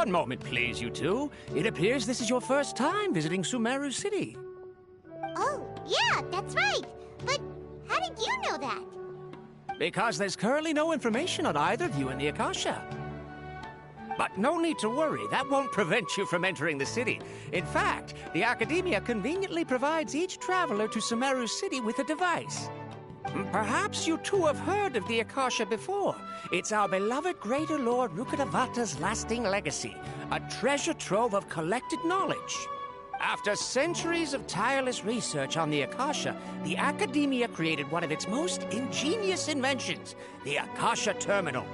One moment, please, you two. It appears this is your first time visiting Sumeru City. Oh, yeah, that's right. But how did you know that? Because there's currently no information on either of you in the Akasha. But no need to worry, that won't prevent you from entering the city. In fact, the Academia conveniently provides each traveler to Sumeru City with a device. Perhaps you two have heard of the Akasha before. It's our beloved Greater Lord Rukkhadevata's lasting legacy, a treasure trove of collected knowledge. After centuries of tireless research on the Akasha, the Academia created one of its most ingenious inventions, the Akasha Terminal.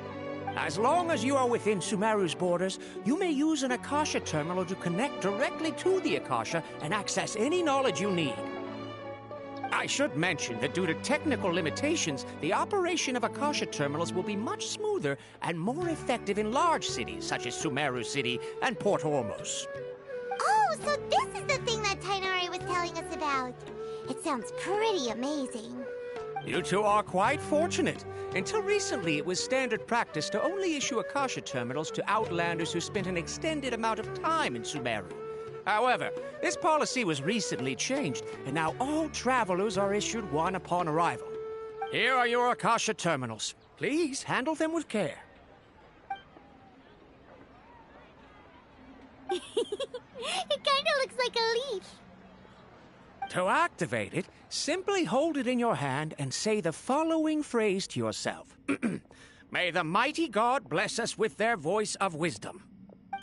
As long as you are within Sumeru's borders, you may use an Akasha terminal to connect directly to the Akasha and access any knowledge you need. I should mention that due to technical limitations, the operation of Akasha terminals will be much smoother and more effective in large cities such as Sumeru City and Port Ormos. Oh, so this is the thing that Tainari was telling us about. It sounds pretty amazing. You two are quite fortunate. Until recently, it was standard practice to only issue Akasha terminals to outlanders who spent an extended amount of time in Sumeru. However, this policy was recently changed, and now all travelers are issued one upon arrival. Here are your Akasha terminals. Please handle them with care. It kind of looks like a leaf. To activate it, simply hold it in your hand and say the following phrase to yourself. May the mighty God bless us with their voice of wisdom.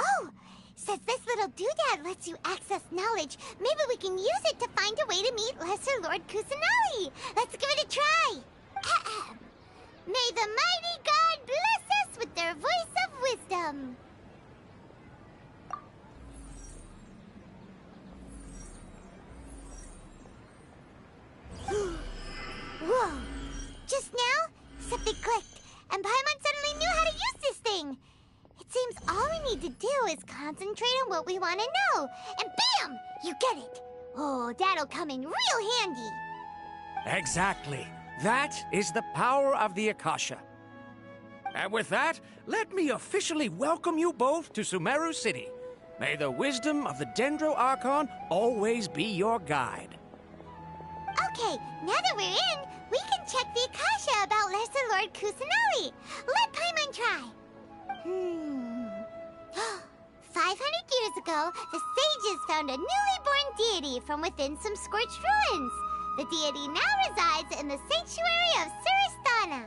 Oh, since this little doodad lets you access knowledge, maybe we can use it to find a way to meet Lesser Lord Kusanali. Let's give it a try. May the mighty God bless us with their voice of wisdom. Whoa! Just now, something clicked, and Paimon suddenly knew how to use this thing. It seems all we need to do is concentrate on what we want to know, and bam! You get it. Oh, that'll come in real handy. Exactly. That is the power of the Akasha. And with that, let me officially welcome you both to Sumeru City. May the wisdom of the Dendro Archon always be your guide. Okay, now that we're in, we can check the Akasha about Lesser Lord Kusanali. Let Paimon try. 500 years ago, the sages found a newly born deity from within some scorched ruins. The deity now resides in the sanctuary of Suristana.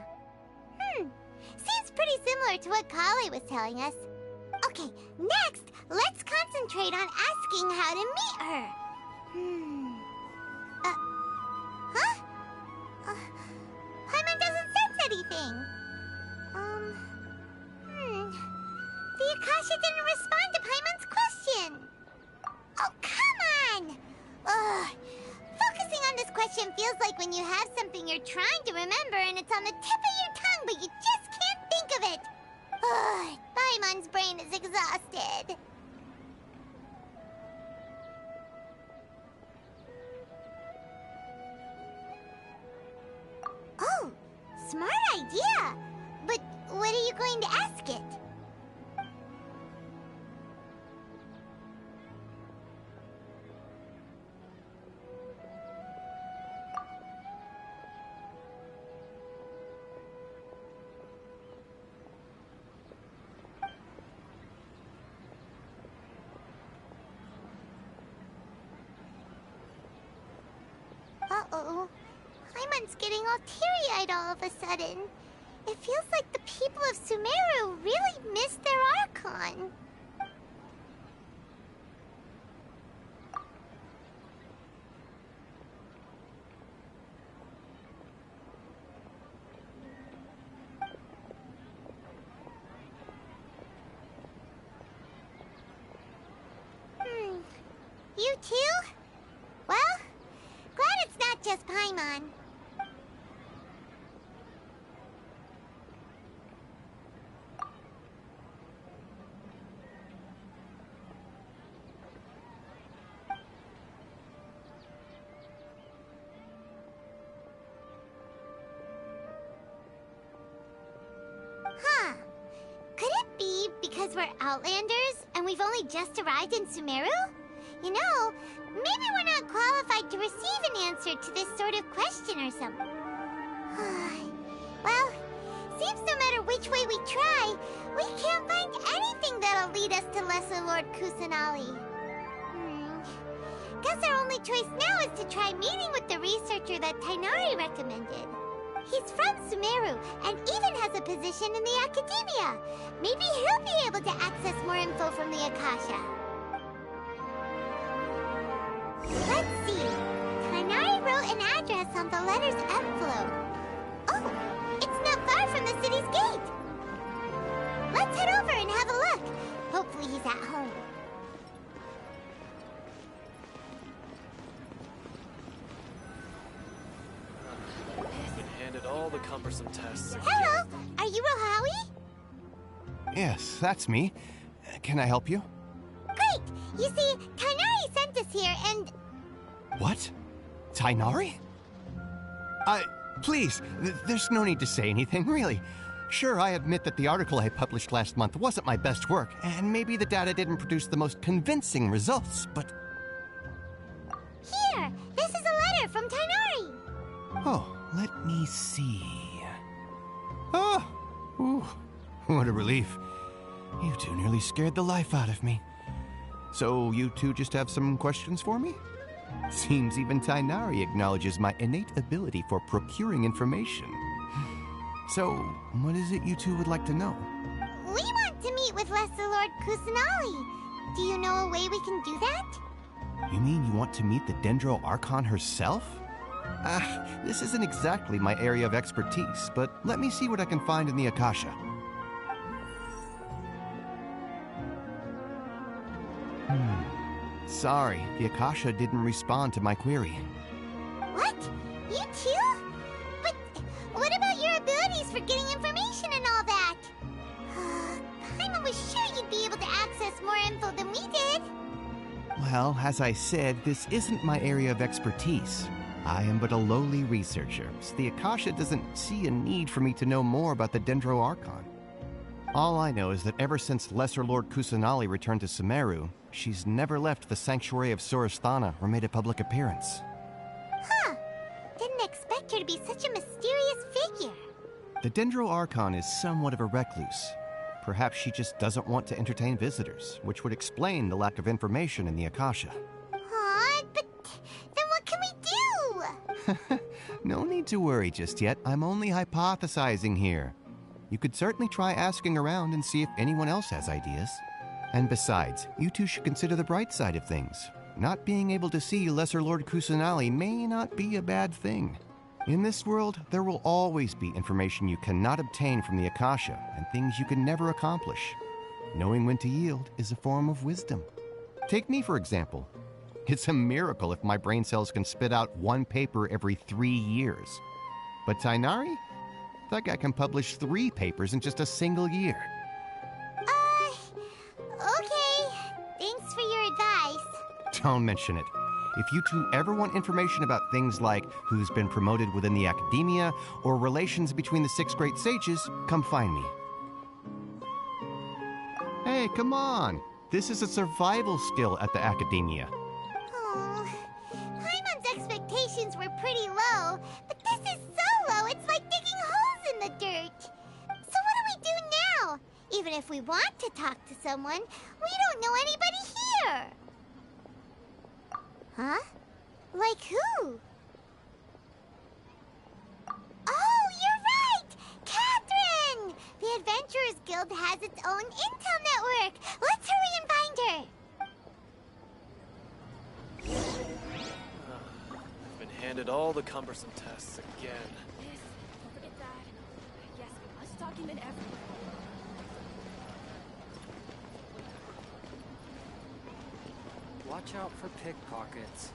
Seems pretty similar to what Kali was telling us. Okay, next, let's concentrate on asking how to meet her. Paimon doesn't sense anything. The Akasha didn't respond to Paimon's question. Oh, come on! Ugh. Focusing on this question feels like when you have something you're trying to remember and it's on the tip of your tongue, but you just can't think of it. Ugh. Paimon's brain is exhausted. Oh, smart idea. But what are you going to ask it? Uh-oh. Paimon's getting all teary-eyed all of a sudden. It feels like the people of Sumeru really miss their Archon. You too? Well, glad it's not just Paimon. Huh. Could it be because we're Outlanders? And we've only just arrived in Sumeru? You know, maybe we're not qualified to receive an answer to this sort of question or something. Well, seems no matter which way we try, we can't find anything that'll lead us to Lesser Lord Kusanali. Guess our only choice now is to try meeting with the researcher that Tainari recommended. He's from Sumeru and even has a position in the Academia. Maybe he'll be able to access more info from the Akasha. Let's see. Tainari wrote an address on the letter's envelope. Oh, it's not far from the city's gate. Let's head over and have a look. Hopefully he's at home. All the cumbersome tests. Hello, are you Rohawi? Yes, that's me. Can I help you? Great! You see, Tainari sent us here and... What? Tainari? Please, there's no need to say anything, really. Sure, I admit that the article I published last month wasn't my best work, and maybe the data didn't produce the most convincing results, but... Here! This is a letter from Tainari! Oh, let me see... Oh! Ooh, what a relief. You two nearly scared the life out of me. So you two just have some questions for me? Seems even Tainari acknowledges my innate ability for procuring information. So, what is it you two would like to know? We want to meet with Lesser Lord Kusanali. Do you know a way we can do that? You mean you want to meet the Dendro Archon herself? This isn't exactly my area of expertise, but let me see what I can find in the Akasha. Sorry, the Akasha didn't respond to my query. What? You too? But what about your abilities for getting information and all that? Paimon was sure you'd be able to access more info than we did. Well, as I said, this isn't my area of expertise. I am but a lowly researcher, so the Akasha doesn't see a need for me to know more about the Dendro Archon. All I know is that ever since Lesser Lord Kusanali returned to Sumeru, she's never left the Sanctuary of Surasthana or made a public appearance. Huh. Didn't expect her to be such a mysterious figure. The Dendro Archon is somewhat of a recluse. Perhaps she just doesn't want to entertain visitors, which would explain the lack of information in the Akasha. But then what can we do? No need to worry just yet. I'm only hypothesizing here. You could certainly try asking around and see if anyone else has ideas. And besides, you two should consider the bright side of things. Not being able to see Lesser Lord Kusanali may not be a bad thing. In this world, there will always be information you cannot obtain from the Akasha and things you can never accomplish. Knowing when to yield is a form of wisdom. Take me, for example. It's a miracle if my brain cells can spit out one paper every 3 years. But Tainari? That guy can publish 3 papers in just a single year. Okay. Thanks for your advice. Don't mention it. If you two ever want information about things like who's been promoted within the Academia or relations between the 6 great sages, come find me. Hey, come on. This is a survival skill at the Academia. Oh, Paimon's expectations were pretty low, but this is so low, it's like digging holes in the dirt. So what do we do now? Even if we want to talk to someone, we don't know anybody here. Huh? Like who? Oh, you're right! Catherine! The Adventurers Guild has its own intel network. Let's hurry and find her. I've been handed all the cumbersome tests again. This, don't forget that. Yes, we must document everything. Watch out for pickpockets.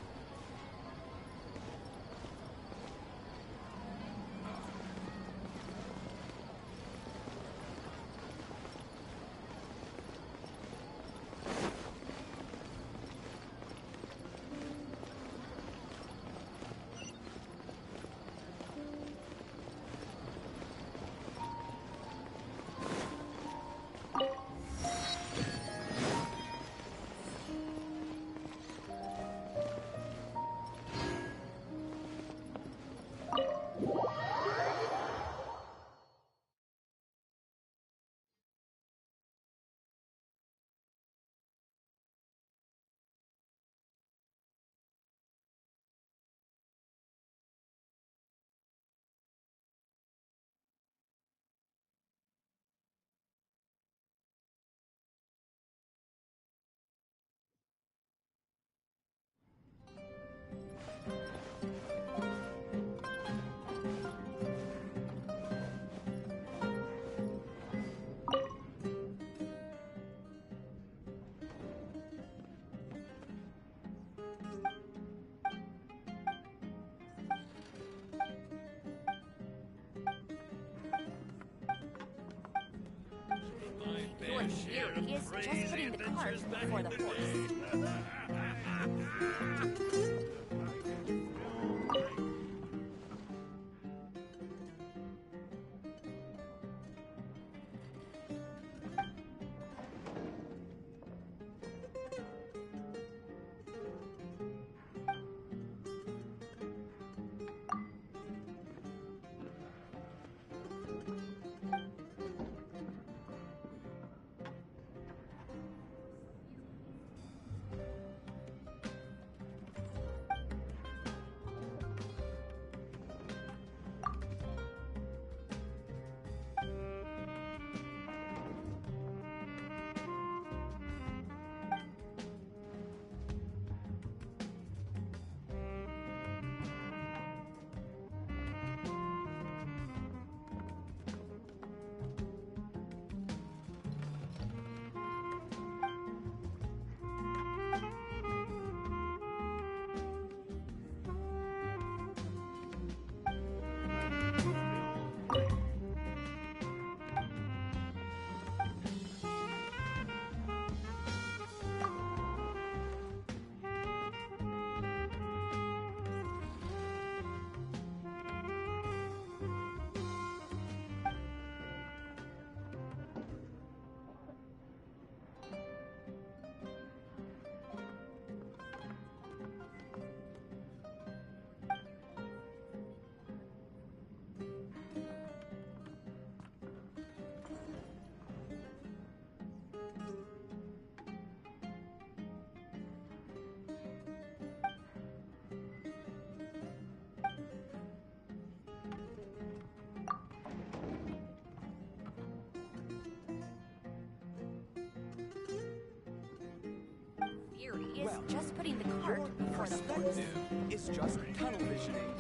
Fury is just putting the cart before the horse. Fury is just putting the cart before the horse. Perspective is just tunnel visioning.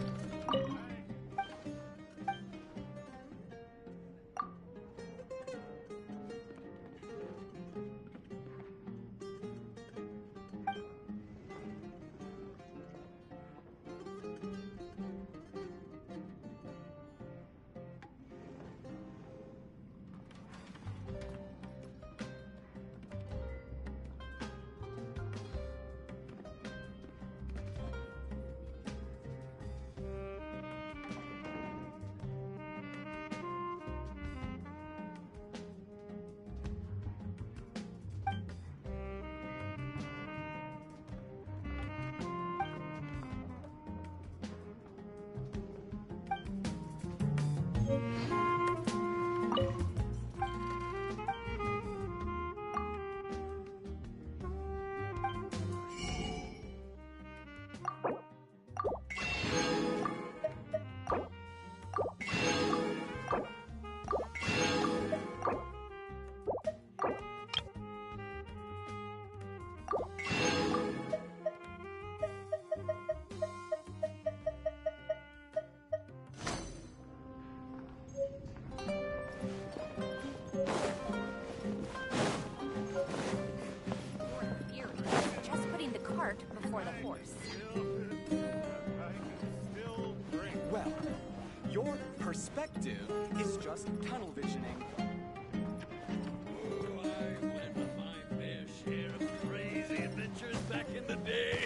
Fury is just putting the cart before the horse. Well, your perspective is just tunnel visioning. I went on my fair share of crazy adventures back in the day.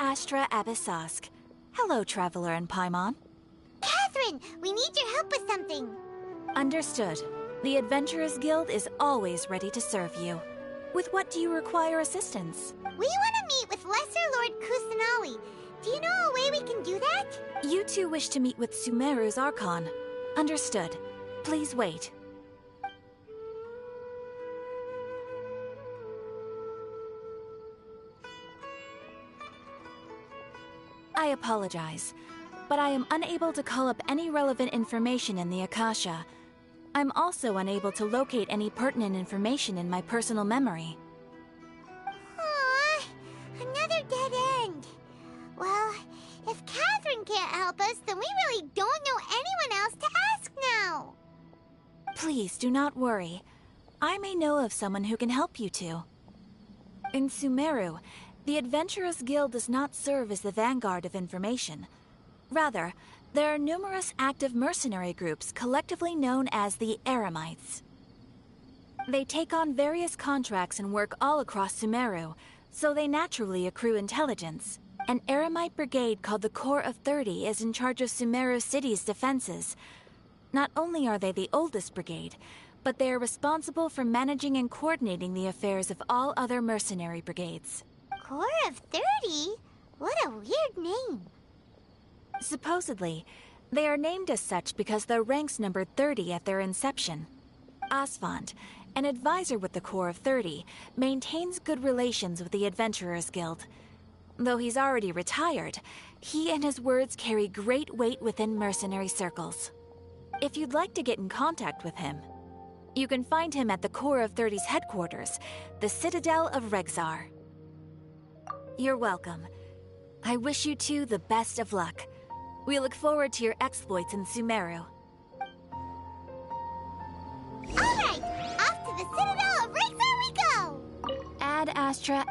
Astra Abyssosk. Hello, Traveler in Paimon. Catherine, we need your help with something. Understood. The Adventurers Guild is always ready to serve you. With what do you require assistance? We want to meet with Lesser Lord Kusanali. Do you know a way we can do that? You two wish to meet with Sumeru's Archon. Understood. Please wait. I apologize, but I am unable to call up any relevant information in the Akasha. I'm also unable to locate any pertinent information in my personal memory. Aww, another dead end. Well, if Catherine can't help us, then we really don't know anyone else to ask now. Please do not worry. I may know of someone who can help you two. In Sumeru, the Adventurers Guild does not serve as the vanguard of information. Rather, there are numerous active mercenary groups collectively known as the Eremites. They take on various contracts and work all across Sumeru, so they naturally accrue intelligence. An Eremite brigade called the Corps of 30 is in charge of Sumeru City's defenses. Not only are they the oldest brigade, but they are responsible for managing and coordinating the affairs of all other mercenary brigades. Corps of 30? What a weird name. Supposedly, they are named as such because their ranks numbered 30 at their inception. Asfand, an advisor with the Corps of 30, maintains good relations with the Adventurers Guild. Though he's already retired, he and his words carry great weight within mercenary circles. If you'd like to get in contact with him, you can find him at the Corps of 30's headquarters, the Citadel of Regzar. You're welcome. I wish you two the best of luck. We look forward to your exploits in Sumeru. Alright, off to the Citadel of Regzar we go! Ad Astra...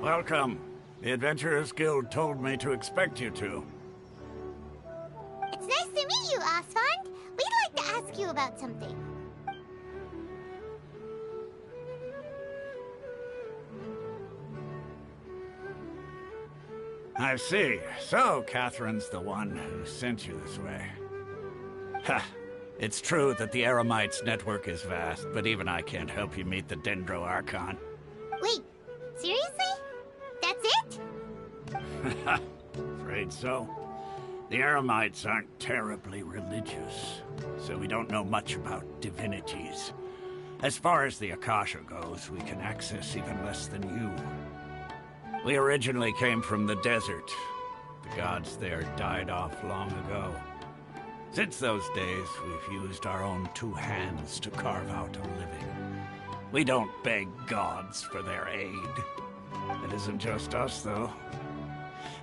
Welcome. The Adventurers Guild told me to expect you two. It's nice to meet you, Osfond. We'd like to ask you about something. I see. So, Catherine's the one who sent you this way. Ha! It's true that the Eremites' network is vast, but even I can't help you meet the Dendro Archon. Wait, seriously? That's it? Afraid so. The Eremites aren't terribly religious, so we don't know much about divinities. As far as the Akasha goes, we can access even less than you. We originally came from the desert. The gods there died off long ago. Since those days, we've used our own two hands to carve out a living. We don't beg gods for their aid. It isn't just us, though.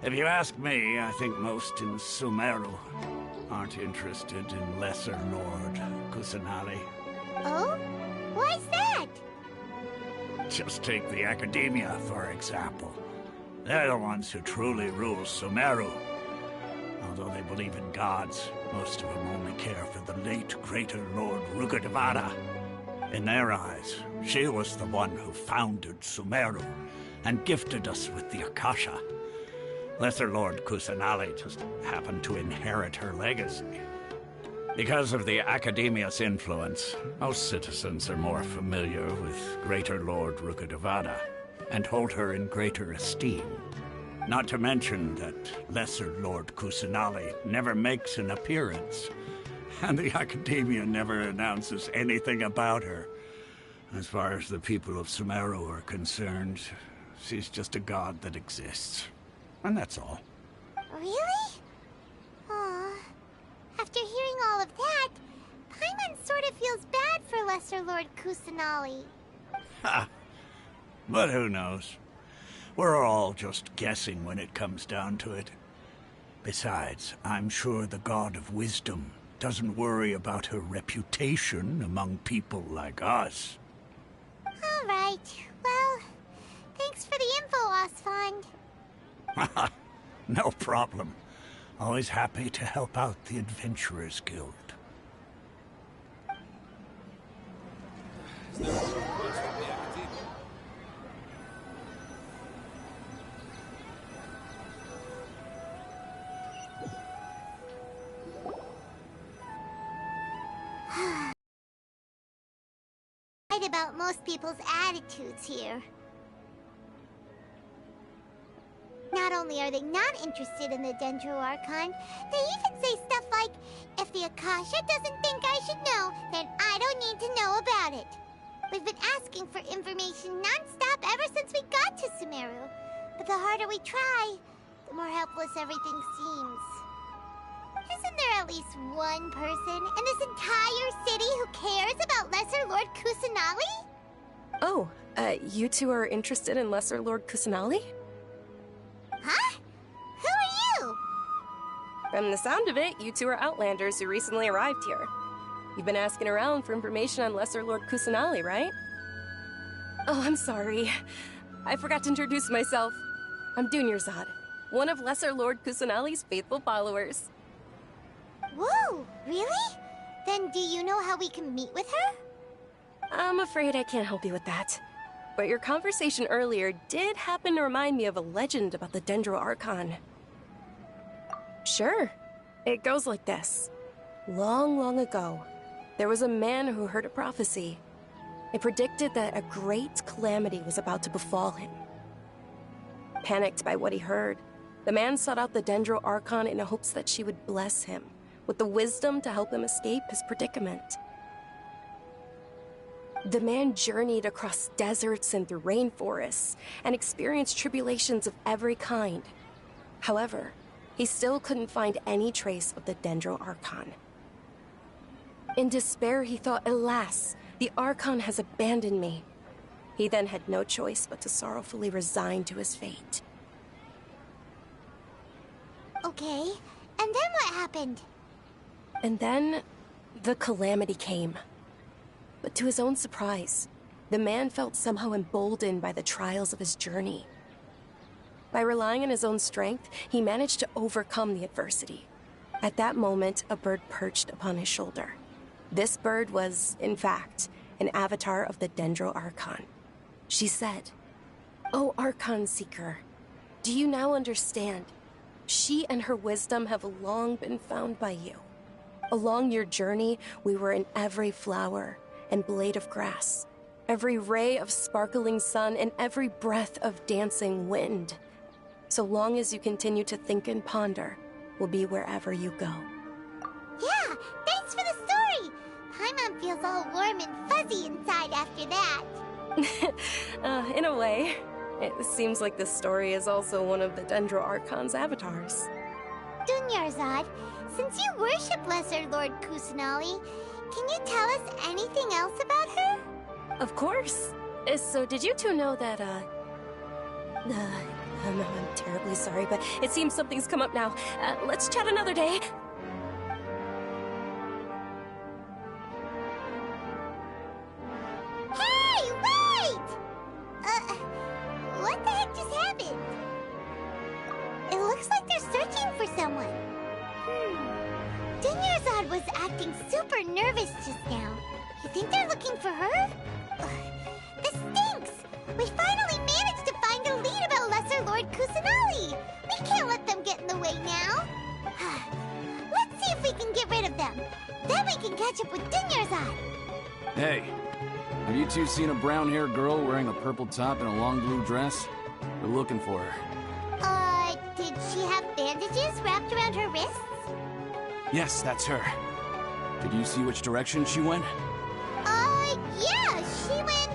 If you ask me, I think most in Sumeru aren't interested in Lesser Lord Kusanali. Oh? Why's that? Just take the Academia, for example. They're the ones who truly rule Sumeru. Although they believe in gods, most of them only care for the late Greater Lord Rukkhadevata. In their eyes, she was the one who founded Sumeru and gifted us with the Akasha. Lesser Lord Kusanali just happened to inherit her legacy. Because of the Academia's influence, most citizens are more familiar with Greater Lord Rukkhadevata and hold her in greater esteem. Not to mention that Lesser Lord Kusanali never makes an appearance, and the Academia never announces anything about her. As far as the people of Sumeru are concerned, she's just a god that exists. And that's all. Really? Aw. After hearing all of that, Paimon sort of feels bad for Lesser Lord Kusanali. Ha! But who knows? We're all just guessing when it comes down to it. Besides, I'm sure the God of Wisdom doesn't worry about her reputation among people like us. All right. Well, thanks for the info, Osfond. No problem. Always happy to help out the Adventurers Guild. Is there a request from the Academia? Right about most people's attitudes here. Not only are they not interested in the Dendro Archon, they even say stuff like, if the Akasha doesn't think I should know, then I don't need to know about it. We've been asking for information non-stop ever since we got to Sumeru. But the harder we try, the more helpless everything seems. Isn't there at least one person in this entire city who cares about Lesser Lord Kusanali? Oh, you two are interested in Lesser Lord Kusanali? Huh? Who are you? From the sound of it, you two are Outlanders who recently arrived here. You've been asking around for information on Lesser Lord Kusanali, right? Oh, I'm sorry. I forgot to introduce myself. I'm Dunyarzad, one of Lesser Lord Kusanali's faithful followers. Whoa, really? Then do you know how we can meet with her? I'm afraid I can't help you with that. But your conversation earlier did happen to remind me of a legend about the Dendro Archon. Sure. It goes like this. Long, long ago, there was a man who heard a prophecy. It predicted that a great calamity was about to befall him. Panicked by what he heard, the man sought out the Dendro Archon in hopes that she would bless him with the wisdom to help him escape his predicament. The man journeyed across deserts and through rainforests and experienced tribulations of every kind. However, he still couldn't find any trace of the Dendro Archon. In despair, he thought, alas, The Archon has abandoned me. He then had no choice but to sorrowfully resign to his fate. Okay, and then what happened? And then, the calamity came. But to his own surprise, the man felt somehow emboldened by the trials of his journey. By relying on his own strength, he managed to overcome the adversity. At that moment, a bird perched upon his shoulder. This bird was, in fact, an avatar of the Dendro Archon. She said, "O Archon Seeker, do you now understand? She and her wisdom have long been found by you. Along your journey, we were in every flower and blade of grass, every ray of sparkling sun, and every breath of dancing wind. So long as you continue to think and ponder, we'll be wherever you go." Yeah, thanks for the story! Paimon feels all warm and fuzzy inside after that. In a way. It seems like this story is also one of the Dendro Archon's avatars. Dunyarzad, since you worship Lesser Lord Kusanali, can you tell us anything else about her? Of course. So did you two know that, I'm terribly sorry, but it seems something's come up now. Let's chat another day. Hey, wait! What the heck just happened? It looks like they're searching for someone. Dunyarzad was acting super nervous just now. You think they're looking for her? This stinks! We finally managed to find a lead about Lesser Lord Kusanali! We can't let them get in the way now! Let's see if we can get rid of them. Then we can catch up with Dunyarzad! Hey, have you two seen a brown-haired girl wearing a purple top and a long blue dress? We're looking for her. Did she have bandages wrapped around her wrists? Yes, that's her. Did you see which direction she went? Yeah, she went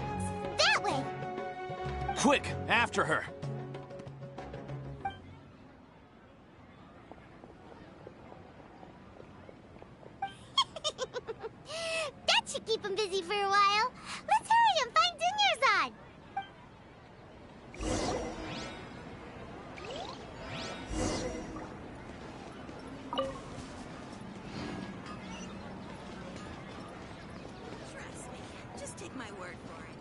that way. Quick, after her! That should keep him busy for a while. Let's hurry and find Dunyarzad. Trust me. Just take my word for it.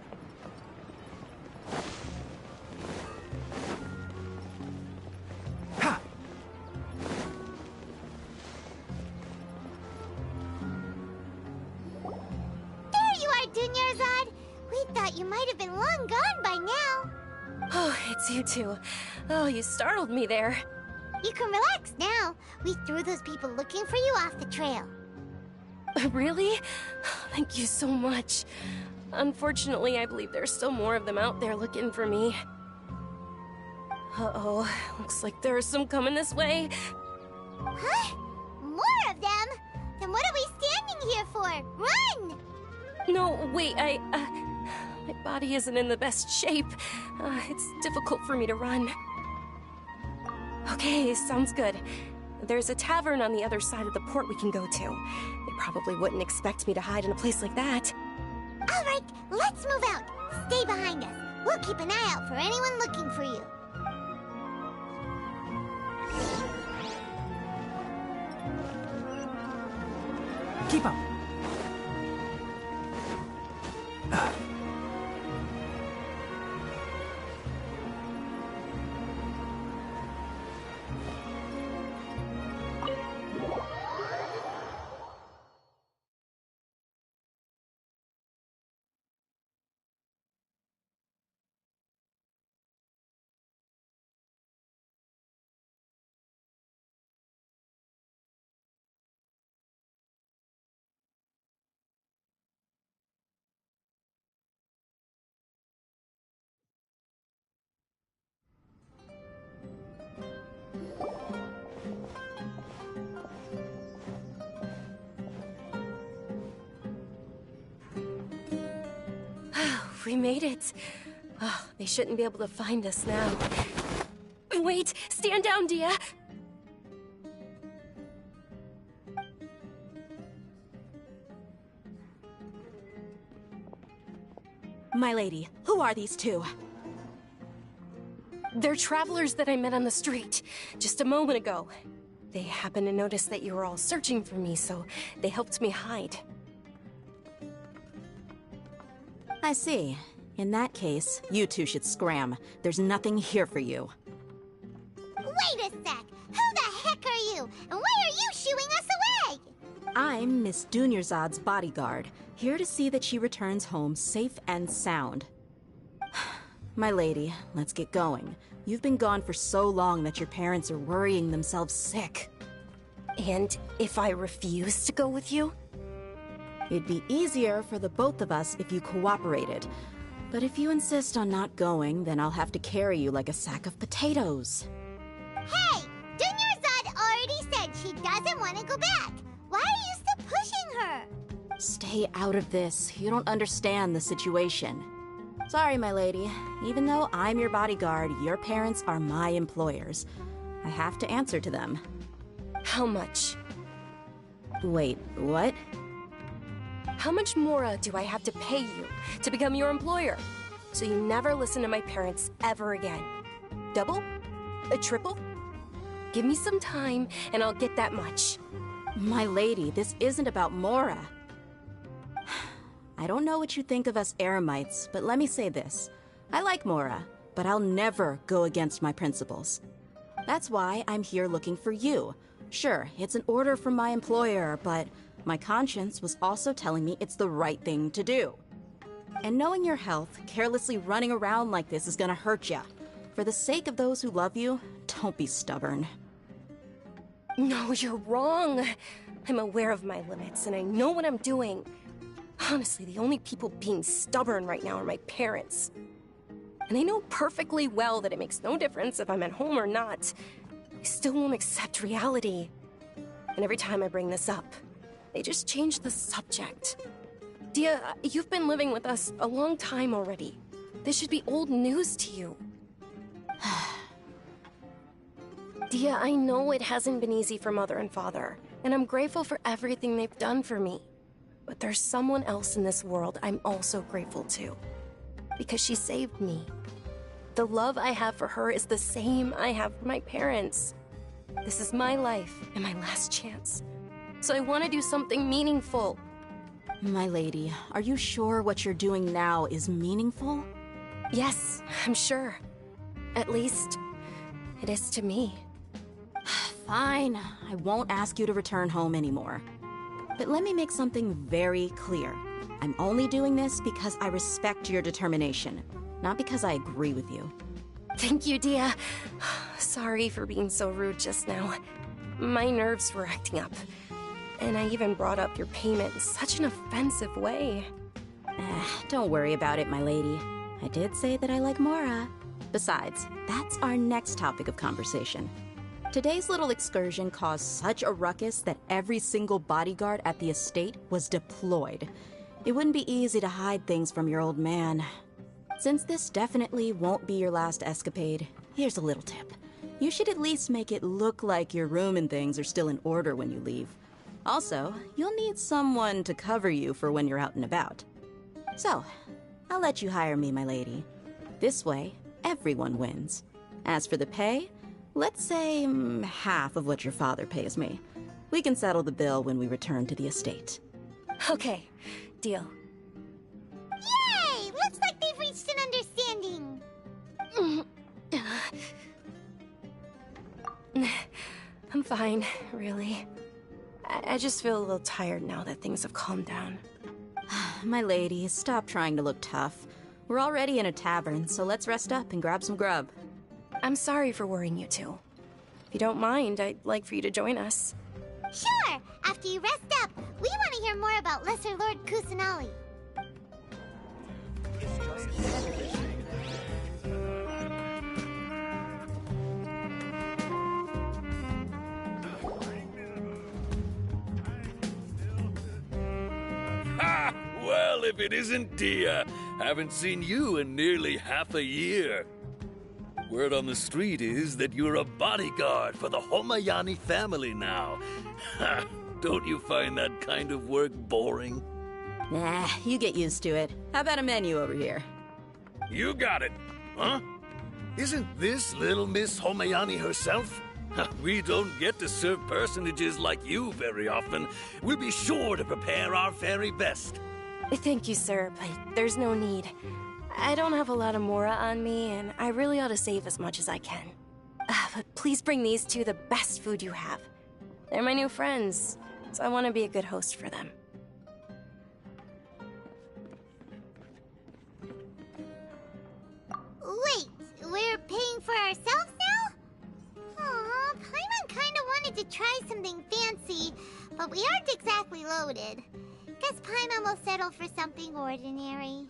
There you are, Dunyarzad. We thought you might have been long gone by now. Oh, it's you two. Oh, you startled me there. You can relax now. We threw those people looking for you off the trail. Really? Thank you so much. Unfortunately, I believe there's still more of them out there looking for me. Uh-oh, looks like there are some coming this way. Huh? More of them? Then what are we standing here for? Run! No, wait, my body isn't in the best shape. It's difficult for me to run. Okay, sounds good. There's a tavern on the other side of the port we can go to. They probably wouldn't expect me to hide in a place like that. All right, let's move out. Stay behind us. We'll keep an eye out for anyone looking for you. Keep up. We made it. Oh, they shouldn't be able to find us now. Wait, stand down, Dia. My lady, who are these two? They're travelers that I met on the street just a moment ago. They happened to notice that you were all searching for me, so they helped me hide. I see. In that case, you two should scram. There's nothing here for you. Wait a sec! Who the heck are you? And why are you shooing us away? I'm Miss Dunyarzad's bodyguard, here to see that she returns home safe and sound. My lady, let's get going. You've been gone for so long that your parents are worrying themselves sick. And if I refuse to go with you? It'd be easier for the both of us if you cooperated. But if you insist on not going, then I'll have to carry you like a sack of potatoes. Hey! Dunyarzad already said she doesn't want to go back. Why are you still pushing her? Stay out of this. You don't understand the situation. Sorry, my lady. Even though I'm your bodyguard, your parents are my employers. I have to answer to them. How much? Wait, what? How much more do I have to pay you to become your employer? So you never listen to my parents ever again. Double? A triple? Give me some time and I'll get that much. My lady, this isn't about Mora. I don't know what you think of us Eremites, but let me say this. I like Mora, but I'll never go against my principles. That's why I'm here looking for you. Sure, it's an order from my employer, but my conscience was also telling me it's the right thing to do. And knowing your health, carelessly running around like this is gonna hurt ya. For the sake of those who love you, don't be stubborn. No, you're wrong. I'm aware of my limits and I know what I'm doing. Honestly, the only people being stubborn right now are my parents. And I know perfectly well that it makes no difference if I'm at home or not. They still won't accept reality. And every time I bring this up, they just change the subject. Dia, you've been living with us a long time already. This should be old news to you. Dia, I know it hasn't been easy for Mother and Father, and I'm grateful for everything they've done for me. But there's someone else in this world I'm also grateful to. Because she saved me. The love I have for her is the same I have for my parents. This is my life and my last chance. So I want to do something meaningful. My lady, are you sure what you're doing now is meaningful? Yes, I'm sure. At least, it is to me. Fine, I won't ask you to return home anymore. But let me make something very clear. I'm only doing this because I respect your determination, not because I agree with you. Thank you, Dia. Sorry for being so rude just now. My nerves were acting up. And I even brought up your payment in such an offensive way. Don't worry about it, my lady. I did say that I like Mora. Besides, that's our next topic of conversation. Today's little excursion caused such a ruckus that every single bodyguard at the estate was deployed. It wouldn't be easy to hide things from your old man. Since this definitely won't be your last escapade, here's a little tip. You should at least make it look like your room and things are still in order when you leave. Also, you'll need someone to cover you for when you're out and about. So, I'll let you hire me, my lady. This way, everyone wins. As for the pay, let's say half of what your father pays me. We can settle the bill when we return to the estate. Okay, deal. Yay! Looks like they've reached an understanding. I'm fine, really. I just feel a little tired now that things have calmed down. My lady, stop trying to look tough. We're already in a tavern, so let's rest up and grab some grub. I'm sorry for worrying you two. If you don't mind, I'd like for you to join us. Sure! After you rest up, we want to hear more about Lesser Lord Kusanali. Ha! Well, if it isn't Dia, haven't seen you in nearly half a year. Word on the street is that you're a bodyguard for the Homayani family now. Ha! Don't you find that kind of work boring? Nah, you get used to it. How about a menu over here? You got it. Huh? Isn't this little Miss Homayani herself? We don't get to serve personages like you very often. We'll be sure to prepare our very best. Thank you, sir, but there's no need. I don't have a lot of Mora on me, and I really ought to save as much as I can. But please bring these two the best food you have. They're my new friends, so I want to be a good host for them. Wait, we're paying for ourselves now? Aw, Paimon kinda wanted to try something fancy, but we aren't exactly loaded. Guess Paimon will settle for something ordinary.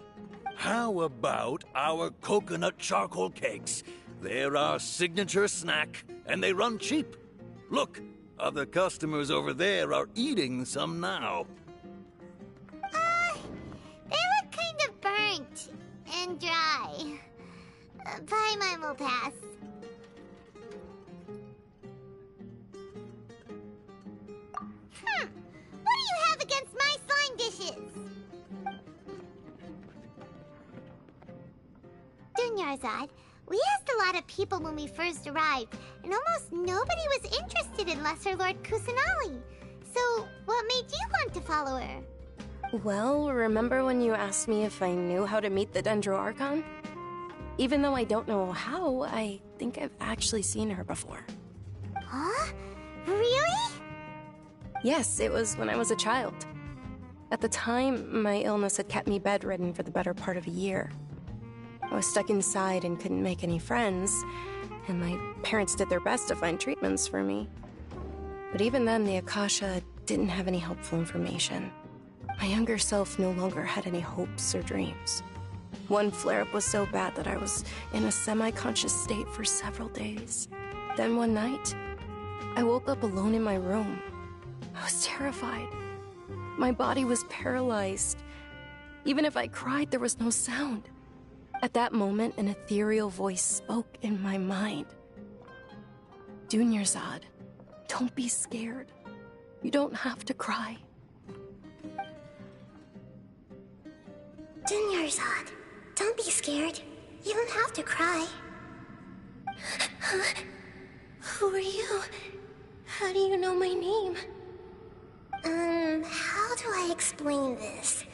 How about our coconut charcoal cakes? They're our signature snack, and they run cheap. Look, other customers over there are eating some now. They look kind of burnt and dry. Paimon will pass. What do you have against my slime dishes? Dunyarzad, we asked a lot of people when we first arrived, and almost nobody was interested in Lesser Lord Kusanali. So, what made you want to follow her? Well, remember when you asked me if I knew how to meet the Dendro Archon? Even though I don't know how, I think I've actually seen her before. Huh? Really? Yes, it was when I was a child. At the time, my illness had kept me bedridden for the better part of a year. I was stuck inside and couldn't make any friends, and my parents did their best to find treatments for me. But even then, the Akasha didn't have any helpful information. My younger self no longer had any hopes or dreams. One flare-up was so bad that I was in a semi-conscious state for several days. Then one night, I woke up alone in my room. I was terrified. My body was paralyzed. Even if I cried, there was no sound. At that moment, an ethereal voice spoke in my mind. Dunyarzad, don't be scared. You don't have to cry. Dunyarzad, don't be scared. You don't have to cry. Who are you? How do you know my name? How do I explain this?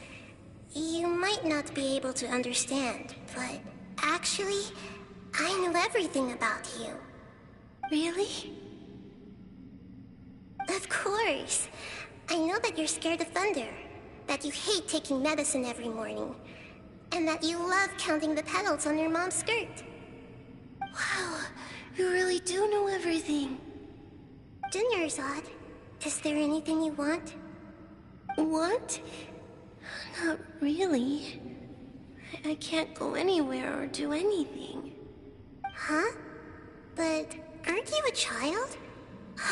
You might not be able to understand, but actually, I know everything about you. Really? Of course. I know that you're scared of thunder, that you hate taking medicine every morning, and that you love counting the petals on your mom's skirt. Wow, you really do know everything. Dunyarzad, is there anything you want? Want? Not really. I can't go anywhere or do anything. Huh? But aren't you a child?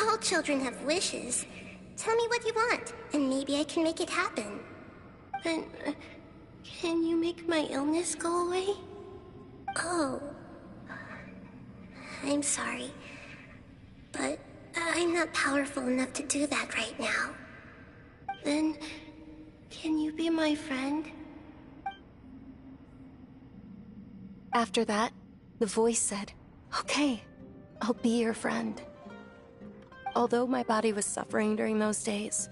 All children have wishes. Tell me what you want, and maybe I can make it happen. But, can you make my illness go away? Oh. I'm sorry. But I'm not powerful enough to do that right now. Then, can you be my friend? After that, the voice said, "Okay, I'll be your friend." Although my body was suffering during those days,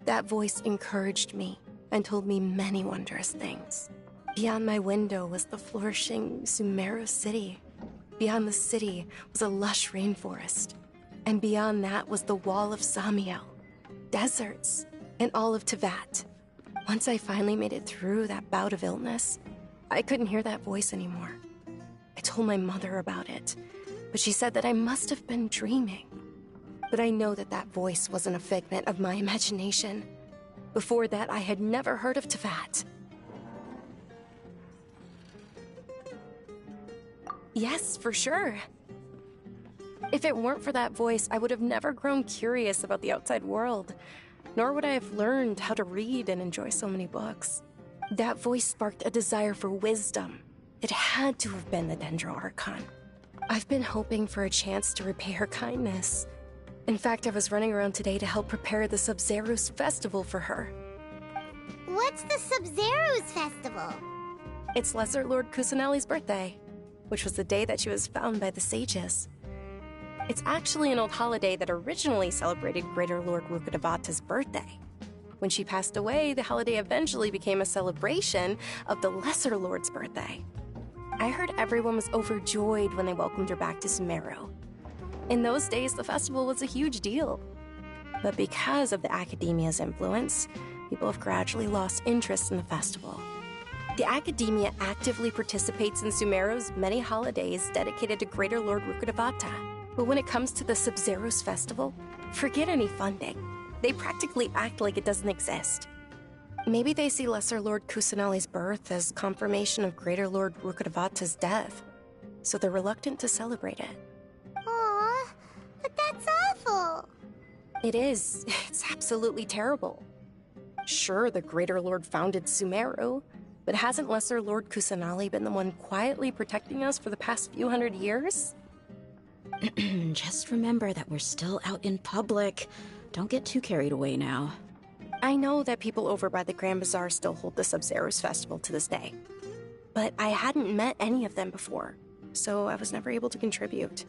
that voice encouraged me and told me many wondrous things. Beyond my window was the flourishing Sumeru city. Beyond the city was a lush rainforest. And beyond that was the wall of Samiel, deserts, and all of Tevat. Once I finally made it through that bout of illness, I couldn't hear that voice anymore. I told my mother about it, but she said that I must have been dreaming. But I know that that voice wasn't a figment of my imagination. Before that, I had never heard of Tevat. Yes, for sure. If it weren't for that voice, I would have never grown curious about the outside world, nor would I have learned how to read and enjoy so many books. That voice sparked a desire for wisdom. It had to have been the Dendro Archon. I've been hoping for a chance to repay her kindness. In fact, I was running around today to help prepare the Sub-Zerus festival for her. What's the Sub-Zero's festival? It's Lesser Lord Kusanali's birthday, which was the day that she was found by the sages. It's actually an old holiday that originally celebrated Greater Lord Rukkhadevata's birthday. When she passed away, the holiday eventually became a celebration of the Lesser Lord's birthday. I heard everyone was overjoyed when they welcomed her back to Sumeru. In those days, the festival was a huge deal. But because of the Academia's influence, people have gradually lost interest in the festival. The Academia actively participates in Sumeru's many holidays dedicated to Greater Lord Rukkhadevata. But when it comes to the Sub-Zero's festival, forget any funding. They practically act like it doesn't exist. Maybe they see Lesser Lord Kusanali's birth as confirmation of Greater Lord Rukkhadevata's death, so they're reluctant to celebrate it. Aww, but that's awful. It is. It's absolutely terrible. Sure, the Greater Lord founded Sumeru, but hasn't Lesser Lord Kusanali been the one quietly protecting us for the past few hundred years? Just remember that we're still out in public. Don't get too carried away now. I know that people over by the Grand Bazaar still hold the Sub-Zero's festival to this day. But I hadn't met any of them before, so I was never able to contribute.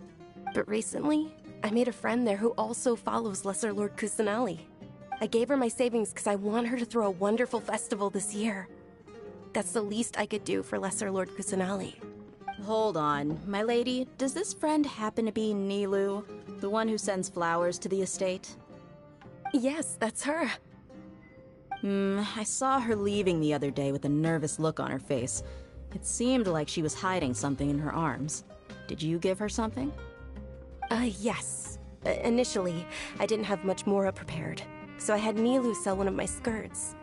But recently, I made a friend there who also follows Lesser Lord Kusanali. I gave her my savings because I want her to throw a wonderful festival this year. That's the least I could do for Lesser Lord Kusanali. Hold on, my lady. Does this friend happen to be Nilu, the one who sends flowers to the estate? Yes, that's her. I saw her leaving the other day with a nervous look on her face. It seemed like she was hiding something in her arms. Did you give her something? Yes. Initially, I didn't have much more prepared, so I had Nilu sell one of my skirts.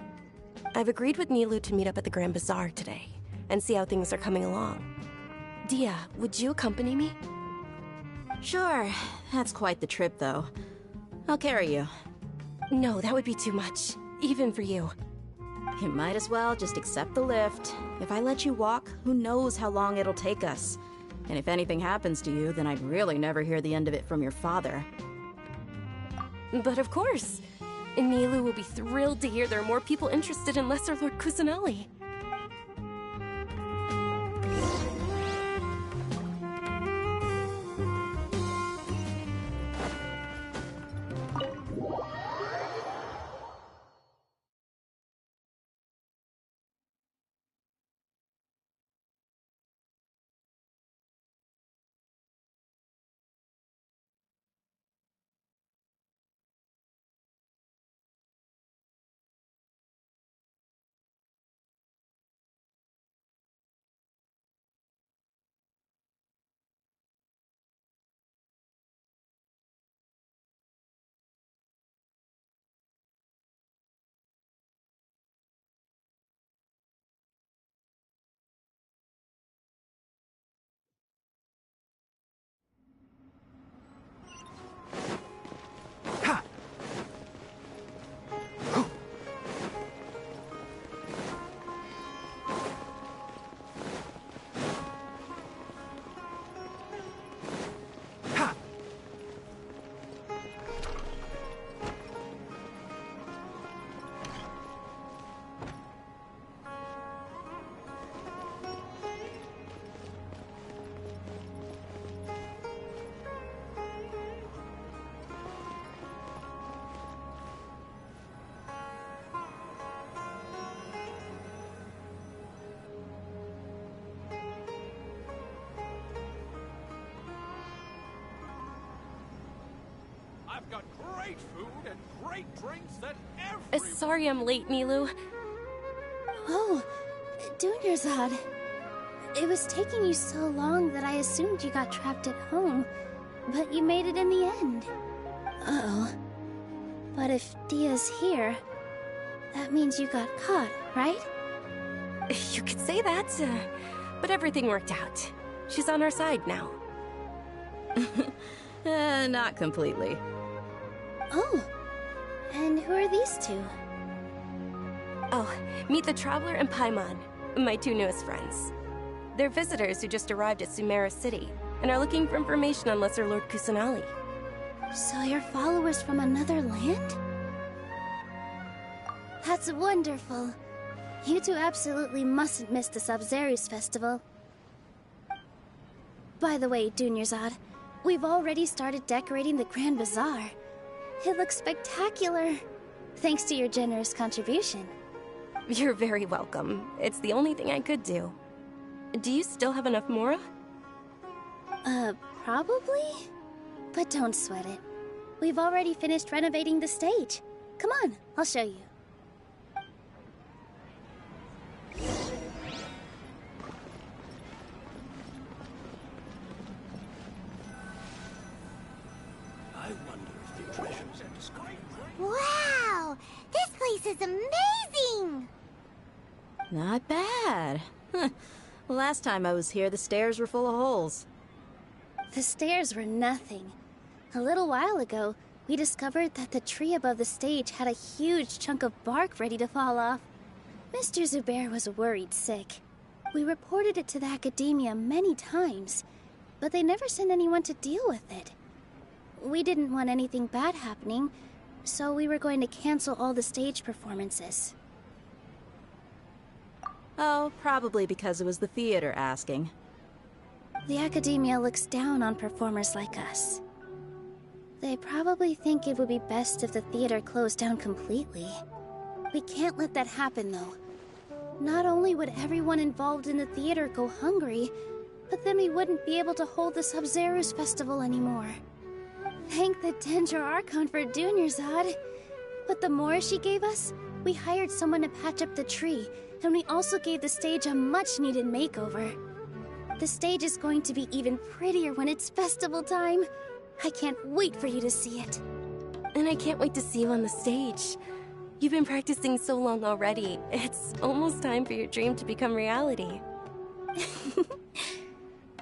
I've agreed with Nilu to meet up at the Grand Bazaar today, and see how things are coming along. Dia, would you accompany me? Sure. That's quite the trip, though. I'll carry you. No, that would be too much. Even for you. You might as well just accept the lift. If I let you walk, who knows how long it'll take us. And if anything happens to you, then I'd really never hear the end of it from your father. But of course. Nilu will be thrilled to hear there are more people interested in Lesser Lord Kusanali. I've got great food and great drinks that everyone... Sorry I'm late, Nilu. Oh, Dunyarzad. It was taking you so long that I assumed you got trapped at home, but you made it in the end. Uh-oh. But if Dia's here, that means you got caught, right? You could say that, but everything worked out. She's on our side now. Not completely. Oh, and who are these two? Oh, meet the Traveler and Paimon, my two newest friends. They're visitors who just arrived at Sumeru City, and are looking for information on Lesser Lord Kusanali. So you're followers from another land? That's wonderful. You two absolutely mustn't miss the Sub-Zeru's festival. By the way, Dunyarzad, we've already started decorating the Grand Bazaar. It looks spectacular, thanks to your generous contribution. You're very welcome. It's the only thing I could do. Do you still have enough Mora? Probably? But don't sweat it. We've already finished renovating the stage. Come on, I'll show you. Wow! This place is amazing! Not bad. Last time I was here, the stairs were full of holes. The stairs were nothing. A little while ago, we discovered that the tree above the stage had a huge chunk of bark ready to fall off. Mr. Zubair was worried sick. We reported it to the academia many times, but they never sent anyone to deal with it. We didn't want anything bad happening, so we were going to cancel all the stage performances. Oh, probably because it was the theater asking. The academia looks down on performers like us. They probably think it would be best if the theater closed down completely. We can't let that happen, though. Not only would everyone involved in the theater go hungry, but then we wouldn't be able to hold the Sub-Zeru's festival anymore. Thank the Dendro Archon for Dunyarzad. But the more she gave us, we hired someone to patch up the tree, and we also gave the stage a much-needed makeover. The stage is going to be even prettier when it's festival time. I can't wait for you to see it. And I can't wait to see you on the stage. You've been practicing so long already. It's almost time for your dream to become reality.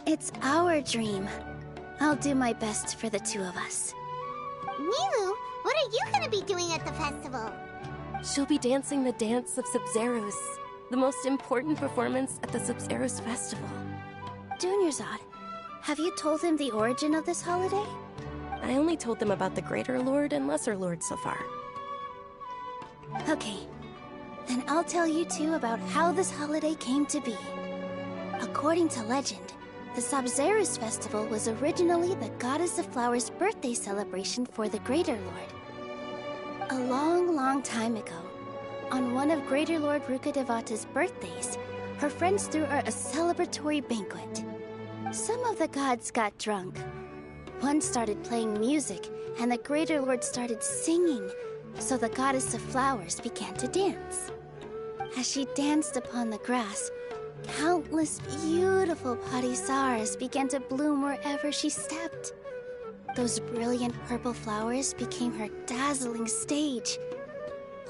It's our dream. I'll do my best for the two of us. Nilou, what are you gonna be doing at the festival? She'll be dancing the dance of Sub-Zerus, the most important performance at the Sub-Zerus festival. Dunyarzad, have you told him the origin of this holiday? I only told them about the Greater Lord and Lesser Lord so far. Okay, then I'll tell you two about how this holiday came to be. According to legend, the Sub-Zerus festival was originally the Goddess of Flowers' birthday celebration for the Greater Lord. A long, long time ago, on one of Greater Lord Rukkhadevata's birthdays, her friends threw her a celebratory banquet. Some of the gods got drunk. One started playing music, and the Greater Lord started singing, so the Goddess of Flowers began to dance. As she danced upon the grass, countless beautiful Padisaras began to bloom wherever she stepped. Those brilliant purple flowers became her dazzling stage.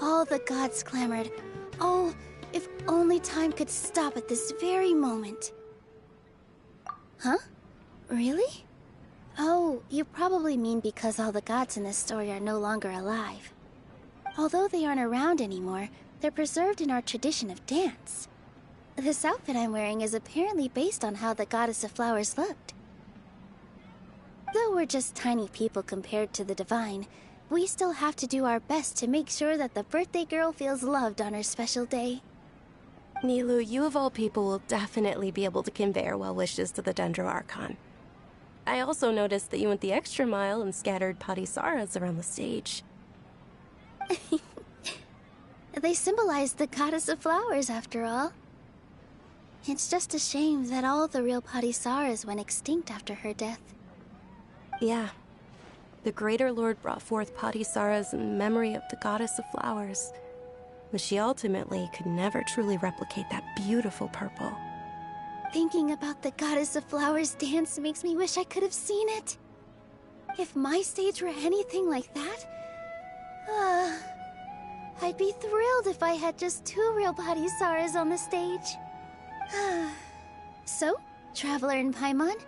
All the gods clamored, "Oh, if only time could stop at this very moment." Huh? Really? Oh, you probably mean because all the gods in this story are no longer alive. Although they aren't around anymore, they're preserved in our tradition of dance. This outfit I'm wearing is apparently based on how the Goddess of Flowers looked. Though we're just tiny people compared to the Divine, we still have to do our best to make sure that the birthday girl feels loved on her special day. Nilou, you of all people will definitely be able to convey our well wishes to the Dendro Archon. I also noticed that you went the extra mile and scattered Padisaras around the stage. They symbolize the Goddess of Flowers, after all. It's just a shame that all the real Padisaras went extinct after her death. Yeah. The Greater Lord brought forth Padisaras in memory of the Goddess of Flowers, but she ultimately could never truly replicate that beautiful purple. Thinking about the Goddess of Flowers dance makes me wish I could have seen it. If my stage were anything like that, I'd be thrilled if I had just 2 real Padisaras on the stage. So, Traveler and Paimon,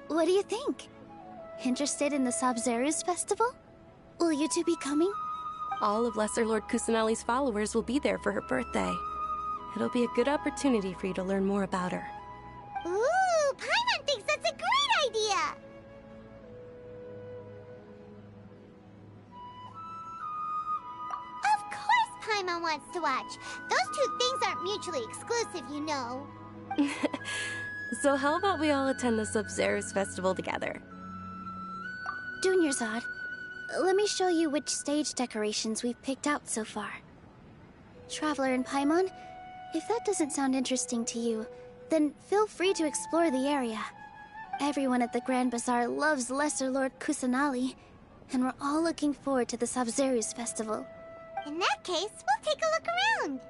what do you think? Interested in the Sub-Zerus festival? Will you two be coming? All of Lesser Lord Kusanali's followers will be there for her birthday. It'll be a good opportunity for you to learn more about her. Ooh, Paimon thinks that's a great idea! Of course Paimon wants to watch. Those two things aren't mutually exclusive, you know. So how about we all attend the Sub-Zero's festival together? Dunyarzad, let me show you which stage decorations we've picked out so far. Traveler and Paimon, if that doesn't sound interesting to you, then feel free to explore the area. Everyone at the Grand Bazaar loves Lesser Lord Kusanali, and we're all looking forward to the Sub-Zero's festival. In that case, we'll take a look around.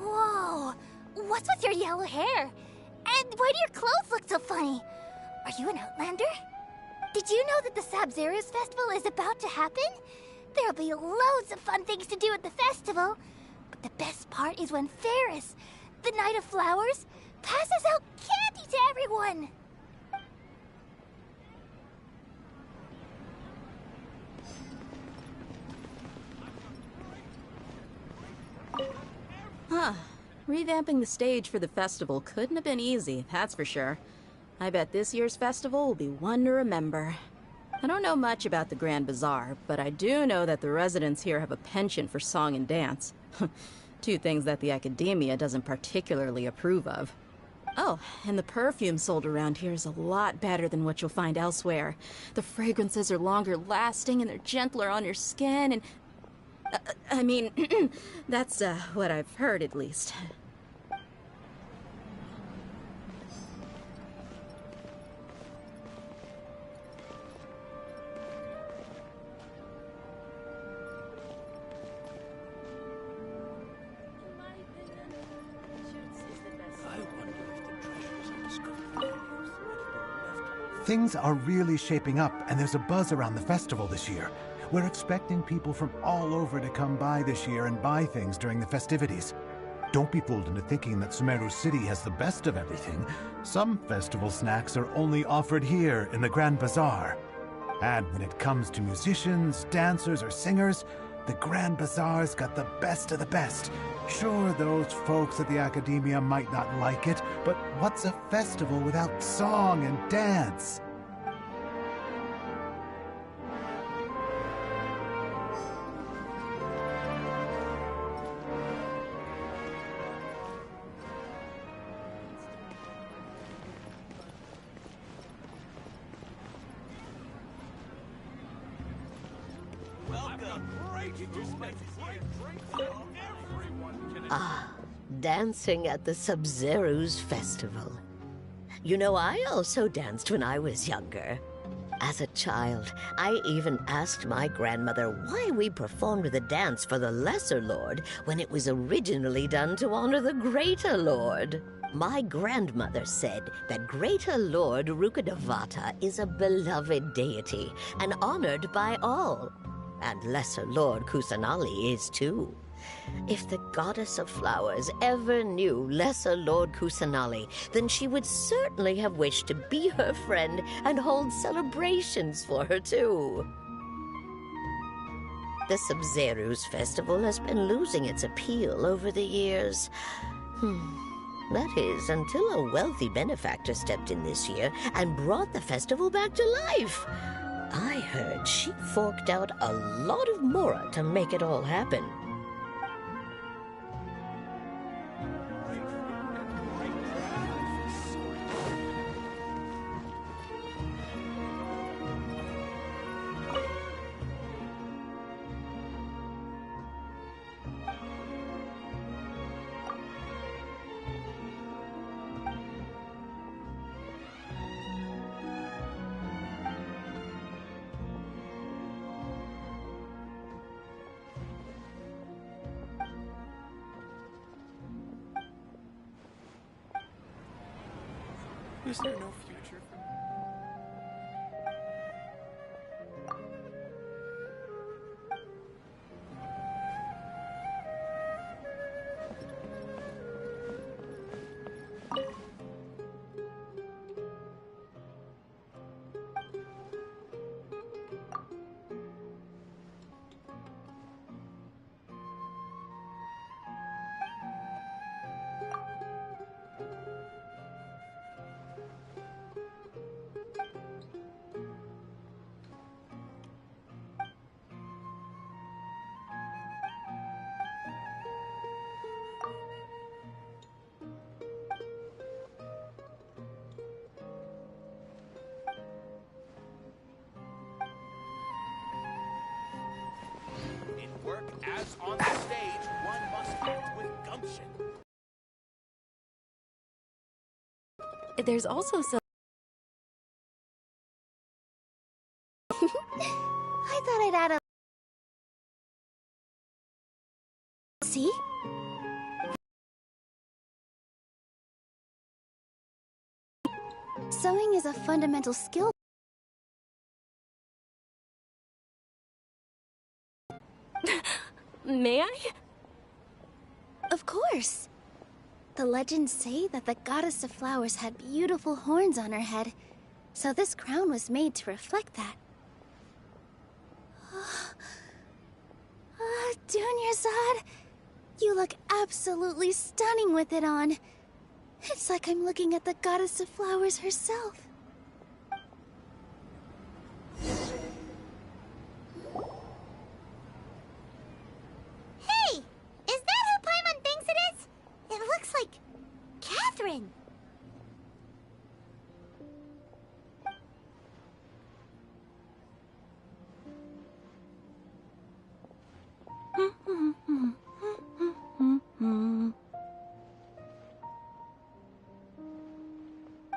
Whoa! What's with your yellow hair? And why do your clothes look so funny? Are you an Outlander? Did you know that the Sub-Zero's festival is about to happen? There'll be loads of fun things to do at the festival. But the best part is when Ferris, the Knight of Flowers, passes out candy to everyone. Huh. Revamping the stage for the festival couldn't have been easy, that's for sure. I bet this year's festival will be one to remember. I don't know much about the Grand Bazaar, but I do know that the residents here have a penchant for song and dance. Two things that the Academia doesn't particularly approve of. Oh, and the perfume sold around here is a lot better than what you'll find elsewhere. The fragrances are longer lasting and they're gentler on your skin and... I mean, that's what I've heard at least. Things are really shaping up, and there's a buzz around the festival this year. We're expecting people from all over to come by this year and buy things during the festivities. Don't be fooled into thinking that Sumeru City has the best of everything. Some festival snacks are only offered here in the Grand Bazaar. And when it comes to musicians, dancers, or singers, the Grand Bazaar's got the best of the best. Sure, those folks at the Academia might not like it, but what's a festival without song and dance? Ah, dancing at the Sub-Zero's festival. You know, I also danced when I was younger. As a child, I even asked my grandmother why we performed the dance for the Lesser Lord when it was originally done to honor the Greater Lord. My grandmother said that Greater Lord Rukkhadevata is a beloved deity and honored by all. And Lesser Lord Kusanali is too. If the Goddess of Flowers ever knew Lesser Lord Kusanali, then she would certainly have wished to be her friend and hold celebrations for her too. The Sub-Zero's festival has been losing its appeal over the years. That is, until a wealthy benefactor stepped in this year and brought the festival back to life. I heard she forked out a lot of mora to make it all happen. Is there no future for me? work as on the stage, one must act with gumption. There's also some... I thought I'd add a... See? Sewing is a fundamental skill. May I? Of course. The legends say that the goddess of flowers had beautiful horns on her head, so this crown was made to reflect that. Dunyarzad, you look absolutely stunning with it on. It's like I'm looking at the goddess of flowers herself. Hey! Is that who Paimon thinks it is? It looks like Catherine.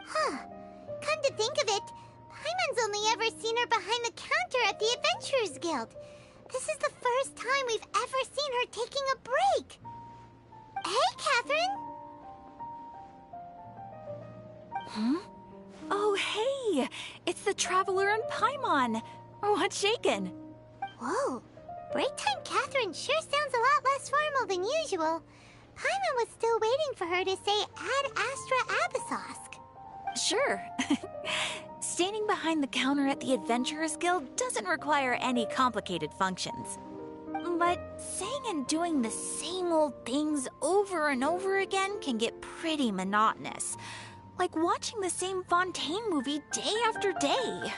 Huh. Come to think of it, Paimon's only ever seen her behind the counter at the Adventurers Guild. This is the first time we've ever seen her taking a break. Hey, Catherine! Huh? Oh, hey! It's the Traveler and Paimon! What's shaken? Whoa. Break time Catherine sure sounds a lot less formal than usual. Paimon was still waiting for her to say Ad Astra Abyssosk. Sure. Standing behind the counter at the Adventurers Guild doesn't require any complicated functions. But saying and doing the same old things over and over again can get pretty monotonous. Like watching the same Fontaine movie day after day.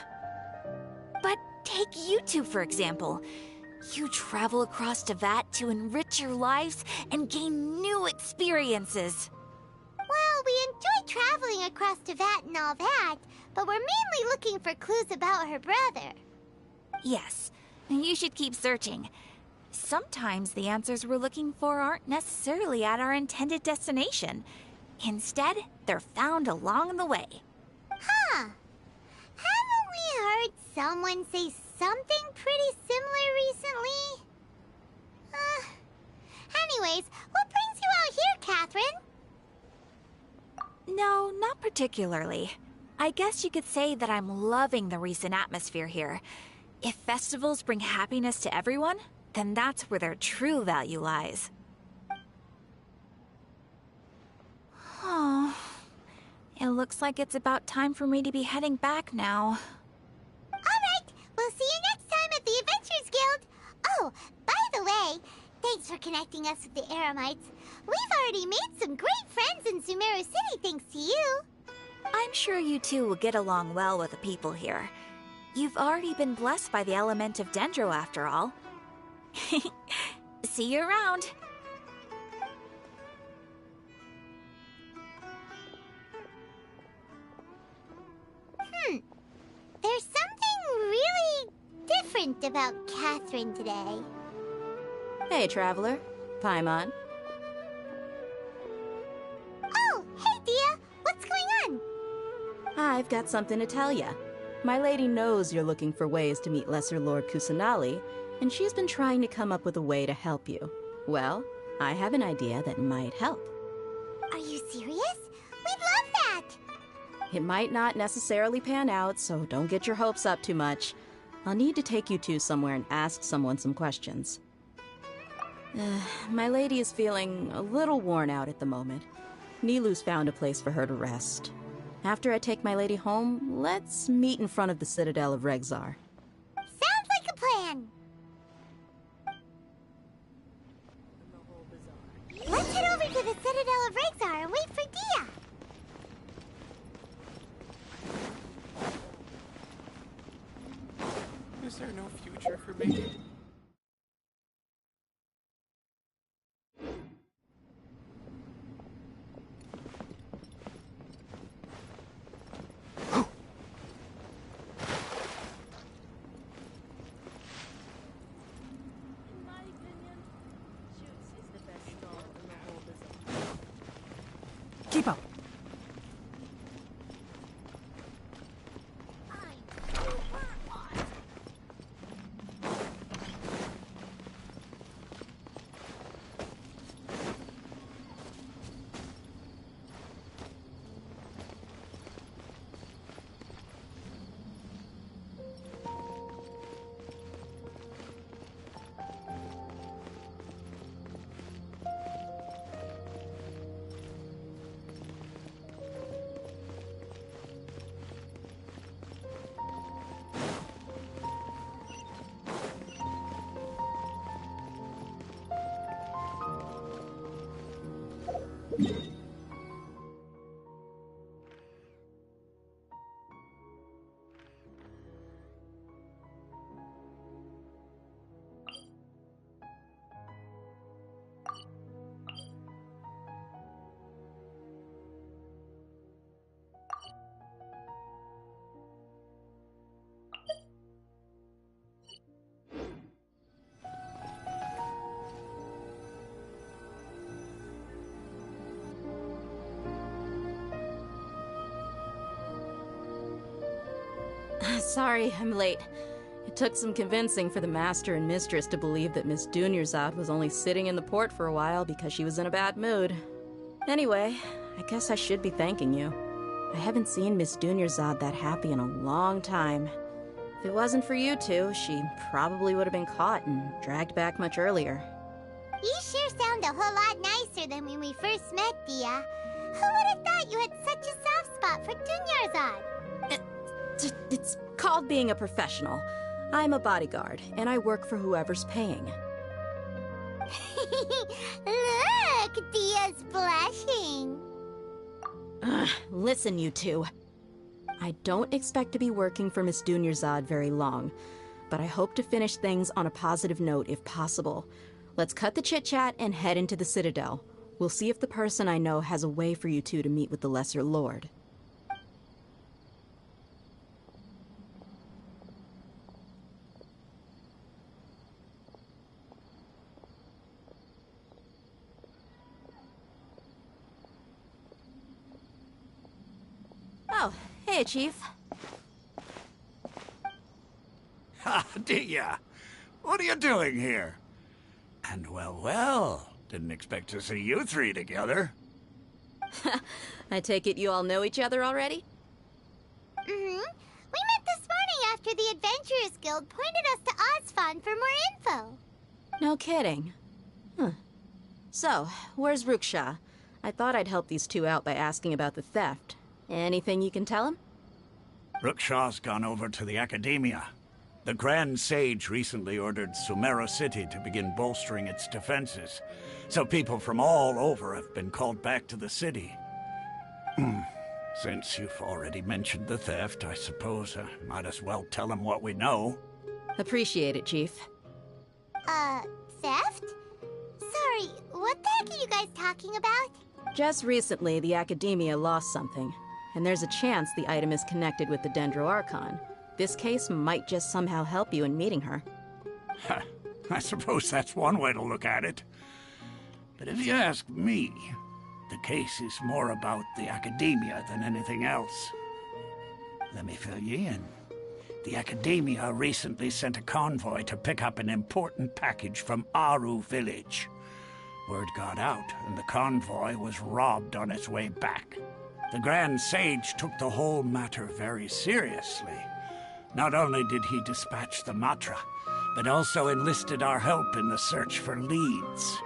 But take you two, for example. You travel across Tevat to enrich your lives and gain new experiences. Well, we enjoy traveling across Tevat and all that, but we're mainly looking for clues about her brother. Yes, you should keep searching. Sometimes the answers we're looking for aren't necessarily at our intended destination. Instead, they're found along the way. Huh. Haven't we heard someone say something pretty similar recently? Anyways, what brings you out here, Catherine? No, not particularly. I guess you could say that I'm loving the recent atmosphere here. If festivals bring happiness to everyone, then that's where their true value lies. Oh, it looks like it's about time for me to be heading back now. Alright, we'll see you next time at the Adventurers Guild. Oh, by the way, thanks for connecting us with the Eremites. We've already made some great friends in Sumeru City thanks to you. I'm sure you two will get along well with the people here. You've already been blessed by the element of Dendro after all. See you around. There's something really different about Catherine today. Hey, Traveler. Paimon. Oh, hey, Dia. What's going on? I've got something to tell ya. My lady knows you're looking for ways to meet Lesser Lord Kusanali, and she's been trying to come up with a way to help you. Well, I have an idea that might help. Are you serious? We'd love that! It might not necessarily pan out, so don't get your hopes up too much. I'll need to take you two somewhere and ask someone some questions. My lady is feeling a little worn out at the moment. Nilu's found a place for her to rest. After I take my lady home, let's meet in front of the Citadel of Regzar. Sounds like a plan! Let's head over to the Citadel of Regzar and wait for Dia! Is there no future for me? Keep up. Sorry, I'm late. It took some convincing for the Master and Mistress to believe that Miss Dunyarzad was only sitting in the port for a while because she was in a bad mood. Anyway, I guess I should be thanking you. I haven't seen Miss Dunyarzad that happy in a long time. If it wasn't for you two, she probably would have been caught and dragged back much earlier. You sure sound a whole lot nicer than when we first met, Dia. Who would have thought you had such a soft spot for Dunyarzad? It's called being a professional. I'm a bodyguard, and I work for whoever's paying. Look, Dia's blushing. Listen, you two. I don't expect to be working for Miss Dunyarzad very long, but I hope to finish things on a positive note if possible. Let's cut the chit-chat and head into the Citadel. We'll see if the person I know has a way for you two to meet with the Lesser Lord. Oh, hey, Chief. Ha, Dia! What are you doing here? And well, didn't expect to see you three together. I take it you all know each other already? Mm-hmm. We met this morning after the Adventurers Guild pointed us to Ozfon for more info. No kidding. Huh. So, where's Ruksha? I thought I'd help these two out by asking about the theft. Anything you can tell him? Ruksha's gone over to the Academia. The Grand Sage recently ordered Sumeru City to begin bolstering its defenses, so people from all over have been called back to the city. Since you've already mentioned the theft, I suppose I might as well tell him what we know. Appreciate it, Chief. Theft? Sorry, what the heck are you guys talking about? Just recently, the Academia lost something, and there's a chance the item is connected with the Dendro Archon. This case might just somehow help you in meeting her. I suppose that's one way to look at it. But if you ask me, the case is more about the Academia than anything else. Let me fill you in. The Academia recently sent a convoy to pick up an important package from Aru village. Word got out, and the convoy was robbed on its way back. The Grand Sage took the whole matter very seriously. Not only did he dispatch the Matra, but also enlisted our help in the search for leads.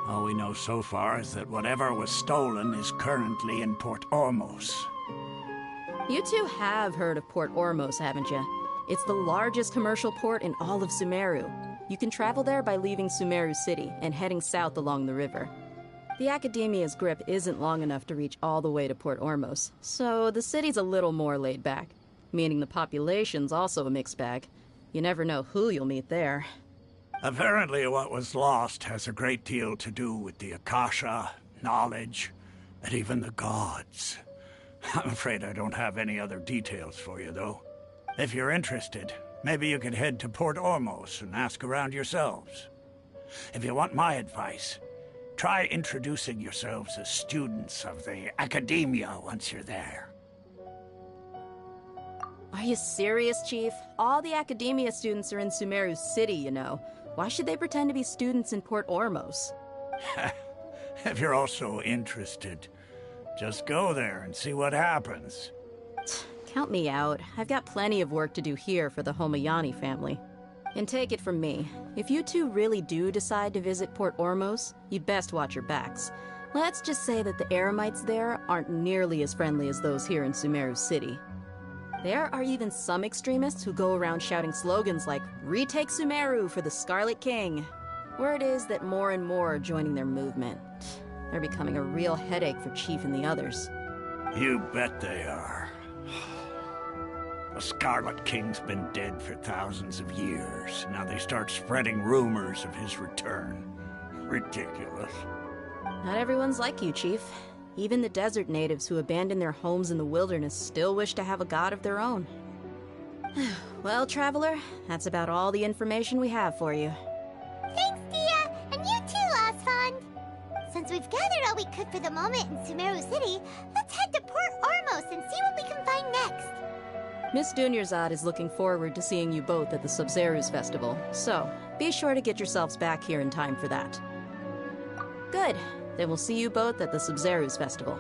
All we know so far is that whatever was stolen is currently in Port Ormos. You two have heard of Port Ormos, haven't you? It's the largest commercial port in all of Sumeru. You can travel there by leaving Sumeru City and heading south along the river. The Academia's grip isn't long enough to reach all the way to Port Ormos, so the city's a little more laid back, meaning the population's also a mixed bag. You never know who you'll meet there. Apparently what was lost has a great deal to do with the Akasha, knowledge, and even the gods. I'm afraid I don't have any other details for you, though. If you're interested, maybe you could head to Port Ormos and ask around yourselves. If you want my advice, Try introducing yourselves as students of the Academia once you're there. Are you serious, Chief? All the Academia students are in Sumeru City, you know. Why should they pretend to be students in Port Ormos? If you're also interested, just go there and see what happens. Count me out. I've got plenty of work to do here for the Homayani family. And take it from me, if you two really do decide to visit Port Ormos, you'd best watch your backs. Let's just say that the Eremites there aren't nearly as friendly as those here in Sumeru City. There are even some extremists who go around shouting slogans like, "Retake Sumeru for the Scarlet King." Word is that more and more are joining their movement. They're becoming a real headache for Chief and the others. You bet they are. The Scarlet King's been dead for thousands of years. Now they start spreading rumors of his return. Ridiculous. Not everyone's like you, Chief. Even the desert natives who abandoned their homes in the wilderness still wish to have a god of their own. Well, Traveler, that's about all the information we have for you. Thanks, Dia! And you too, Asfand! Since we've gathered all we could for the moment in Sumeru City, let's head to Port Ormos and see what we can find next. Miss Dunyarzad is looking forward to seeing you both at the Sabzeruz Festival, so be sure to get yourselves back here in time for that. Good. Then we'll see you both at the Sabzeruz Festival.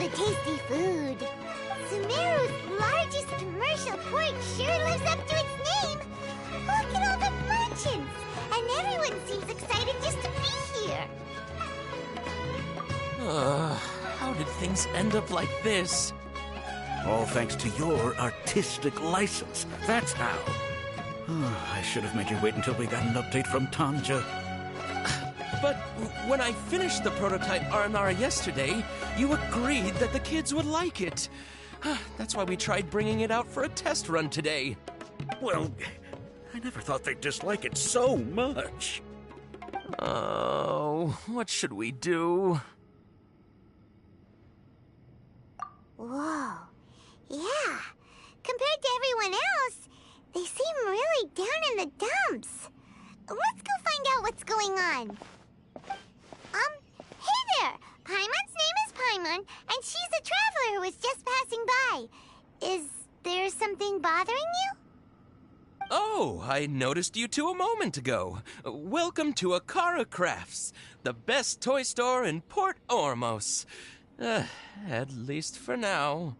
the tasty food. Sumeru's largest commercial port sure lives up to its name. Look at all the merchants, and everyone seems excited just to be here. How did things end up like this? All thanks to your artistic license. That's how. I should have made you wait until we got an update from Tanja. But when I finished the prototype Aranara yesterday, you agreed that the kids would like it. That's why we tried bringing it out for a test run today. Well, I never thought they'd dislike it so much. Oh, what should we do? Whoa. Yeah. Compared to everyone else, they seem really down in the dumps. Let's go find out what's going on. Hey there! Paimon's name is Paimon, and she's a traveler who was just passing by. Is there something bothering you? Oh, I noticed you two a moment ago. Welcome to Akara Crafts, the best toy store in Port Ormos. At least for now.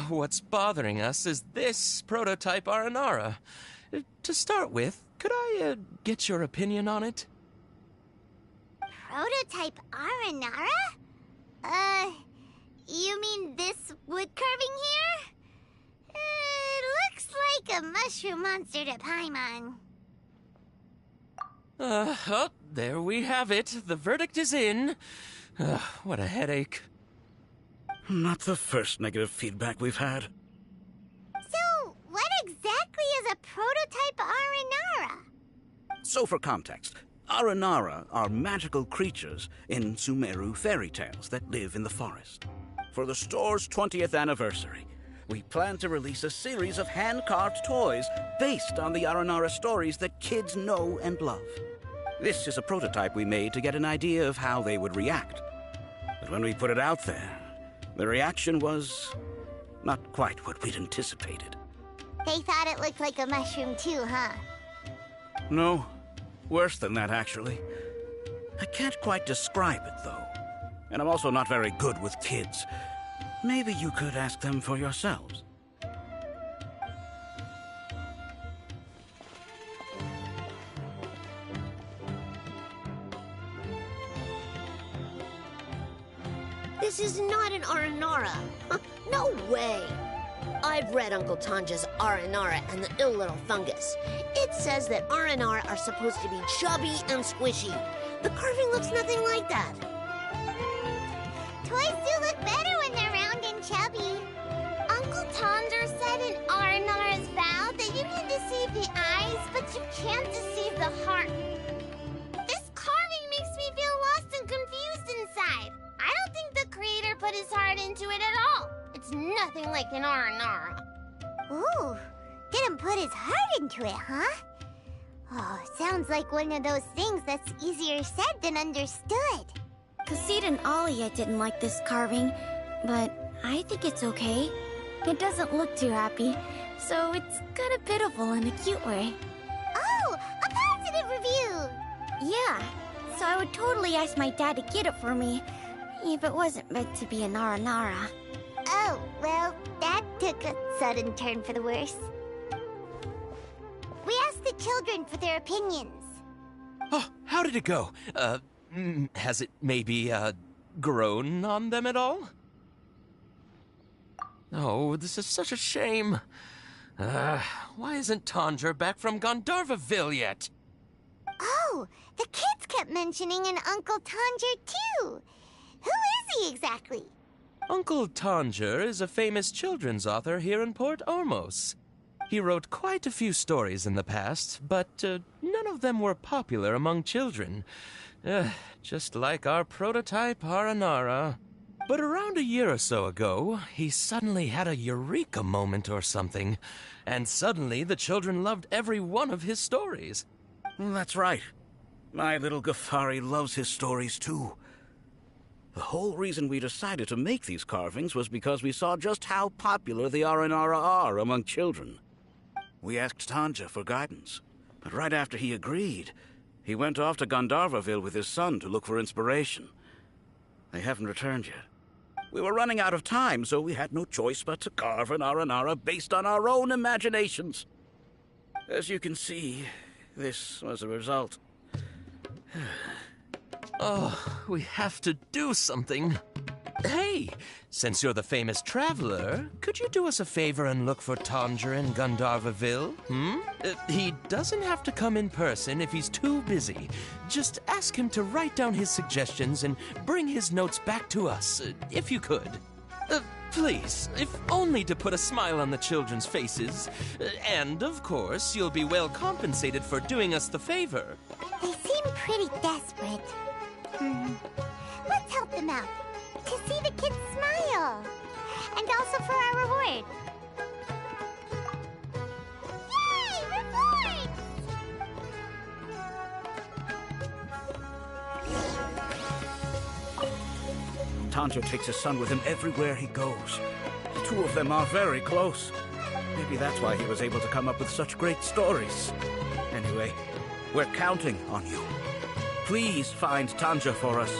What's bothering us is this prototype Aranara. To start with, could I get your opinion on it? Prototype Aranara? You mean this wood carving here? Looks like a mushroom monster to Paimon. Oh, there we have it. The verdict is in. What a headache. Not the first negative feedback we've had. So, what exactly is a prototype Aranara? So for context, Aranara are magical creatures in Sumeru fairy tales that live in the forest. For the store's 20th anniversary, we plan to release a series of hand-carved toys based on the Aranara stories that kids know and love. This is a prototype we made to get an idea of how they would react. But when we put it out there, the reaction was not quite what we'd anticipated. They thought it looked like a mushroom too, huh? No, worse than that, actually. I can't quite describe it, though. And I'm also not very good with kids. Maybe you could ask them for yourselves. This is not an Aranara. No way. I've read Uncle Tanja's Aranara and the Ill Little Fungus. It says that Aranara are supposed to be chubby and squishy. The carving looks nothing like that. Toys do look better when they're round and chubby. Uncle Tanja said in Aranara's vow that you can deceive the eyes, but you can't deceive the heart. This carving makes me feel lost and confused inside. I don't think the creator put his heart into it at all. It's nothing like an Aranara. Ooh, didn't put his heart into it, huh? Oh, sounds like one of those things that's easier said than understood. Kassid and Alia didn't like this carving, but I think it's okay. It doesn't look too happy, so it's kind of pitiful in a cute way. Oh, a positive review! Yeah, so I would totally ask my dad to get it for me, if it wasn't meant to be an Aranara. Oh, well, that took a sudden turn for the worse. We asked the children for their opinions. Oh, how did it go? Has it maybe, grown on them at all? Oh, this is such a shame. Why isn't Tanja back from Gandharvaville yet? Oh, the kids kept mentioning an Uncle Tanja, too. Who is he exactly? Uncle Tanja is a famous children's author here in Port Ormos. He wrote quite a few stories in the past, but none of them were popular among children. Just like our prototype Aranara. But around a year or so ago, he suddenly had a eureka moment or something, and suddenly the children loved every one of his stories. That's right. My little Ghaffari loves his stories too. The whole reason we decided to make these carvings was because we saw just how popular the Aranara are among children. We asked Tanja for guidance, but right after he agreed, he went off to Gandharvaville with his son to look for inspiration. They haven't returned yet. We were running out of time, so we had no choice but to carve an Aranara based on our own imaginations. As you can see, this was the result. Oh, we have to do something. Hey, since you're the famous traveler, could you do us a favor and look for Tanger in Gandharvaville? He doesn't have to come in person if he's too busy. Just ask him to write down his suggestions and bring his notes back to us, if you could. Please, if only to put a smile on the children's faces. And, of course, you'll be well compensated for doing us the favor. They seem pretty desperate. Let's help them out. To see the kids smile. And also for our reward. Yay! Rewards! Tanger takes his son with him everywhere he goes. The two of them are very close. Maybe that's why he was able to come up with such great stories. Anyway, we're counting on you. Please find Tanger for us.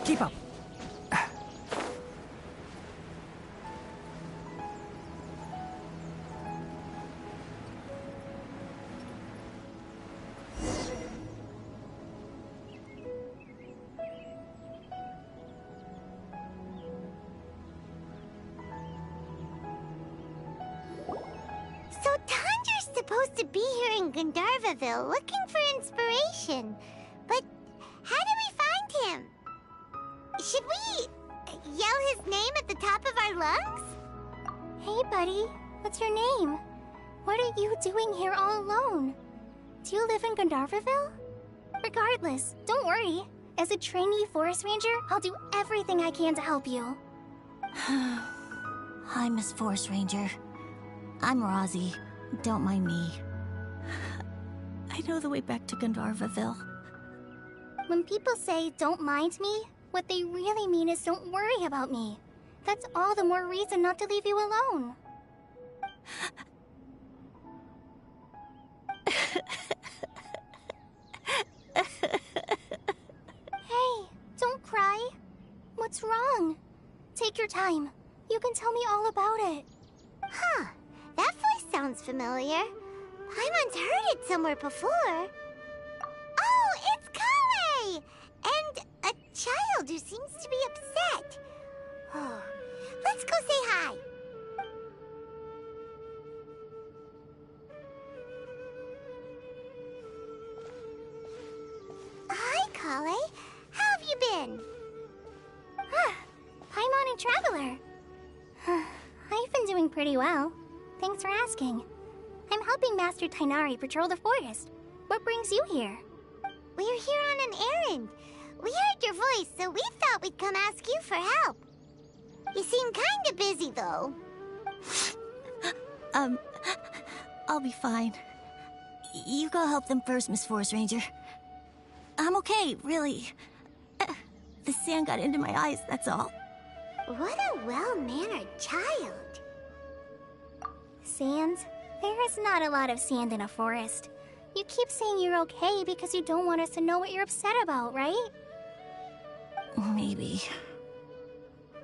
Keep up. So Tanger's supposed to be here in Gandharvaville looking for inspiration. But how do we find him? Should we yell his name at the top of our lungs? Hey, buddy. What's your name? What are you doing here all alone? Do you live in Gandharvaville? Regardless, don't worry. As a trainee forest ranger, I'll do everything I can to help you. Hi, Miss Forest Ranger. I'm Rozzy. Don't mind me. I know the way back to Gandharvaville. When people say, don't mind me, what they really mean is don't worry about me. That's all the more reason not to leave you alone. Hey, don't cry. What's wrong? Take your time. You can tell me all about it. Huh. That voice sounds familiar. I once heard it somewhere before. Oh, it's Kale! And a child who seems to be upset. Oh, let's go say hi. Hi, Kale. How have you been? Paimon and Traveler. I've been doing pretty well. Thanks for asking. I'm helping Master Tainari patrol the forest. What brings you here? We're here on an errand. We heard your voice, so we thought we'd come ask you for help. You seem kinda busy, though. I'll be fine. You go help them first, Miss Forest Ranger. I'm okay, really. The sand got into my eyes, that's all. What a well-mannered child. Sand? There is not a lot of sand in a forest. You keep saying you're okay because you don't want us to know what you're upset about, right? Maybe.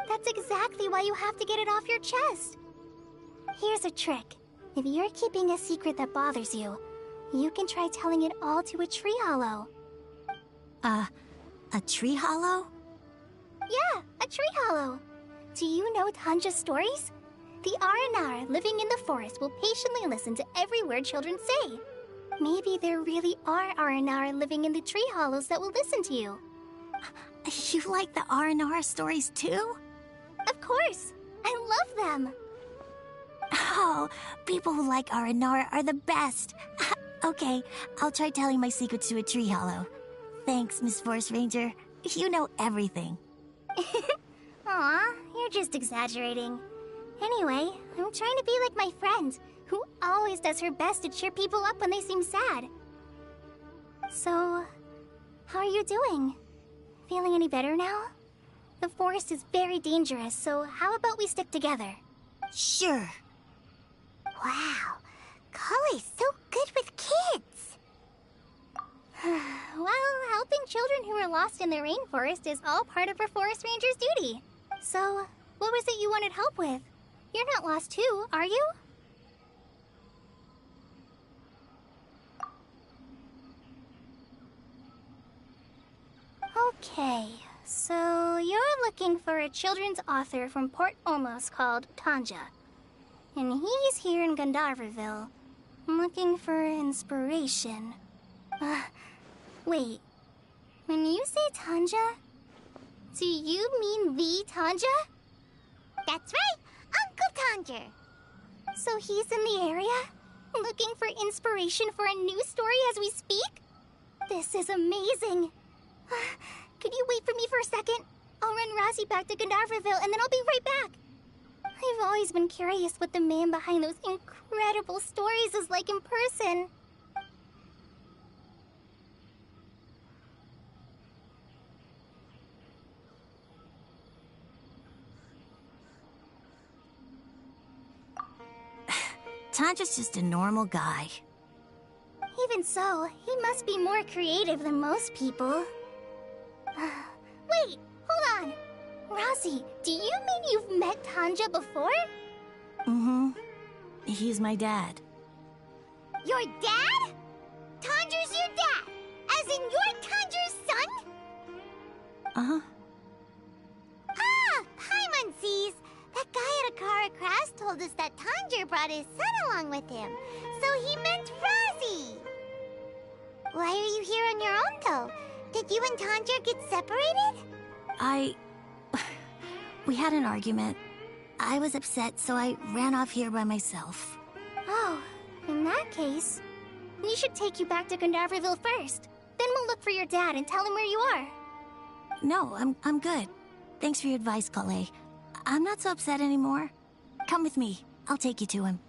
That's exactly why you have to get it off your chest. Here's a trick. If you're keeping a secret that bothers you, you can try telling it all to a tree hollow. A tree hollow? Yeah, a tree hollow. Do you know Tanja's stories? The Aranara living in the forest will patiently listen to every word children say. Maybe there really are Aranara living in the tree hollows that will listen to you. You like the Aranara stories too? Of course! I love them! Oh, people who like Aranara are the best. Okay, I'll try telling my secrets to a tree hollow. Thanks, Miss Forest Ranger. You know everything. Aw, you're just exaggerating. Anyway, I'm trying to be like my friend, who always does her best to cheer people up when they seem sad. So, how are you doing? Feeling any better now? The forest is very dangerous, so how about we stick together? Sure. Wow, Kale's so good with kids. Well, helping children who are lost in the rainforest is all part of a forest ranger's duty. So, what was it you wanted help with? You're not lost too, are you? Okay, so you're looking for a children's author from Port Olmos called Tanja. And he's here in Gandharvaville, looking for inspiration. Wait, when you say Tanja, do you mean the Tanja? That's right, Uncle Tanger. So he's in the area, looking for inspiration for a new story as we speak? This is amazing. Could you wait for me for a second? I'll run Razi back to Gandharvaville and then I'll be right back. I've always been curious what the man behind those incredible stories is like in person. Tanja's just a normal guy. Even so, he must be more creative than most people. Wait, hold on. Razi, do you mean you've met Tanja before? Mm-hmm. He's my dad. Your dad? Tanger's your dad? As in you're Tanger's son? Uh-huh. Ah, Paimonsees! That guy at Akara Crash told us that Tanger brought his son along with him. So he meant Razi! Why are you here on your own, though? Did you and Tanger get separated? We had an argument. I was upset, so I ran off here by myself. Oh, in that case, we should take you back to Gandharvaville first. Then we'll look for your dad and tell him where you are. No, I'm good. Thanks for your advice, Kale. I'm not so upset anymore. Come with me. I'll take you to him.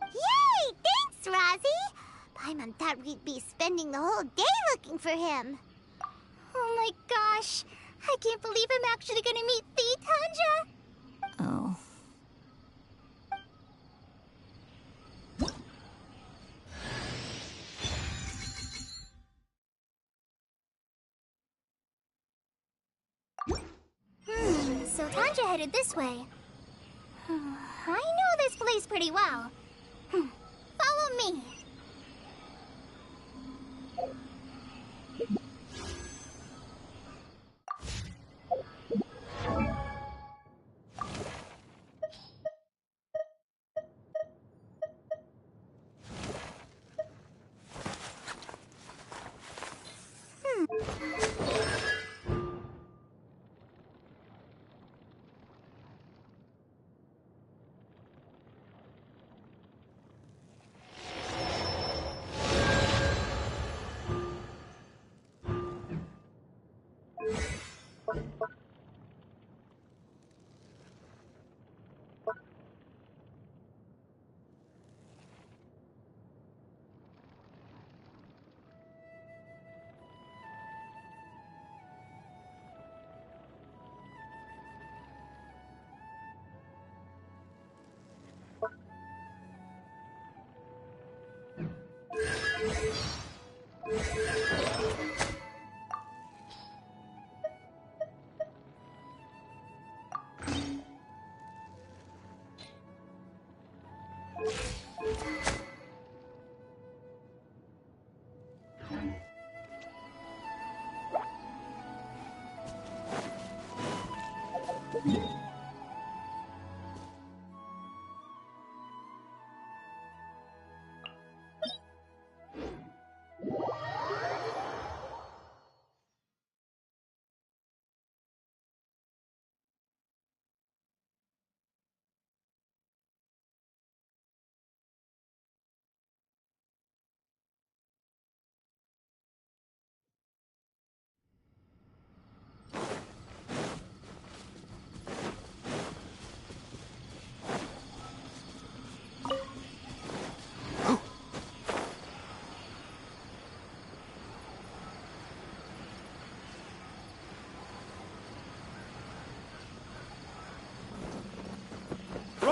Yay! Thanks, Razi! Paimon thought we'd be spending the whole day looking for him. Oh my gosh! I can't believe I'm actually gonna meet the Tanja! Oh. So Tanja headed this way. I know this place pretty well. Follow me.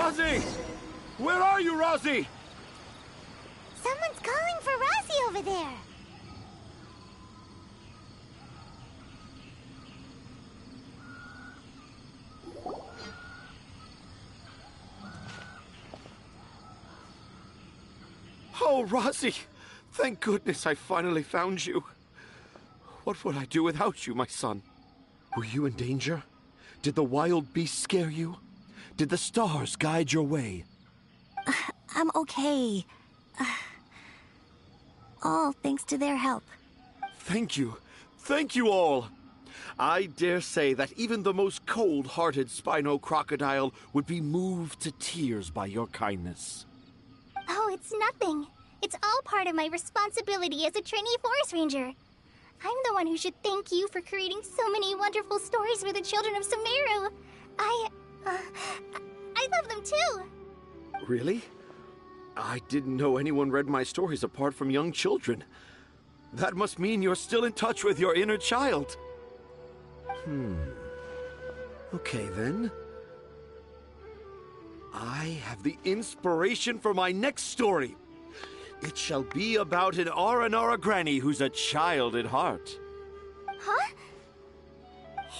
Rosie! Where are you, Rosie? Someone's calling for Rosie over there. Oh, Rosie! Thank goodness I finally found you. What would I do without you, my son? Were you in danger? Did the wild beasts scare you? Did the stars guide your way? I'm okay. All thanks to their help. Thank you. Thank you all. I dare say that even the most cold-hearted Spino crocodile would be moved to tears by your kindness. Oh, it's nothing. It's all part of my responsibility as a trainee forest ranger. I'm the one who should thank you for creating so many wonderful stories for the children of Sumeru. I love them too. Really? I didn't know anyone read my stories apart from young children. That must mean you're still in touch with your inner child. Okay, then. I have the inspiration for my next story. It shall be about an Aranara granny who's a child at heart. Huh?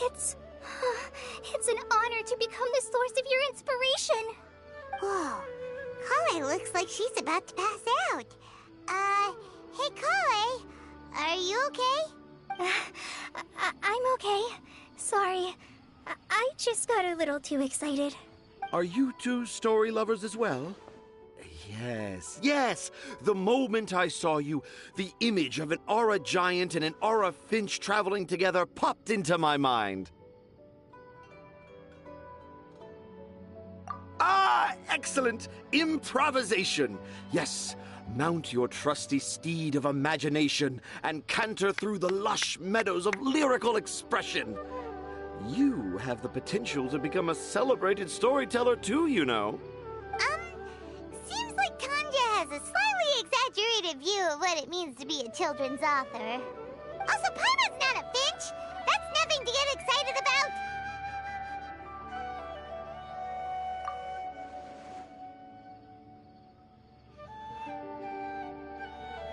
It's an honor to become the source of your inspiration. Whoa. Kale looks like she's about to pass out. Hey Kale, are you okay? I'm okay. Sorry. I just got a little too excited. Are you two story lovers as well? Yes. The moment I saw you, the image of an Aura giant and an Aura finch traveling together popped into my mind. Ah, excellent! Improvisation! Yes, mount your trusty steed of imagination and canter through the lush meadows of lyrical expression. You have the potential to become a celebrated storyteller too, you know. Seems like Tanja has a slightly exaggerated view of what it means to be a children's author. Also, Paimon's not a finch. That's nothing to get excited about.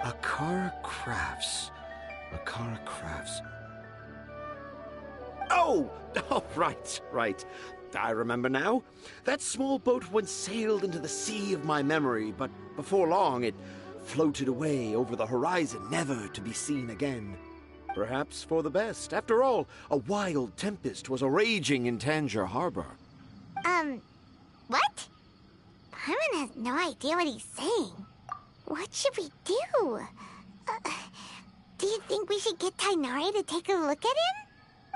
Akara Crafts. Oh, right. I remember now. That small boat once sailed into the sea of my memory, but before long it floated away over the horizon, never to be seen again. Perhaps for the best. After all, a wild tempest was a-raging in Tangier Harbor. What? Paimon has no idea what he's saying. What should we do? Do you think we should get Tainari to take a look at him?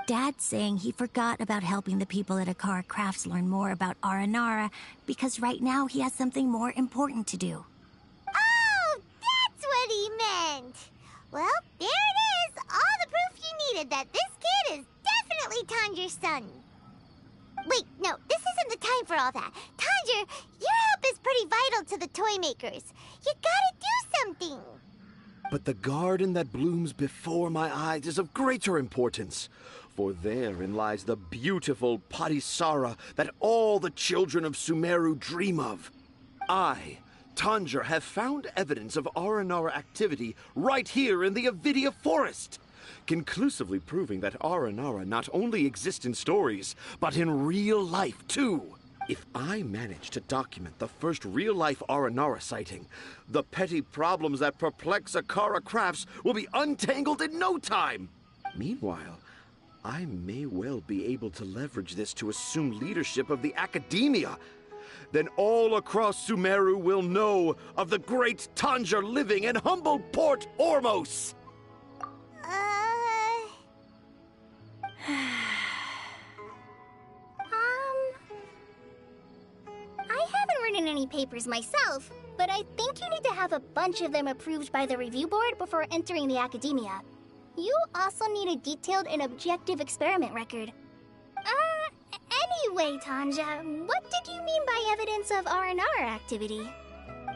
Dad's saying he forgot about helping the people at Akara Crafts learn more about Aranara because right now he has something more important to do. Oh, that's what he meant! Well, there it is! All the proof you needed that this kid is definitely Tanger's son. Wait, no, this isn't the time for all that. Tanger, your help is pretty vital to the toy makers. You gotta do something! But the garden that blooms before my eyes is of greater importance. For therein lies the beautiful Patisara that all the children of Sumeru dream of. I, Tanger, have found evidence of Aranara activity right here in the Avidia Forest, conclusively proving that Aranara not only exist in stories, but in real life too. If I manage to document the first real-life Aranara sighting, the petty problems that perplex Akara Crafts will be untangled in no time. Meanwhile, I may well be able to leverage this to assume leadership of the Academia. Then all across Sumeru will know of the great Tanger living in humble Port Ormos. I haven't written any papers myself, but I think you need to have a bunch of them approved by the review board before entering the Academia. You also need a detailed and objective experiment record. Anyway, Tanja, what did you mean by evidence of Aranara activity?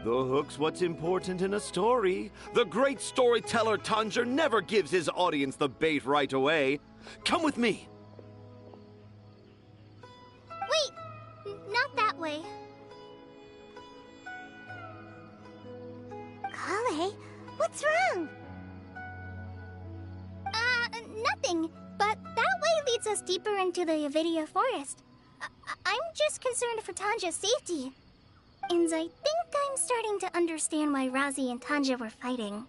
The hook's what's important in a story. The great storyteller Tanger never gives his audience the bait right away. Come with me. Wait, not that way. Okay, what's wrong? Nothing. But that way leads us deeper into the Avidia forest. I'm just concerned for Tanja's safety. And I think I'm starting to understand why Razi and Tanja were fighting.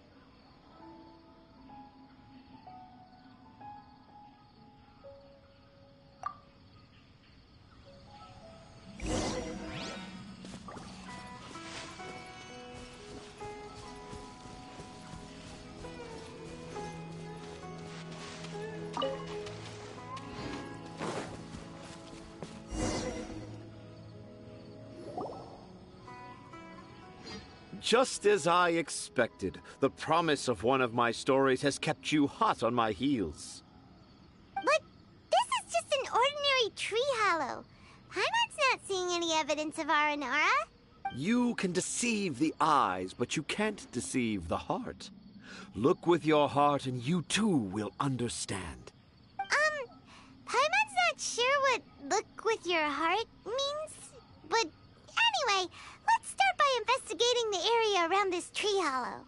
Just as I expected, the promise of one of my stories has kept you hot on my heels. But this is just an ordinary tree hollow. Paimon's not seeing any evidence of Aranara. You can deceive the eyes, but you can't deceive the heart. Look with your heart and you too will understand. Paimon's not sure what look with your heart means. But anyway, let's start by investigating the area around this tree hollow.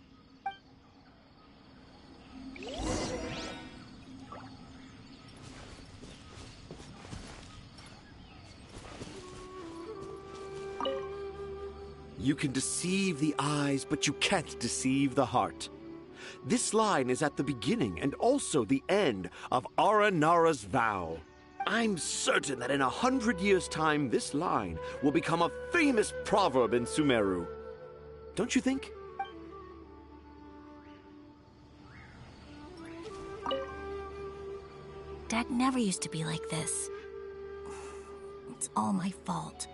You can deceive the eyes, but you can't deceive the heart. This line is at the beginning and also the end of Aranara's vow. I'm certain that in 100 years' time, this line will become a famous proverb in Sumeru. Don't you think? Dad never used to be like this. It's all my fault.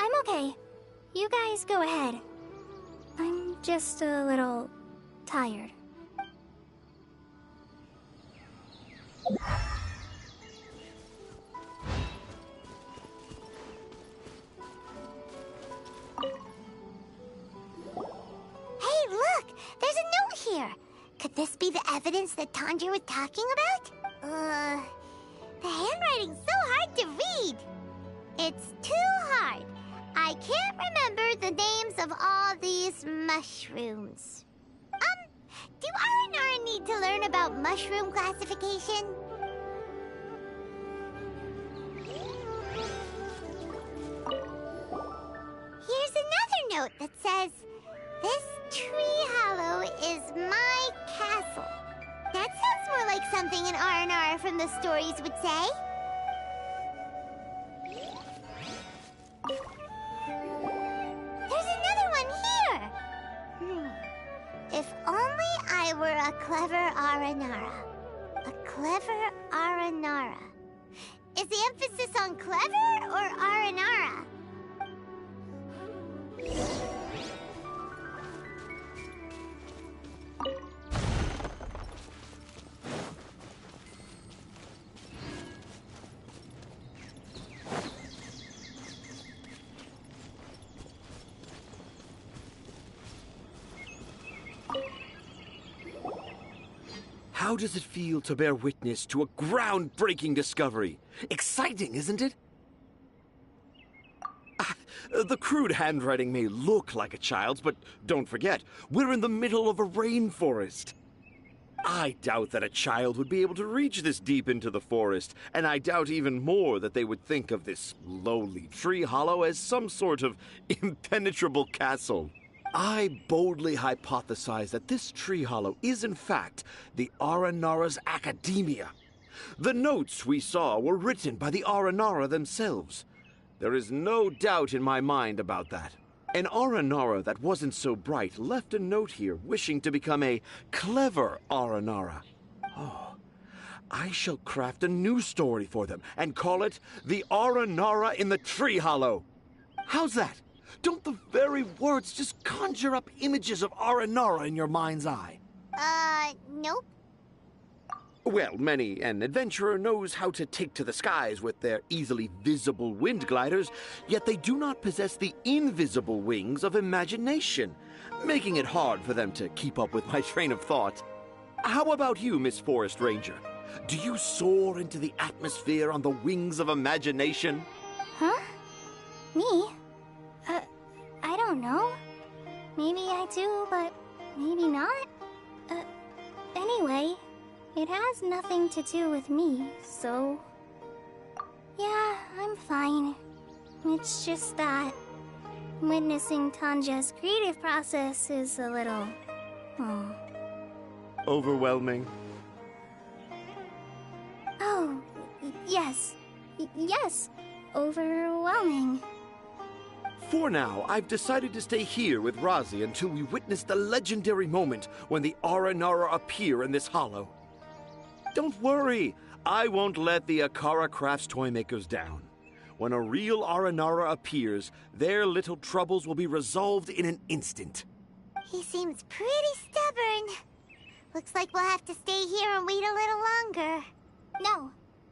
I'm okay. You guys go ahead. I'm just a little tired. Hey, look! There's a note here! Could this be the evidence that Tanja was talking about? The handwriting's so hard to read! It's too hard. I can't remember the names of all these mushrooms. Do Aranara need to learn about mushroom classification? Here's another note that says, "This tree hollow is my castle." That sounds more like something an Aranara from the stories would say. There's another one here! If only I were a clever Aranara. A clever Aranara. Is the emphasis on clever or Aranara? How does it feel to bear witness to a groundbreaking discovery? Exciting, isn't it? The crude handwriting may look like a child's, but don't forget, we're in the middle of a rainforest. I doubt that a child would be able to reach this deep into the forest, and I doubt even more that they would think of this lowly tree hollow as some sort of impenetrable castle. I boldly hypothesize that this tree hollow is in fact the Aranara's academia. The notes we saw were written by the Aranara themselves. There is no doubt in my mind about that. An Aranara that wasn't so bright left a note here wishing to become a clever Aranara. Oh, I shall craft a new story for them and call it The Aranara in the Tree Hollow. How's that? Don't the very words just conjure up images of Aranara in your mind's eye? Nope. Well, many an adventurer knows how to take to the skies with their easily visible wind gliders, yet they do not possess the invisible wings of imagination, making it hard for them to keep up with my train of thought. How about you, Miss Forest Ranger? Do you soar into the atmosphere on the wings of imagination? Huh? Me? I don't know. Maybe I do, but maybe not. Anyway, it has nothing to do with me, so... Yeah, I'm fine. It's just that witnessing Tanja's creative process is a little... Overwhelming. Oh, yes. Yes. Overwhelming. For now, I've decided to stay here with Razi until we witness the legendary moment when the Aranara appear in this hollow. Don't worry, I won't let the Akara Crafts toymakers down. When a real Aranara appears, their little troubles will be resolved in an instant. He seems pretty stubborn. Looks like we'll have to stay here and wait a little longer. No,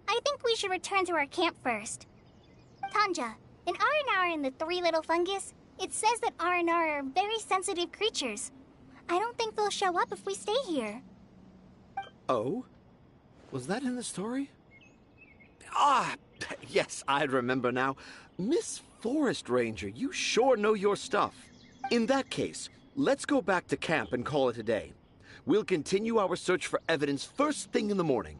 I think we should return to our camp first. Tanja, in Aranara and the Three Little Fungus, it says that Aranara are very sensitive creatures. I don't think they'll show up if we stay here. Oh? Was that in the story? Ah, yes, I remember now. Miss Forest Ranger, you sure know your stuff. In that case, let's go back to camp and call it a day. We'll continue our search for evidence first thing in the morning.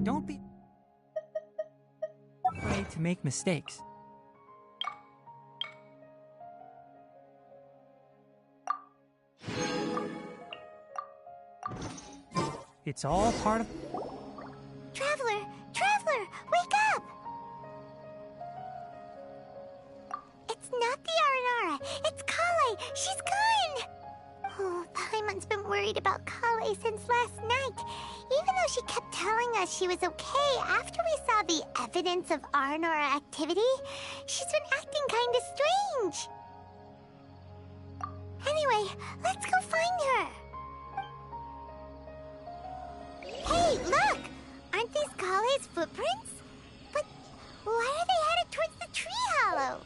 Don't be afraid to make mistakes. It's all part of... Traveler! Traveler! Wake up! It's not the Aranara! It's Kale! She's gone! Oh, Paimon's been worried about Kale since last night. Even though she kept telling us she was okay after we saw the evidence of Aranara activity, she's been acting kinda strange. Anyway, let's go find her. Hey, look! Aren't these Kale's footprints? But why are they headed towards the tree hollow?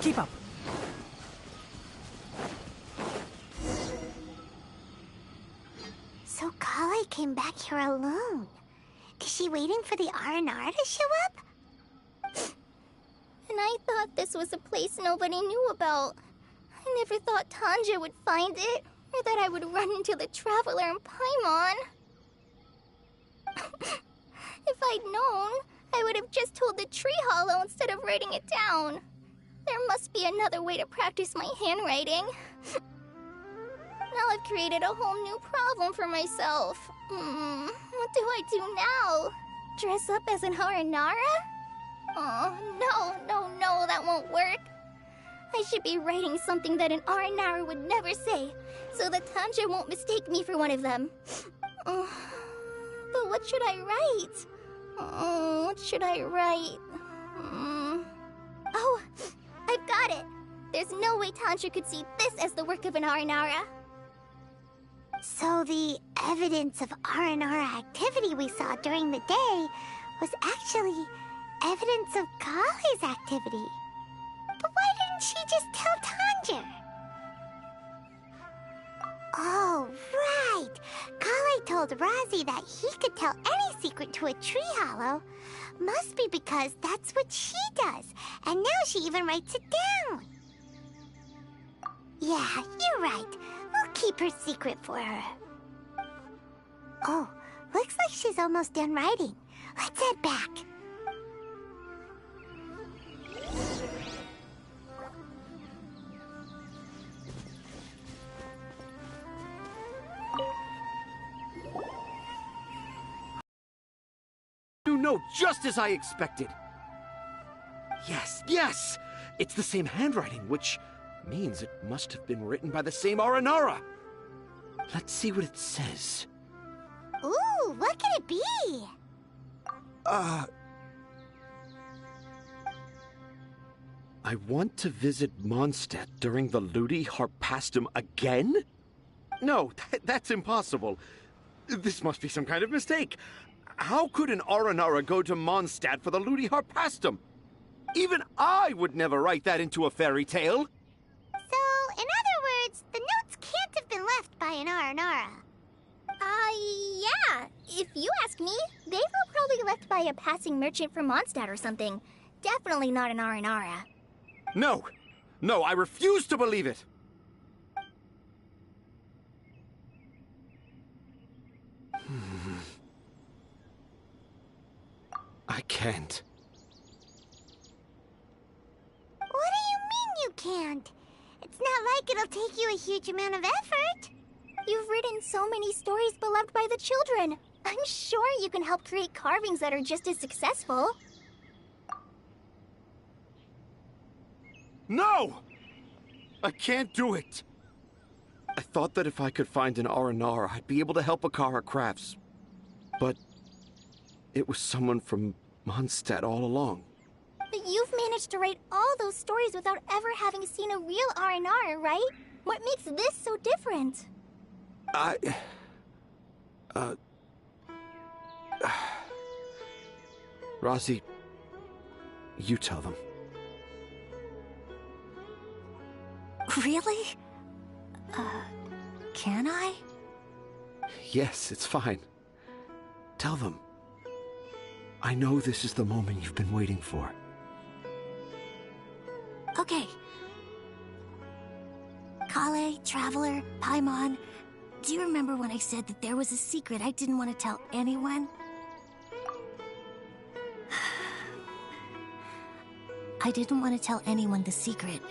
Keep up! So Kale came back here alone. Is she waiting for the Aranara to show up? And I thought this was a place nobody knew about. I never thought Tanja would find it, or that I would run into the Traveler and Paimon. If I'd known, I would have just told the tree hollow instead of writing it down. There must be another way to practice my handwriting. Now I've created a whole new problem for myself. What do I do now? Dress up as an Aranara? Oh, no, that won't work. I should be writing something that an Aranara would never say, so that Tanja won't mistake me for one of them. But what should I write? What should I write? Oh, I've got it! There's no way Tanja could see this as the work of an Aranara. So the evidence of Aranara activity we saw during the day was actually evidence of Kale's activity. But why didn't she just tell Tanja? Oh, right! Kale told Razi that he could tell any secret to a tree hollow. Must be because that's what she does, and now she even writes it down. Yeah, you're right. We'll keep her secret for her. Oh, looks like she's almost done writing. Let's head back. No, just as I expected. Yes, yes! It's the same handwriting, which means it must have been written by the same Aranara. Let's see what it says. Ooh, what could it be? I want to visit Mondstadt during the Ludi Harpastum again? No, that's impossible. This must be some kind of mistake. How could an Aranara go to Mondstadt for the Ludi Harpastum? Even I would never write that into a fairy tale. So, in other words, the notes can't have been left by an Aranara. Yeah. If you ask me, they were probably left by a passing merchant from Mondstadt or something. Definitely not an Aranara. No. No, I refuse to believe it. I can't. What do you mean you can't? It's not like it'll take you a huge amount of effort. You've written so many stories beloved by the children. I'm sure you can help create carvings that are just as successful. No! I can't do it. I thought that if I could find an Aranara, I'd be able to help Akara Crafts. But it was someone from Mondstadt all along. But you've managed to write all those stories without ever having seen a real Aranara, right? What makes this so different? Rosie, you tell them. Really? Can I? Yes, it's fine. Tell them. I know this is the moment you've been waiting for. Okay. Kale, Traveler, Paimon, do you remember when I said that there was a secret I didn't want to tell anyone? I didn't want to tell anyone the secret,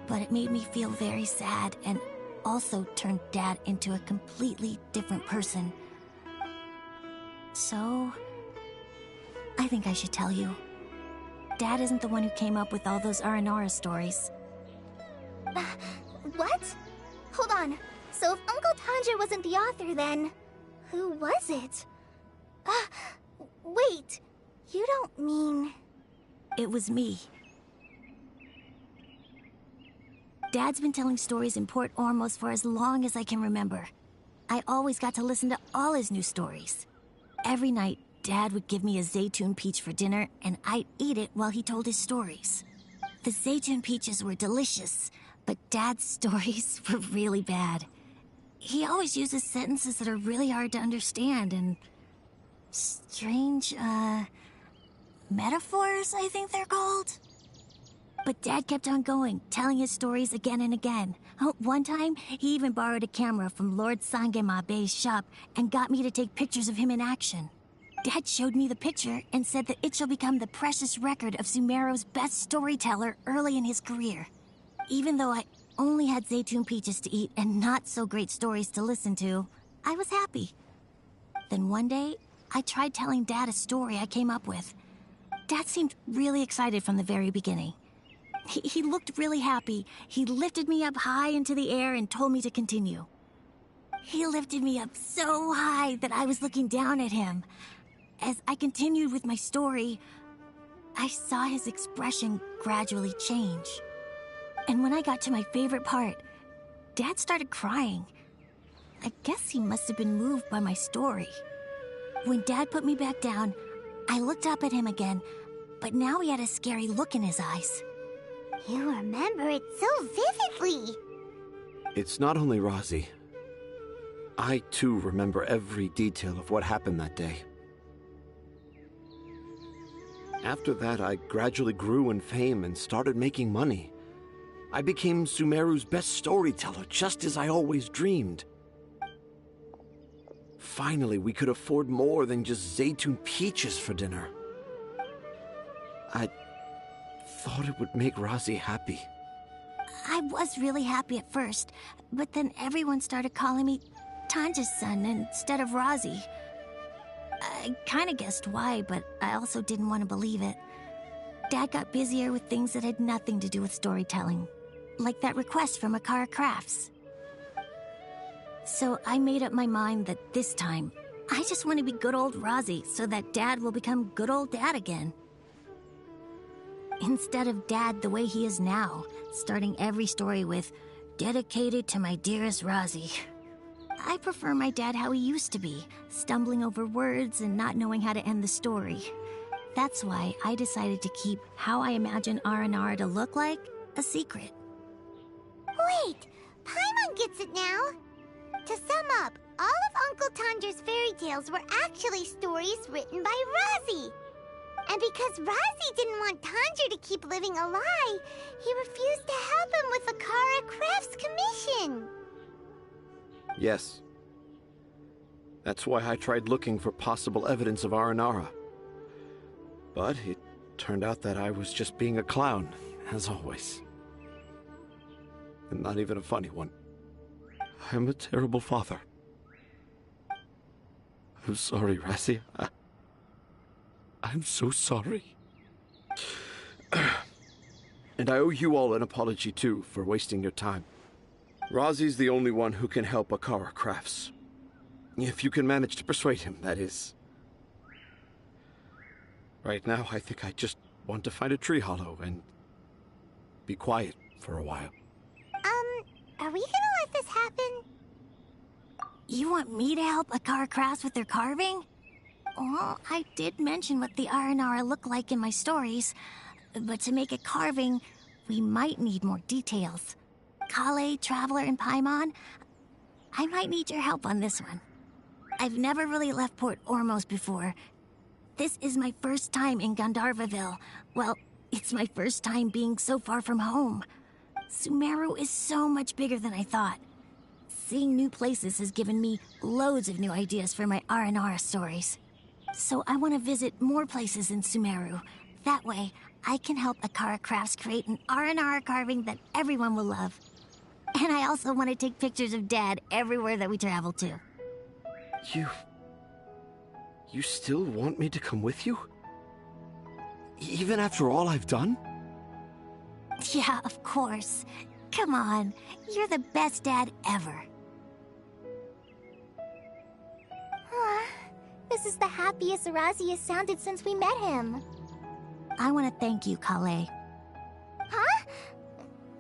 but it made me feel very sad and also turned Dad into a completely different person. So, I think I should tell you. Dad isn't the one who came up with all those Aranara stories. What? Hold on. So if Uncle Tanja wasn't the author, then who was it? Wait. You don't mean... It was me. Dad's been telling stories in Port Ormos for as long as I can remember. I always got to listen to all his new stories. Every night, Dad would give me a Zaytun peach for dinner, and I'd eat it while he told his stories. The Zaytun peaches were delicious, but Dad's stories were really bad. He always uses sentences that are really hard to understand, and strange, metaphors, I think they're called. But Dad kept on going, telling his stories again and again. One time, he even borrowed a camera from Lord Sangema Bey's shop and got me to take pictures of him in action. Dad showed me the picture and said that it shall become the precious record of Sumeru's best storyteller early in his career. Even though I only had Zaytun peaches to eat and not so great stories to listen to, I was happy. Then one day, I tried telling Dad a story I came up with. Dad seemed really excited from the very beginning. He looked really happy. He lifted me up high into the air and told me to continue. He lifted me up so high that I was looking down at him. As I continued with my story, I saw his expression gradually change. And when I got to my favorite part, Dad started crying. I guess he must have been moved by my story. When Dad put me back down, I looked up at him again, but now he had a scary look in his eyes. You remember it so vividly. It's not only Rosie. I, too, remember every detail of what happened that day. After that, I gradually grew in fame and started making money. I became Sumeru's best storyteller, just as I always dreamed. Finally, we could afford more than just Zaytun peaches for dinner. I thought it would make Razi happy. I was really happy at first, but then everyone started calling me Tanja's son instead of Razi. I kinda guessed why, but I also didn't want to believe it. Dad got busier with things that had nothing to do with storytelling, like that request from Akara Crafts. So I made up my mind that this time, I just want to be good old Razi so that Dad will become good old Dad again. Instead of Dad the way he is now, starting every story with, "Dedicated to my dearest Razi." I prefer my dad how he used to be, stumbling over words and not knowing how to end the story. That's why I decided to keep how I imagine Aranara to look like a secret. Wait, Paimon gets it now. To sum up, all of Uncle Tandra's fairy tales were actually stories written by Razi. And because Razi didn't want Tandra to keep living a lie, he refused to help him with Akara Crafts' commission. Yes. That's why I tried looking for possible evidence of Aranara. But it turned out that I was just being a clown, as always. And not even a funny one. I'm a terrible father. I'm sorry, Razi. I'm so sorry. And I owe you all an apology, too, for wasting your time. Razi's the only one who can help Akara Crafts. If you can manage to persuade him, that is. Right now, I think I just want to find a tree hollow and be quiet for a while. Are we gonna let this happen? You want me to help Akara Crafts with their carving? Well, I did mention what the Aranara look like in my stories, but to make a carving, we might need more details. Kale, Traveler, and Paimon, I might need your help on this one. I've never really left Port Ormos before. This is my first time in Gandharvaville. Well, it's my first time being so far from home. Sumeru is so much bigger than I thought. Seeing new places has given me loads of new ideas for my Aranara stories. So I want to visit more places in Sumeru. That way, I can help Akara Crafts create an Aranara carving that everyone will love. And I also want to take pictures of Dad everywhere that we travel to. You still want me to come with you? Even after all I've done? Yeah, of course. Come on, you're the best dad ever. This is the happiest Razi has sounded since we met him. I want to thank you, Kale. Huh?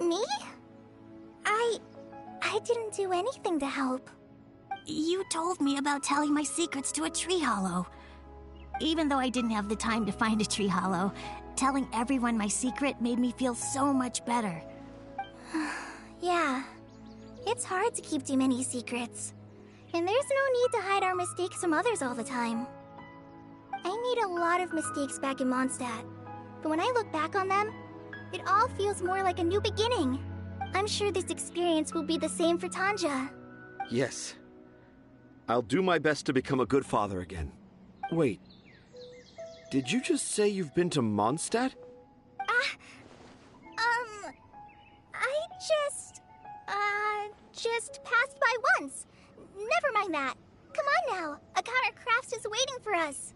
Me? I didn't do anything to help. You told me about telling my secrets to a tree hollow. Even though I didn't have the time to find a tree hollow, telling everyone my secret made me feel so much better. Yeah. It's hard to keep too many secrets. And there's no need to hide our mistakes from others all the time. I made a lot of mistakes back in Mondstadt, but when I look back on them, it all feels more like a new beginning. I'm sure this experience will be the same for Tanja. Yes. I'll do my best to become a good father again. Wait. Did you just say you've been to Mondstadt? I just passed by once. Never mind that. Come on now. Akara Crafts is waiting for us.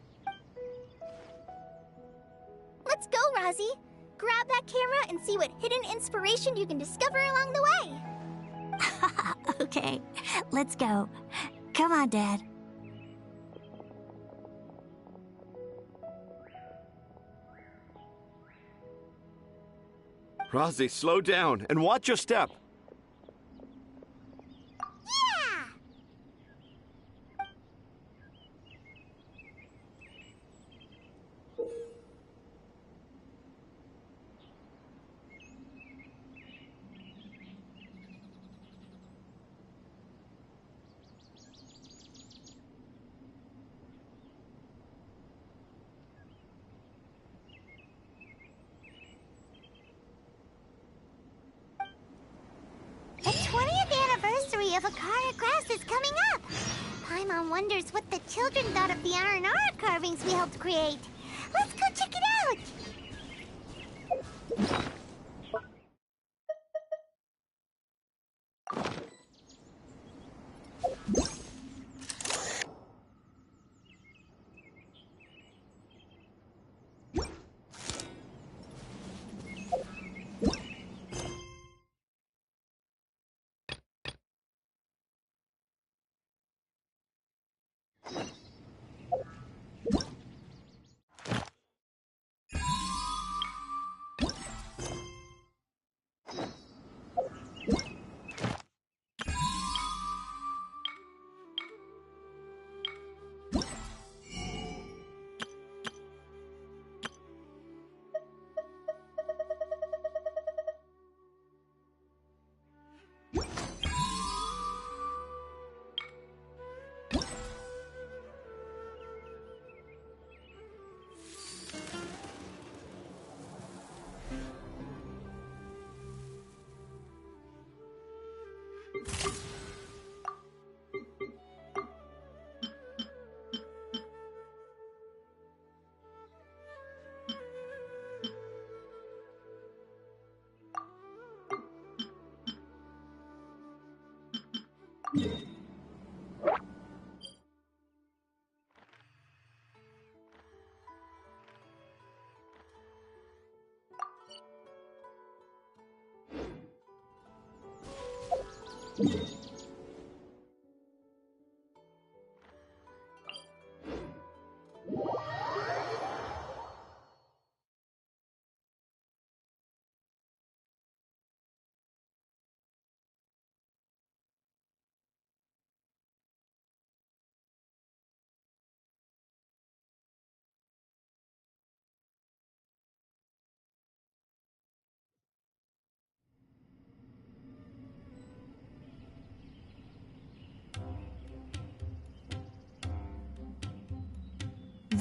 Let's go, Razi. Grab that camera and see what hidden inspiration you can discover along the way. Okay, let's go. Come on, Dad. Razi, slow down and watch your step. of Akara grass is coming up. Paimon wonders what the children thought of the Aranara carvings we helped create. Let's go check it out!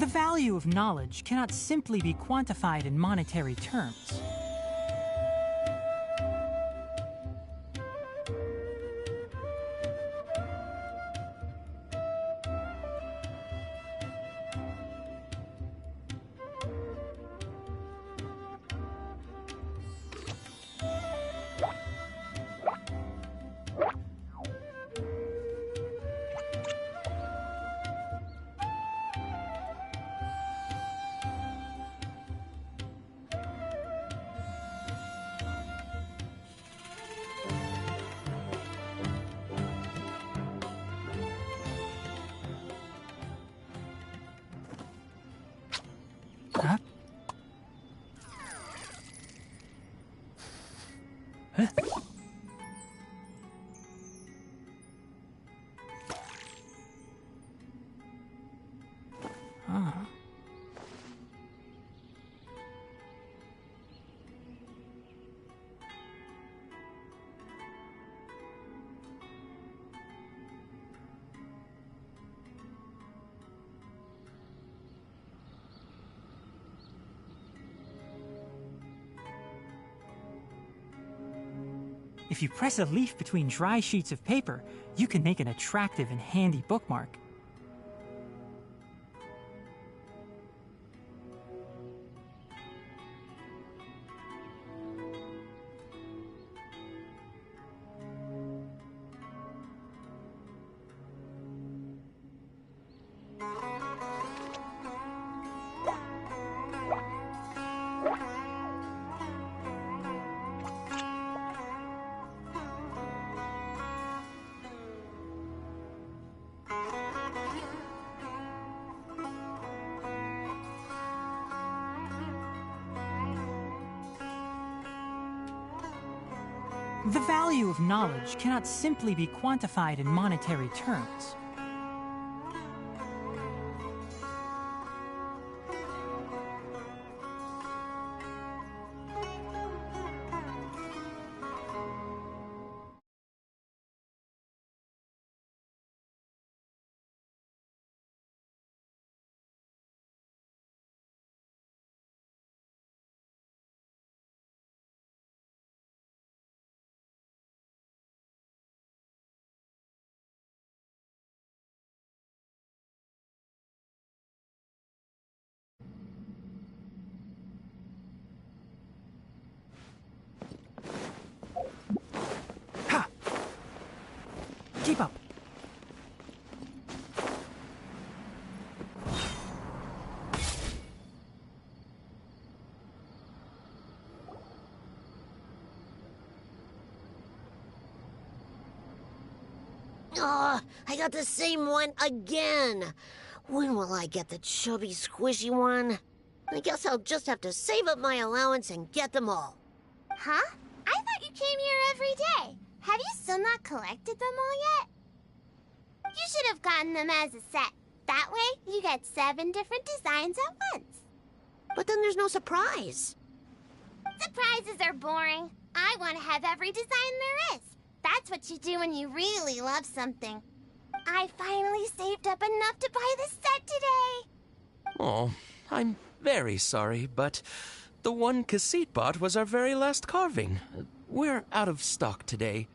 The value of knowledge cannot simply be quantified in monetary terms. Huh? Huh? Huh. If you press a leaf between dry sheets of paper, you can make an attractive and handy bookmark. The value of knowledge cannot simply be quantified in monetary terms. Keep up. Oh, I got the same one again. When will I get the chubby, squishy one? I guess I'll just have to save up my allowance and get them all. Huh? I thought you came here every day. Have you still not collected them all yet? You should have gotten them as a set. That way, you get 7 different designs at once. But then there's no surprise. Surprises are boring. I want to have every design there is. That's what you do when you really love something. I finally saved up enough to buy the set today. Oh, I'm very sorry, but the one Cassette bought was our very last carving. We're out of stock today.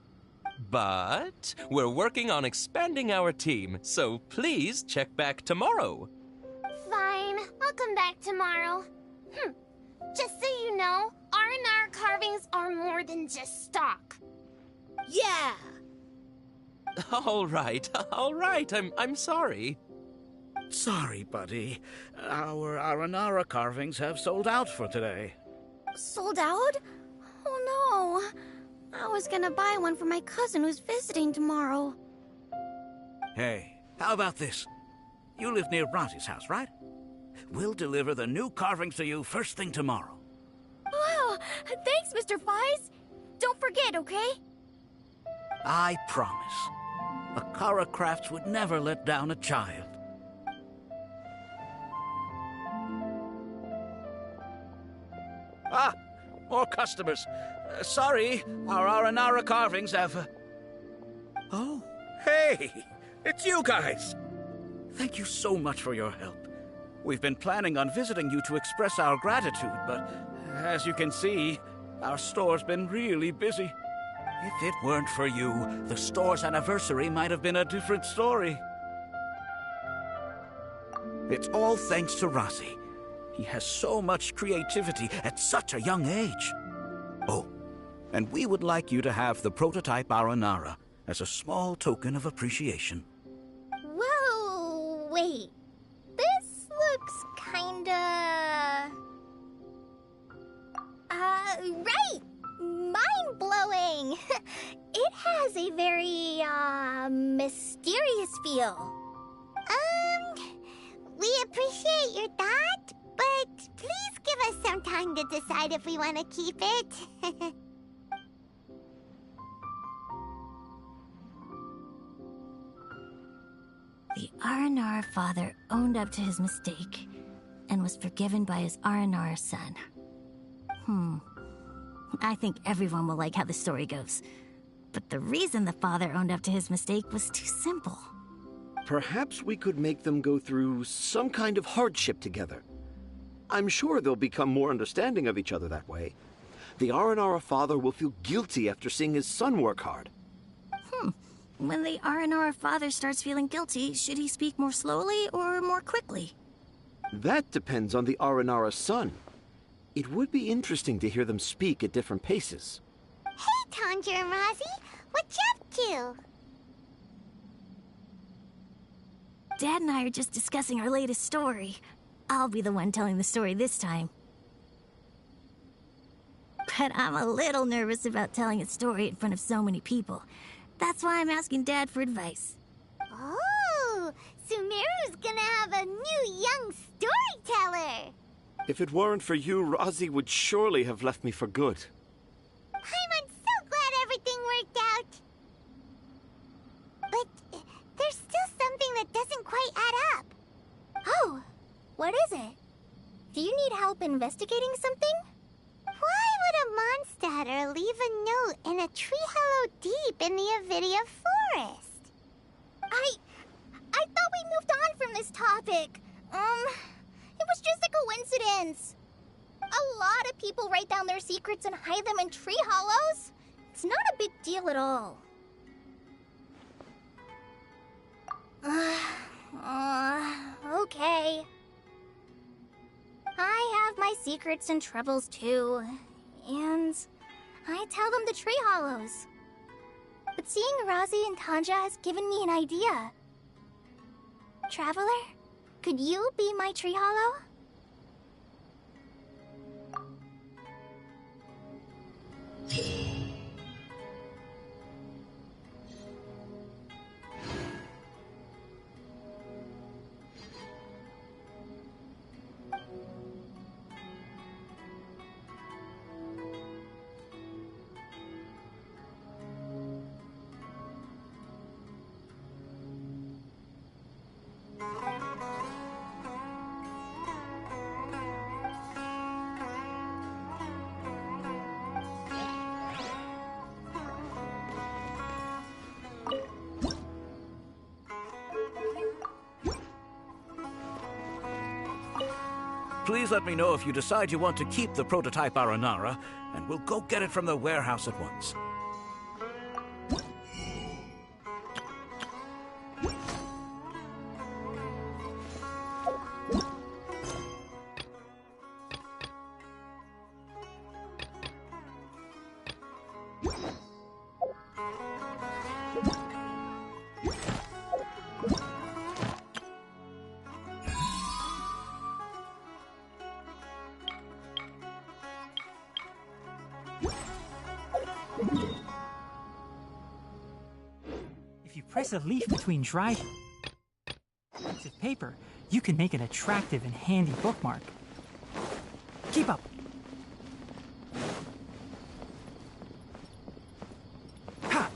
But we're working on expanding our team, so please check back tomorrow. Fine, I'll come back tomorrow. Just so you know, R&R carvings are more than just stock. Yeah! All right. I'm sorry. Sorry, buddy. Our Aranara carvings have sold out for today. Sold out? Oh no. I was gonna buy one for my cousin who's visiting tomorrow. Hey, how about this? You live near Bronte's house, right? We'll deliver the new carvings to you first thing tomorrow. Wow! Thanks, Mr. Fies! Don't forget, okay? I promise. Akara Crafts would never let down a child. Ah, more customers. Sorry, our Aranara carvings have... Oh, hey, it's you guys. Thank you so much for your help. We've been planning on visiting you to express our gratitude, but as you can see, our store's been really busy. If it weren't for you, the store's anniversary might have been a different story. It's all thanks to Rossi. He has so much creativity at such a young age. Oh, and we would like you to have the prototype Aranara as a small token of appreciation. Whoa, wait. This looks kinda... right! Mind-blowing! It has a very, mysterious feel. We appreciate your thought, but please give us some time to decide if we want to keep it. The R&R father owned up to his mistake and was forgiven by his R&R son. I think everyone will like how the story goes. But the reason the father owned up to his mistake was too simple. Perhaps we could make them go through some kind of hardship together. I'm sure they'll become more understanding of each other that way. The R&R father will feel guilty after seeing his son work hard. When the R&R father starts feeling guilty, should he speak more slowly or more quickly? That depends on the R&R son. It would be interesting to hear them speak at different paces. Hey, Tanja and Rosie, what you up to? Dad and I are just discussing our latest story. I'll be the one telling the story this time. But I'm a little nervous about telling a story in front of so many people. That's why I'm asking Dad for advice. Oh, Sumeru's gonna have a new young storyteller. If it weren't for you, Rosie would surely have left me for good. I'm so glad everything worked out. But there's still something that doesn't quite add up. Oh, what is it? Do you need help investigating something? Why would a Mondstatter leave a note in a tree hollow deep in the Avidia forest? I thought we moved on from this topic. It was just a coincidence. A lot of people write down their secrets and hide them in tree hollows. It's not a big deal at all. Okay. I have my secrets and troubles too, and I tell them the tree hollows. But but seeing Razi and Tanja has given me an idea. Traveler, could you be my tree hollow? Please let me know if you decide you want to keep the prototype Aranara, and we'll go get it from the warehouse at once. If you press a leaf between dry sheets of paper, you can make an attractive and handy bookmark. Keep up! Ha!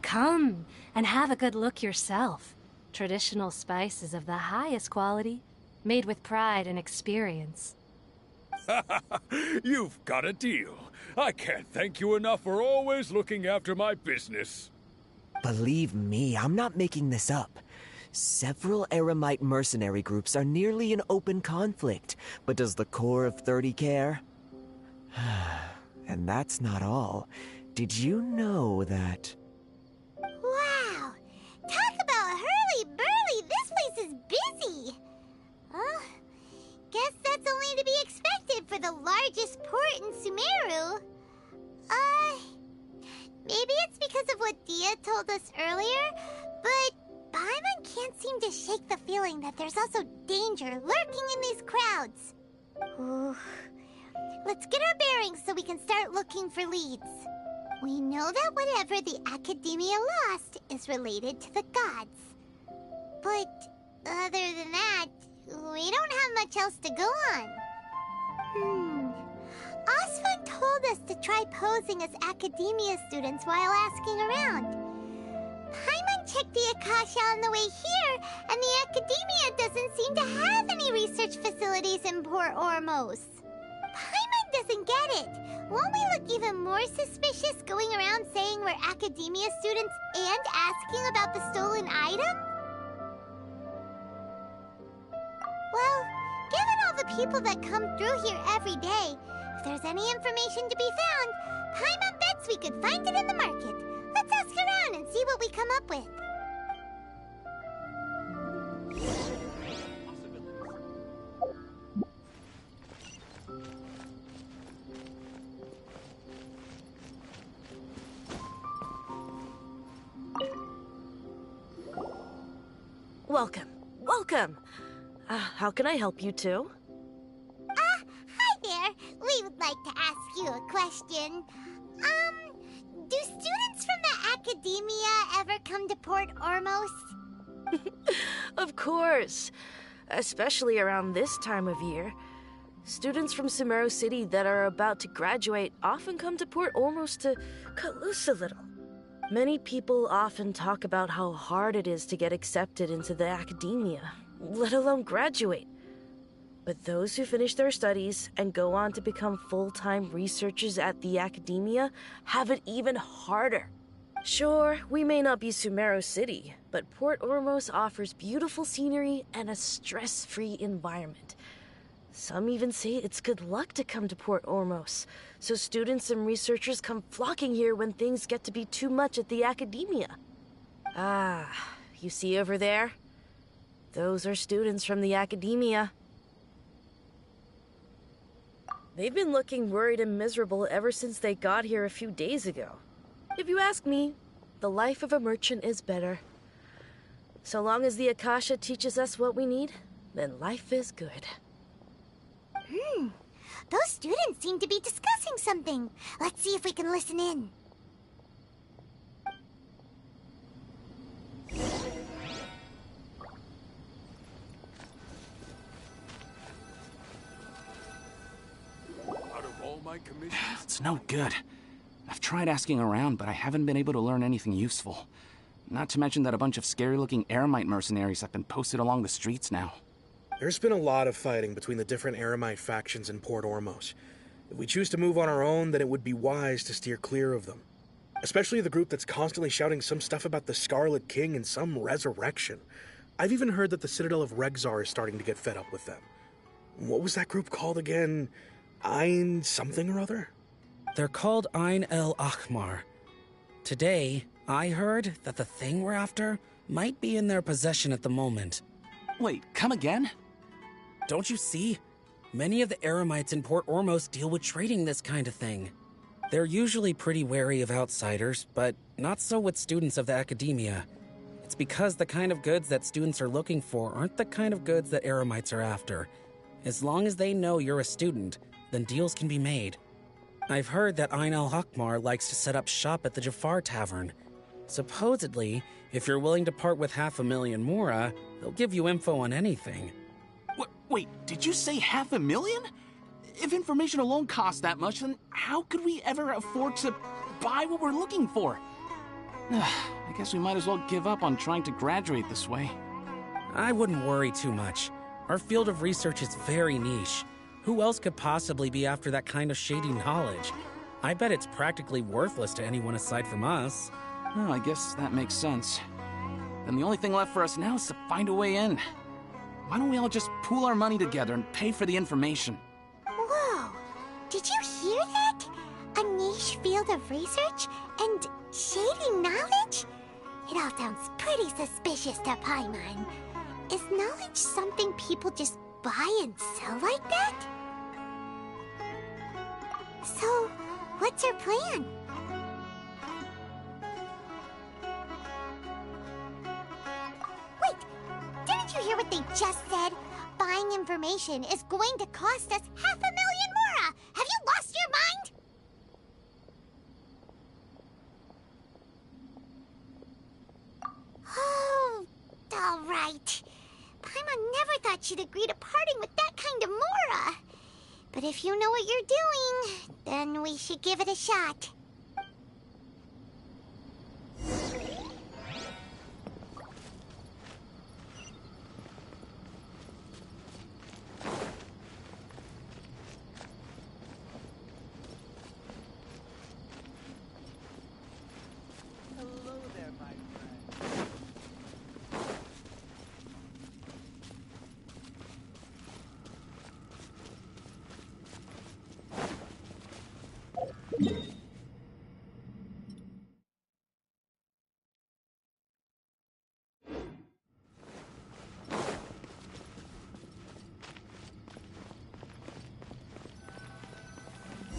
Come and have a good look yourself. Traditional spices of the highest quality, made with pride and experience. You've got a deal. I can't thank you enough for always looking after my business. Believe me, I'm not making this up. Several Eremite mercenary groups are nearly in open conflict, but does the core of 30 care? And that's not all. Did you know that... Wow! Talk about hurly-burly! This place is busy! Guess that's only to be expected for the largest port in Sumeru. Maybe it's because of what Dia told us earlier, but Paimon can't seem to shake the feeling that there's also danger lurking in these crowds. Ooh. Let's get our bearings so we can start looking for leads. We know that whatever the Academia lost is related to the gods. But other than that, we don't have much else to go on. Osfun told us to try posing as Academia students while asking around. Paimon checked the Akasha on the way here, and the Academia doesn't seem to have any research facilities in Port Ormos. Paimon doesn't get it. Won't we look even more suspicious going around saying we're Academia students and asking about the stolen item? Well, given all the people that come through here every day, if there's any information to be found, Paimon bets we could find it in the market. Let's ask around and see what we come up with. Welcome. Welcome. How can I help you two? Hi there. We would like to ask you a question. Do students from the Academia ever come to Port Ormos? Of course. Especially around this time of year. Students from Sumeru City that are about to graduate often come to Port Ormos to cut loose a little. Many people often talk about how hard it is to get accepted into the Academia, let alone graduate. But those who finish their studies and go on to become full-time researchers at the academia have it even harder. Sure, we may not be Sumeru City, but Port Ormos offers beautiful scenery and a stress-free environment. Some even say it's good luck to come to Port Ormos, so students and researchers come flocking here when things get to be too much at the academia. Ah, you see over there? Those are students from the academia. They've been looking worried and miserable ever since they got here a few days ago. If you ask me, the life of a merchant is better. So long as the Akasha teaches us what we need, then life is good. Those students seem to be discussing something. Let's see if we can listen in. Out of all my commissions, It's no good. I've tried asking around, but I haven't been able to learn anything useful. Not to mention that a bunch of scary-looking Eremite mercenaries have been posted along the streets now. There's been a lot of fighting between the different Eremite factions in Port Ormos. If we choose to move on our own, then it would be wise to steer clear of them. Especially the group that's constantly shouting some stuff about the Scarlet King and some resurrection. I've even heard that the Citadel of Regzar is starting to get fed up with them. What was that group called again? Ein something or other? They're called Ein El Ahmar. Today, I heard that the thing we're after might be in their possession at the moment. Wait, come again? Don't you see? Many of the Eremites in Port Ormos deal with trading this kind of thing. They're usually pretty wary of outsiders, but not so with students of the academia. It's because the kind of goods that students are looking for aren't the kind of goods that Eremites are after. As long as they know you're a student, then deals can be made. I've heard that Ein El Hakmar likes to set up shop at the Jafar Tavern. Supposedly, if you're willing to part with 500,000 mora, they'll give you info on anything. Wait, did you say 500,000? If information alone costs that much, then how could we ever afford to buy what we're looking for? I guess we might as well give up on trying to graduate this way. I wouldn't worry too much. Our field of research is very niche. Who else could possibly be after that kind of shady knowledge? I bet it's practically worthless to anyone aside from us. Oh, I guess that makes sense. Then the only thing left for us now is to find a way in. Why don't we all just pool our money together and pay for the information? Whoa! Did you hear that? A niche field of research and shady knowledge? It all sounds pretty suspicious to Paimon. Is knowledge something people just buy and sell like that? So, what's your plan? Wait, didn't you hear what they just said? Buying information is going to cost us 500,000 mora! Have you lost your mind? Oh, all right. Paimon never thought she'd agree to parting with that kind of mora. But if you know what you're doing, then we should give it a shot.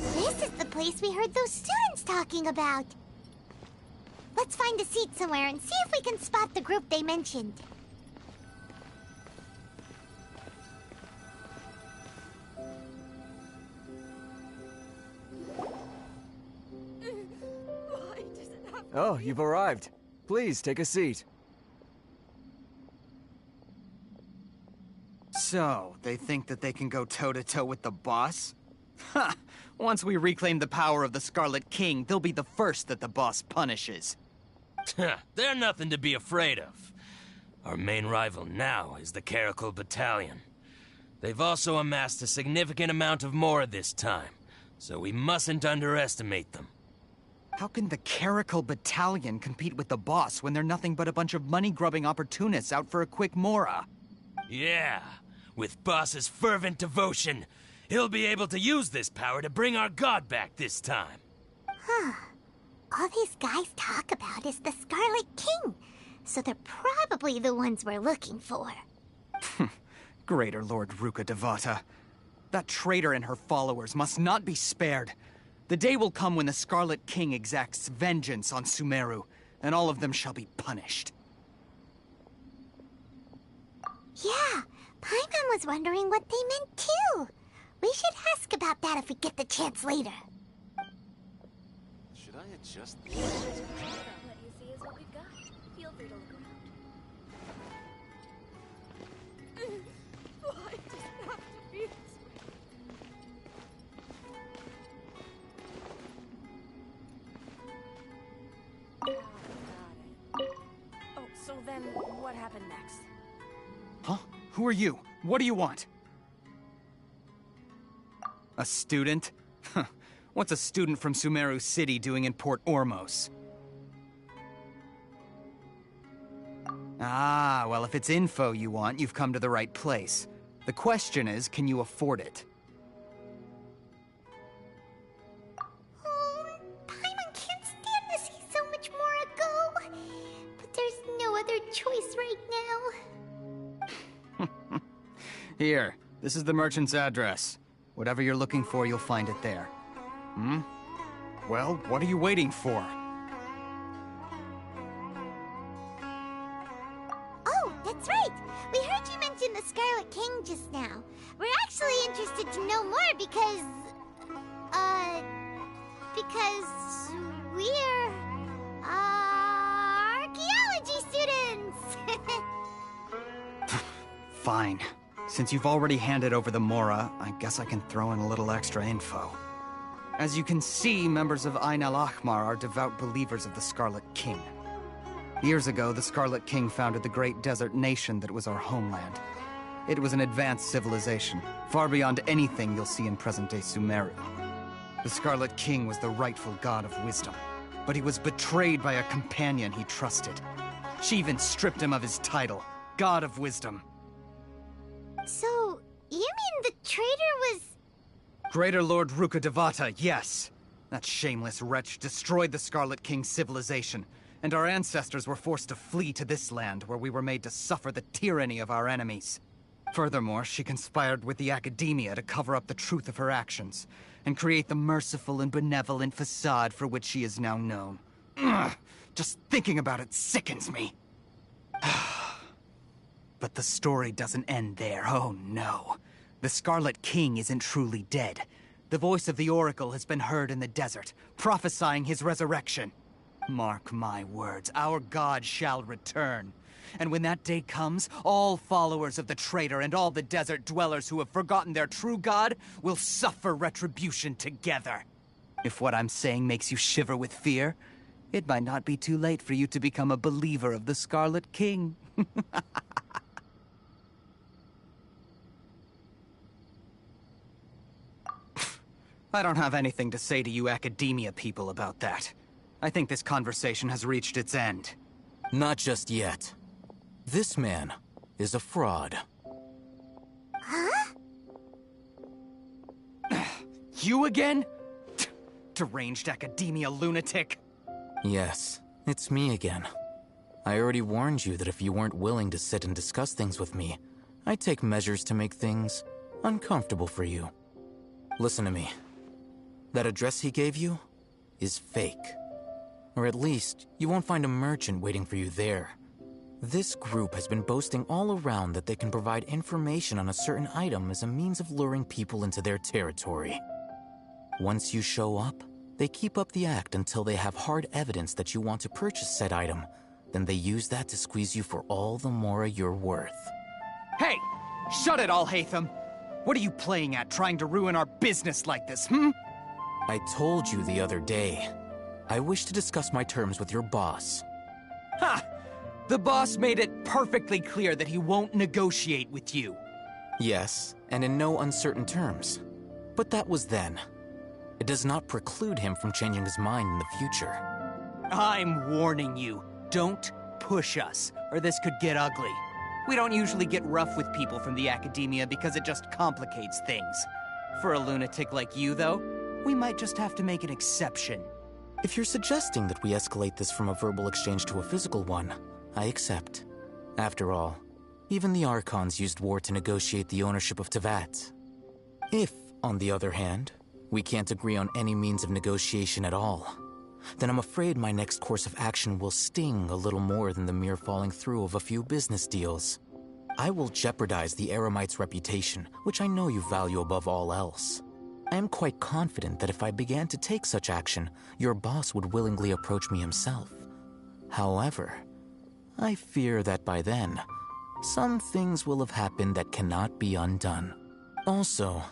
This is the place we heard those students talking about. Let's find a seat somewhere and see if we can spot the group they mentioned. Oh, you've arrived. Please, take a seat. So, they think that they can go toe-to-toe with the boss? Ha! Once we reclaim the power of the Scarlet King, they'll be the first that the boss punishes. They're nothing to be afraid of. Our main rival now is the Caracal Battalion. They've also amassed a significant amount of Mora this time, so we mustn't underestimate them. How can the Caracal Battalion compete with the boss when they're nothing but a bunch of money-grubbing opportunists out for a quick Mora? Yeah, with Boss's fervent devotion, he'll be able to use this power to bring our god back this time. Huh. All these guys talk about is the Scarlet King, so they're probably the ones we're looking for. Greater Lord Ruka Devata. That traitor and her followers must not be spared. The day will come when the Scarlet King exacts vengeance on Sumeru, and all of them shall be punished. Yeah, Paimon was wondering what they meant too. We should ask about that if we get the chance later. Should I adjust What you see is what we've got. Feel free to look around. Why does it have to be this way? Oh, so then what happened next? Huh? Who are you? What do you want? A student? Huh. What's a student from Sumeru City doing in Port Ormos? Ah, well, if it's info you want, you've come to the right place. The question is, can you afford it? Oh, Paimon can't stand to see so much more go. But there's no other choice right now. Here, this is the merchant's address. Whatever you're looking for, you'll find it there. Hmm? Well, what are you waiting for? Oh, that's right. We heard you mention the Scarlet King just now. We're actually interested to know more because we're, archaeology students! Fine. Since you've already handed over the Mora, I guess I can throw in a little extra info. As you can see, members of Ain al-Ahmar are devout believers of the Scarlet King. Years ago, the Scarlet King founded the great desert nation that was our homeland. It was an advanced civilization, far beyond anything you'll see in present-day Sumeru. The Scarlet King was the rightful god of wisdom, but he was betrayed by a companion he trusted. She even stripped him of his title, God of Wisdom. So, you mean the traitor was... Greater Lord Ruka Devata, yes. That shameless wretch destroyed the Scarlet King's civilization, and our ancestors were forced to flee to this land where we were made to suffer the tyranny of our enemies. Furthermore, she conspired with the Academia to cover up the truth of her actions, and create the merciful and benevolent facade for which she is now known. Ugh, just thinking about it sickens me. But the story doesn't end there, oh no. The Scarlet King isn't truly dead. The voice of the Oracle has been heard in the desert, prophesying his resurrection. Mark my words, our god shall return. And when that day comes, all followers of the traitor and all the desert dwellers who have forgotten their true god will suffer retribution together. If what I'm saying makes you shiver with fear, it might not be too late for you to become a believer of the Scarlet King. I don't have anything to say to you Academia people about that. I think this conversation has reached its end. Not just yet. This man is a fraud. Huh? You again? Deranged Academia lunatic. Yes, it's me again. I already warned you that if you weren't willing to sit and discuss things with me, I'd take measures to make things uncomfortable for you. Listen to me. That address he gave you is fake. Or at least, you won't find a merchant waiting for you there. This group has been boasting all around that they can provide information on a certain item as a means of luring people into their territory. Once you show up, they keep up the act until they have hard evidence that you want to purchase said item. Then they use that to squeeze you for all the Mora you're worth. Hey! Shut it, Al-Haytham! What are you playing at, trying to ruin our business like this, hmm? I told you the other day. I wish to discuss my terms with your boss. Ha! The boss made it perfectly clear that he won't negotiate with you. Yes, and in no uncertain terms. But that was then. It does not preclude him from changing his mind in the future. I'm warning you. Don't push us, or this could get ugly. We don't usually get rough with people from the academia because it just complicates things. For a lunatic like you, though, we might just have to make an exception. If you're suggesting that we escalate this from a verbal exchange to a physical one, I accept. After all, even the Archons used war to negotiate the ownership of Tevat. If, on the other hand, we can't agree on any means of negotiation at all, then I'm afraid my next course of action will sting a little more than the mere falling through of a few business deals. I will jeopardize the Eremite's reputation, which I know you value above all else. I am quite confident that if I began to take such action, your boss would willingly approach me himself. However, I fear that by then, some things will have happened that cannot be undone. Also,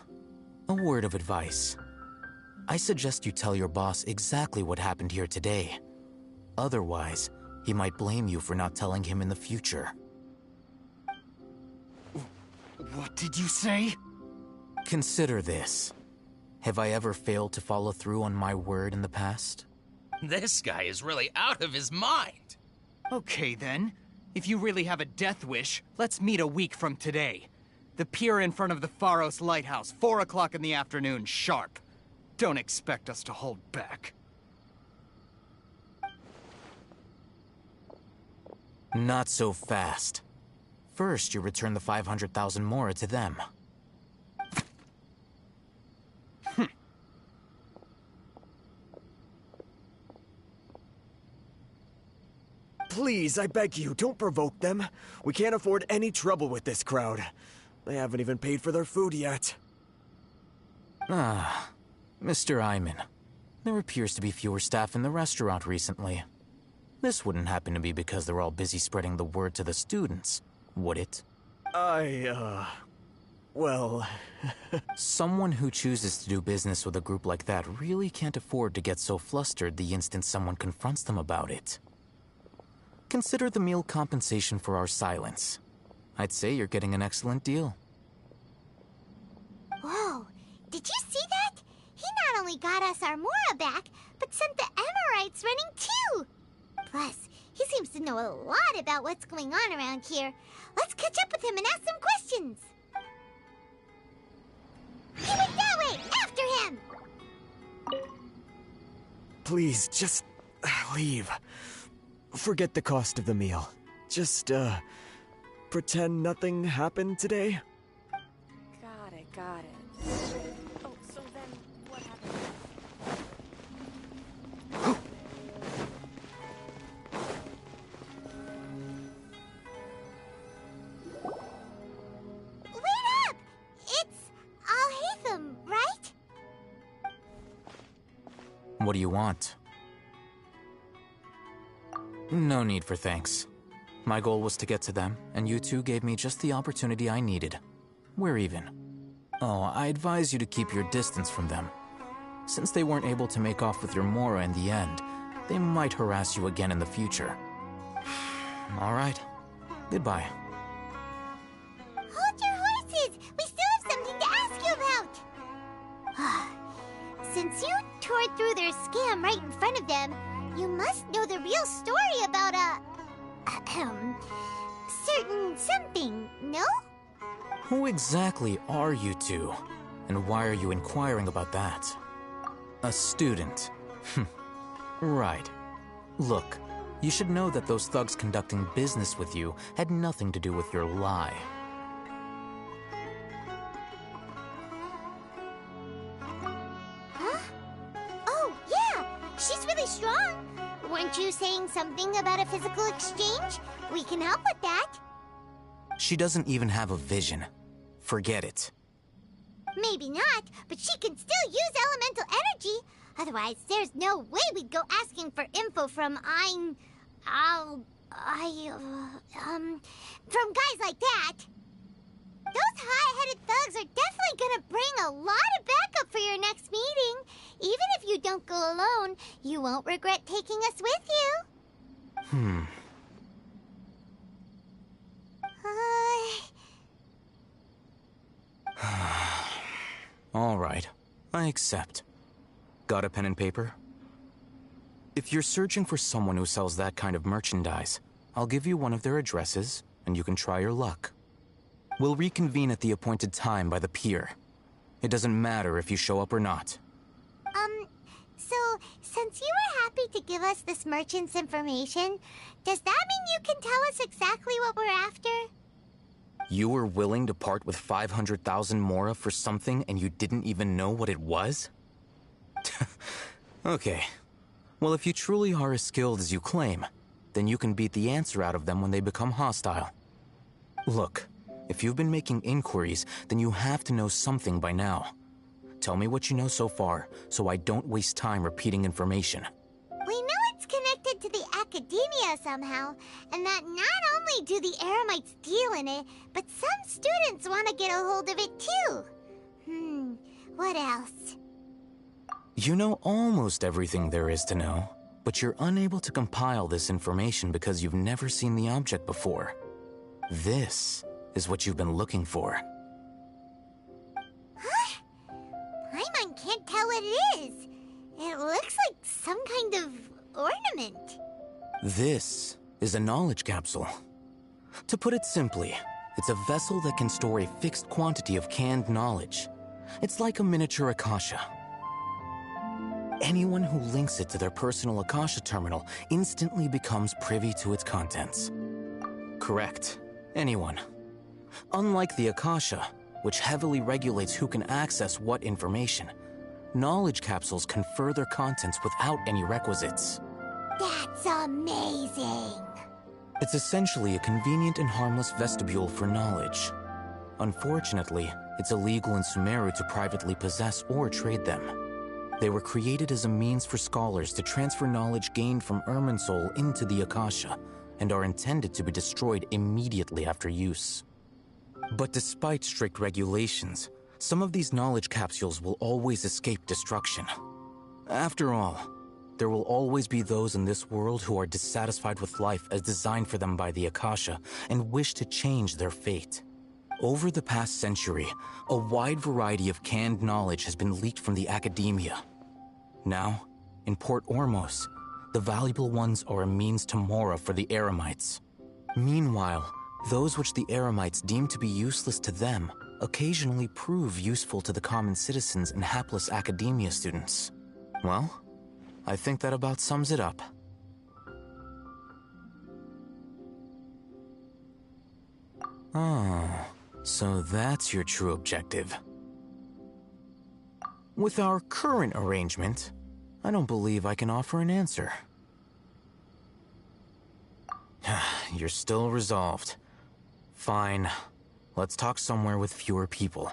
a word of advice. I suggest you tell your boss exactly what happened here today. Otherwise, he might blame you for not telling him in the future. What did you say? Consider this. Have I ever failed to follow through on my word in the past? This guy is really out of his mind. Okay then. If you really have a death wish, let's meet a week from today. The pier in front of the Pharos Lighthouse, 4 o'clock in the afternoon, sharp. Don't expect us to hold back. Not so fast. First, you return the 500,000 mora to them. Please, I beg you, don't provoke them. We can't afford any trouble with this crowd. They haven't even paid for their food yet. Ah, Mr. Iman. There appears to be fewer staff in the restaurant recently. This wouldn't happen to be because they're all busy spreading the word to the students, would it? Well... Someone who chooses to do business with a group like that really can't afford to get so flustered the instant someone confronts them about it. Consider the meal compensation for our silence. I'd say you're getting an excellent deal. Whoa, did you see that? He not only got us our Mora back, but sent the Emirites running too! Plus, he seems to know a lot about what's going on around here. Let's catch up with him and ask some questions. He went that way! After him! Please, just... leave. Forget the cost of the meal. Just, pretend nothing happened today? Got it. Oh, so then what happened? Wait up! It's Al-Haytham, right? What do you want? No need for thanks. My goal was to get to them, and you two gave me just the opportunity I needed. We're even. Oh, I advise you to keep your distance from them. Since they weren't able to make off with your Mora in the end, they might harass you again in the future. All right. Goodbye. Hold your horses! We still have something to ask you about! Since you tore through their scam right in front of them, you must know the real story about certain something, no? Who exactly are you two? And why are you inquiring about that? A student. Right. Look, you should know that those thugs conducting business with you had nothing to do with your lie. Huh? Oh, yeah! She's really strong! Weren't you saying something about a physical exchange? We can help with that. She doesn't even have a vision. Forget it. Maybe not, but she can still use elemental energy. Otherwise, there's no way we'd go asking for info from from guys like that. Those high-headed thugs are definitely gonna bring a lot of backup for your next meeting. Even if you don't go alone, you won't regret taking us with you. All right, I accept. Got a pen and paper? If you're searching for someone who sells that kind of merchandise, I'll give you one of their addresses, and you can try your luck. We'll reconvene at the appointed time by the pier. It doesn't matter if you show up or not. So, since you were happy to give us this merchant's information, does that mean you can tell us exactly what we're after? You were willing to part with 500,000 mora for something and you didn't even know what it was? Okay. Well, if you truly are as skilled as you claim, then you can beat the answer out of them when they become hostile. Look, if you've been making inquiries, then you have to know something by now. Tell me what you know so far, so I don't waste time repeating information. We know it's connected to the academia somehow, and that not only do the Eremites deal in it, but some students want to get a hold of it too. What else? You know almost everything there is to know, but you're unable to compile this information because you've never seen the object before. This is what you've been looking for. Huh? Paimon can't tell what it is. It looks like some kind of ornament. This is a knowledge capsule. To put it simply, it's a vessel that can store a fixed quantity of canned knowledge. It's like a miniature Akasha. Anyone who links it to their personal Akasha terminal instantly becomes privy to its contents. Correct. Anyone. Unlike the Akasha, which heavily regulates who can access what information, knowledge capsules confer their contents without any requisites. That's amazing! It's essentially a convenient and harmless vestibule for knowledge. Unfortunately, it's illegal in Sumeru to privately possess or trade them. They were created as a means for scholars to transfer knowledge gained from Irminsul into the Akasha, and are intended to be destroyed immediately after use. But despite strict regulations, some of these knowledge capsules will always escape destruction. After all, there will always be those in this world who are dissatisfied with life as designed for them by the Akasha and wish to change their fate. Over the past century, a wide variety of canned knowledge has been leaked from the academia. Now, in Port Ormos, the valuable ones are a means to mora for the Eremites. Meanwhile, those which the Eremites deem to be useless to them occasionally prove useful to the common citizens and hapless academia students. Well, I think that about sums it up. Oh, so that's your true objective. With our current arrangement, I don't believe I can offer an answer. You're still resolved. Fine. Let's talk somewhere with fewer people.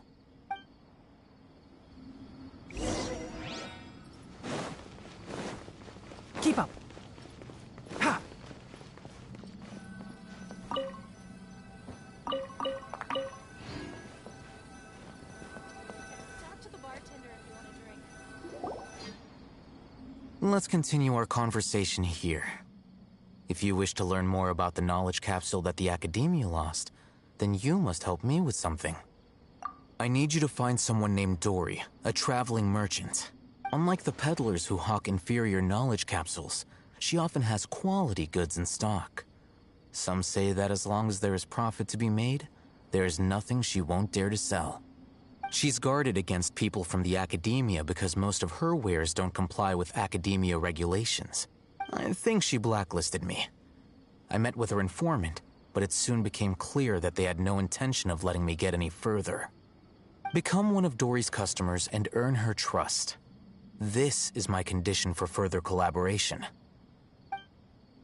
Keep up. Ha! Let's continue our conversation here. If you wish to learn more about the knowledge capsule that the Academia lost, then you must help me with something. I need you to find someone named Dory, a traveling merchant. Unlike the peddlers who hawk inferior knowledge capsules, she often has quality goods in stock. Some say that as long as there is profit to be made, there is nothing she won't dare to sell. She's guarded against people from the Academia because most of her wares don't comply with Academia regulations. I think she blacklisted me. I met with her informant, but it soon became clear that they had no intention of letting me get any further. Become one of Dory's customers and earn her trust. This is my condition for further collaboration.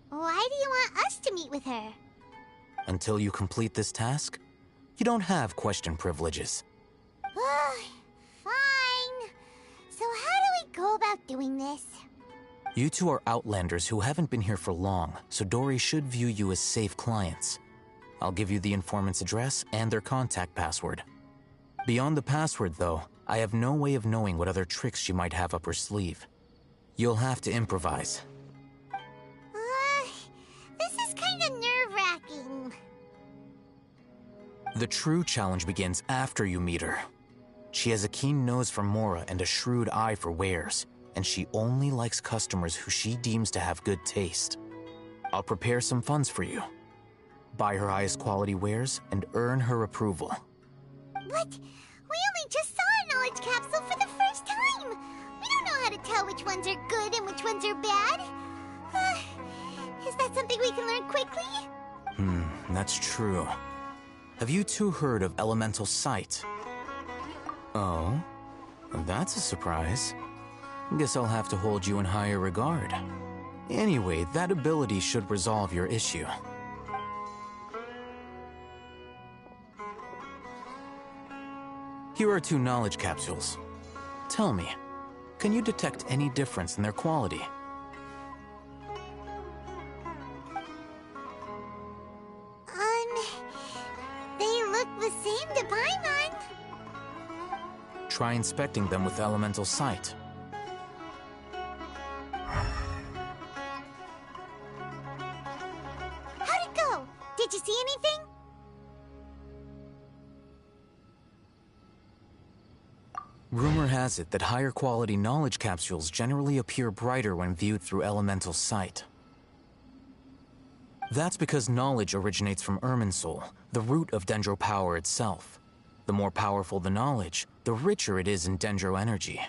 Why do you want us to meet with her? Until you complete this task, you don't have question privileges. Fine. So how do we go about doing this? You two are outlanders who haven't been here for long, so Dory should view you as safe clients. I'll give you the informant's address and their contact password. Beyond the password, though, I have no way of knowing what other tricks she might have up her sleeve. You'll have to improvise. This is kind of nerve-wracking. The true challenge begins after you meet her. She has a keen nose for Mora and a shrewd eye for wares, and she only likes customers who she deems to have good taste. I'll prepare some funds for you. Buy her highest quality wares and earn her approval. What? We only just saw a knowledge capsule for the first time! We don't know how to tell which ones are good and which ones are bad. Is that something we can learn quickly? That's true. Have you two heard of elemental sight? Oh? That's a surprise. Guess I'll have to hold you in higher regard. Anyway, that ability should resolve your issue. Here are 2 knowledge capsules. Tell me, can you detect any difference in their quality? They look the same to Paimon. Try inspecting them with elemental sight. How'd it go? Did you see anything? Rumor has it that higher quality knowledge capsules generally appear brighter when viewed through elemental sight. That's because knowledge originates from Irminsul, the root of Dendro power itself. The more powerful the knowledge, the richer it is in Dendro energy.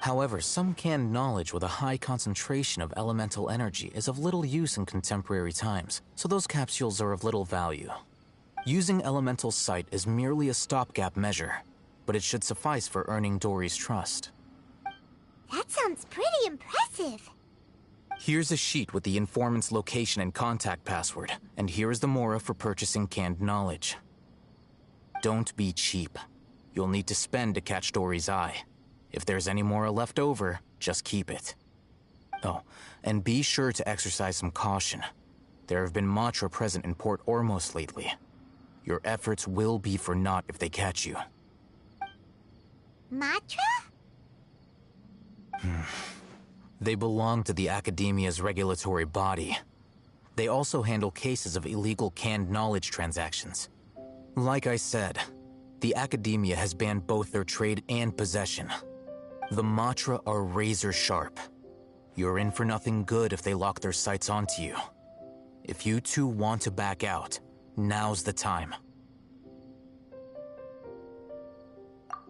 However, some canned knowledge with a high concentration of elemental energy is of little use in contemporary times, so those capsules are of little value. Using elemental sight is merely a stopgap measure, but it should suffice for earning Dory's trust. That sounds pretty impressive. Here's a sheet with the informant's location and contact password, and here is the Mora for purchasing canned knowledge. Don't be cheap. You'll need to spend to catch Dory's eye. If there's any Mora left over, just keep it. Oh, and be sure to exercise some caution. There have been Matra present in Port Ormos lately. Your efforts will be for naught if they catch you. Matra? They belong to the Academia's regulatory body. They also handle cases of illegal canned knowledge transactions. Like I said, the Academia has banned both their trade and possession. The Matra are razor sharp. You're in for nothing good if they lock their sights onto you. If you two want to back out, now's the time.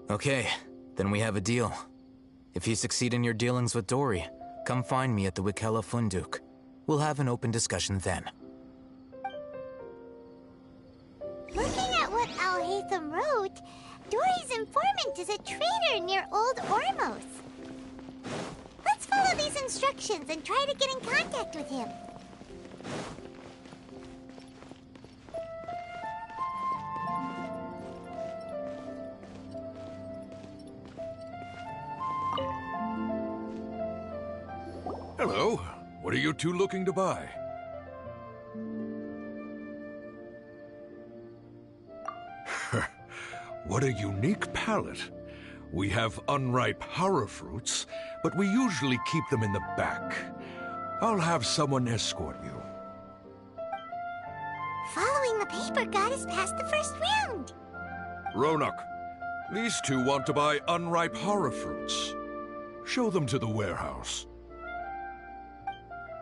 Okay, then we have a deal. If you succeed in your dealings with Dory, come find me at the Wikela Funduk. We'll have an open discussion then. Looking at what Al-Haytham wrote, Dory's informant is a trader near Old Ormos. Let's follow these instructions and try to get in contact with him. Hello. What are you two looking to buy? What a unique palette. We have unripe horror fruits, but we usually keep them in the back. I'll have someone escort you. Following the paper got us past the first round. Ronak, these two want to buy unripe horror fruits. Show them to the warehouse.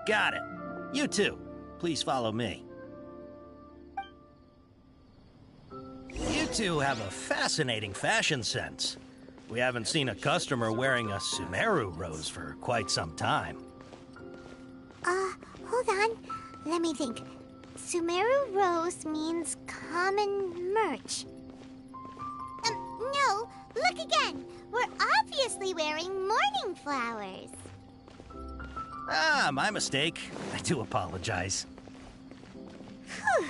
Got it. You too. Please follow me. You two have a fascinating fashion sense. We haven't seen a customer wearing a Sumeru rose for quite some time. Hold on. Let me think. Sumeru rose means common merch. No, look again. We're obviously wearing morning flowers. Ah, my mistake. I do apologize. Whew.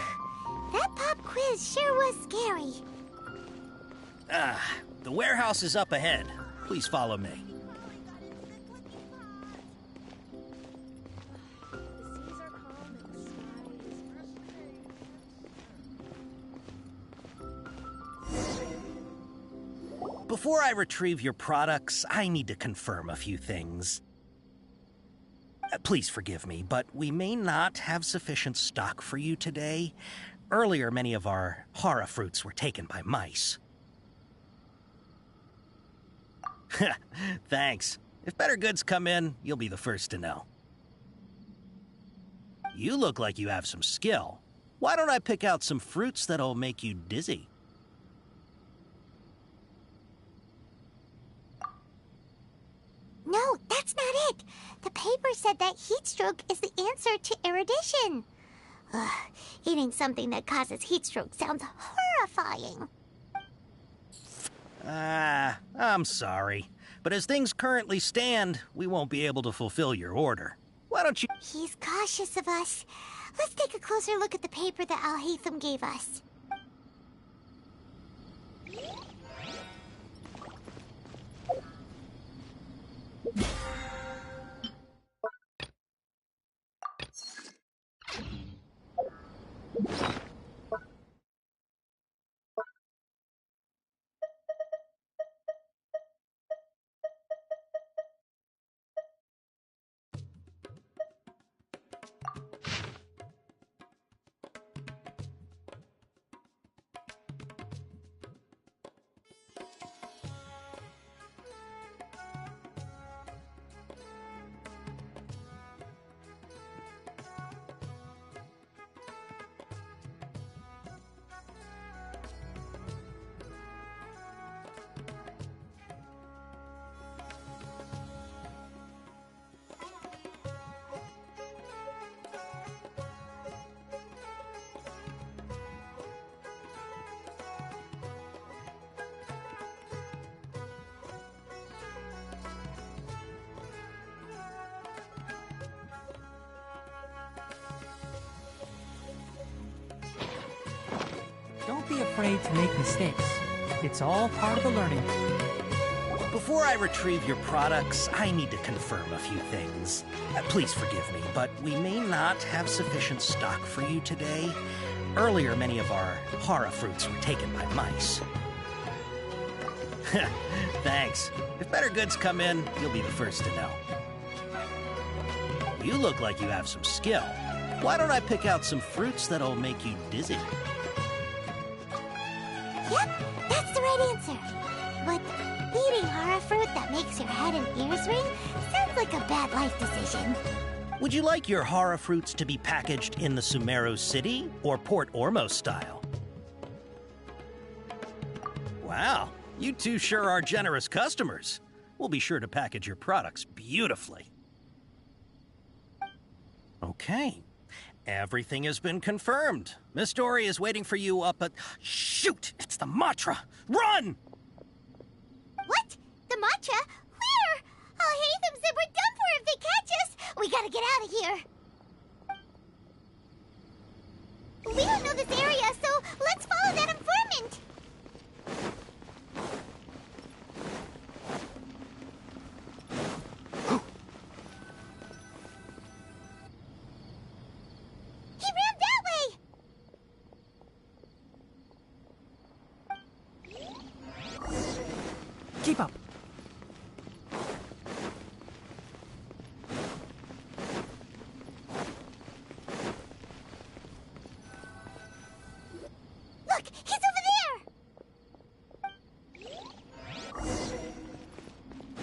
That pop quiz sure was scary. The warehouse is up ahead. Please follow me. Before I retrieve your products, I need to confirm a few things. Please forgive me, but we may not have sufficient stock for you today. Earlier, many of our hara fruits were taken by mice. Thanks. If better goods come in, you'll be the first to know. You look like you have some skill. Why don't I pick out some fruits that'll make you dizzy? No, that's not it. The paper said that heat stroke is the answer to erudition. Ugh, eating something that causes heat stroke sounds horrifying. I'm sorry. But as things currently stand, we won't be able to fulfill your order. Why don't you... He's cautious of us. Let's take a closer look at the paper that Al-Haytham gave us. Don't be afraid to make mistakes. It's all part of the learning. Before I retrieve your products, I need to confirm a few things. Please forgive me, but we may not have sufficient stock for you today. Earlier, many of our hara fruits were taken by mice. Thanks. If better goods come in, you'll be the first to know. You look like you have some skill. Why don't I pick out some fruits that'll make you dizzy? Yep, that's the right answer. But eating hara fruit that makes your head and ears ring sounds like a bad life decision. Would you like your hara fruits to be packaged in the Sumeru City or Port Ormos style? Wow, you two sure are generous customers. We'll be sure to package your products beautifully. Okay, everything has been confirmed. Miss Dory is waiting for you up at... Shoot! It's the Matra! Run! What? The Matra? Where? Al-Haytham said we're done for if they catch us. We gotta get out of here. We don't know this area, so let's follow that informant. He ran that way. Keep up. Look, he's over there.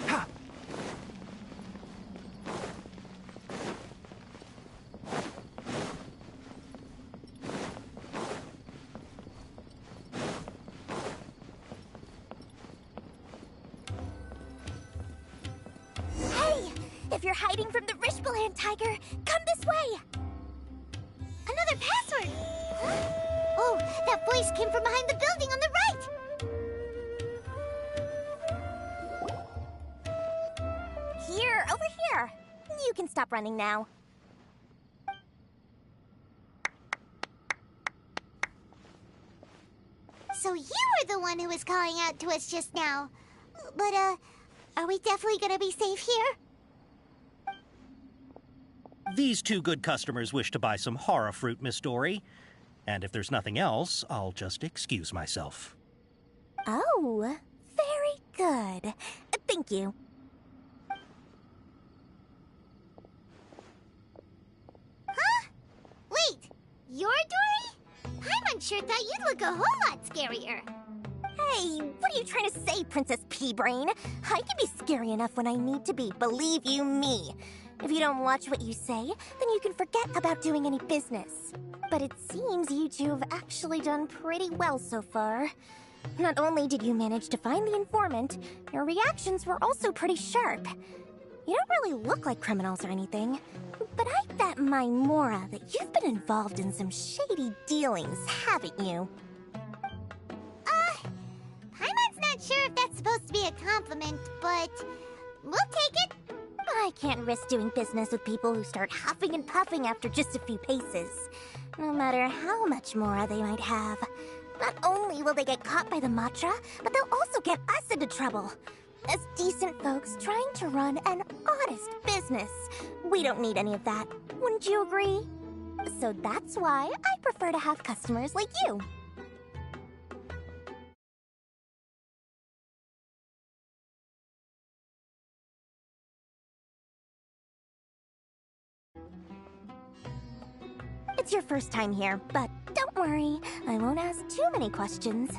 Ha! Hey! If you're hiding from the Rishbaland tiger, come this way! Another password. Huh? Oh, that voice came from behind the building on the right. Here, over here. You can stop running now. So you were the one who was calling out to us just now. But, are we definitely gonna be safe here? These two good customers wish to buy some hara fruit, Miss Dory. And if there's nothing else, I'll just excuse myself. Oh, very good. Thank you. Huh? Wait, you're Dory? Paimon sure thought you'd look a whole lot scarier. Hey, what are you trying to say, Princess Pea-Brain? I can be scary enough when I need to be, believe you me. If you don't watch what you say, then you can forget about doing any business. But it seems you two have actually done pretty well so far. Not only did you manage to find the informant, your reactions were also pretty sharp. You don't really look like criminals or anything, but I bet my Mora that you've been involved in some shady dealings, haven't you? Paimon's not sure if that's supposed to be a compliment, but we'll take it. I can't risk doing business with people who start huffing and puffing after just a few paces. No matter how much Mora they might have. Not only will they get caught by the Matra, but they'll also get us into trouble. As decent folks trying to run an honest business. We don't need any of that. Wouldn't you agree? So that's why I prefer to have customers like you. It's your first time here, but don't worry, I won't ask too many questions.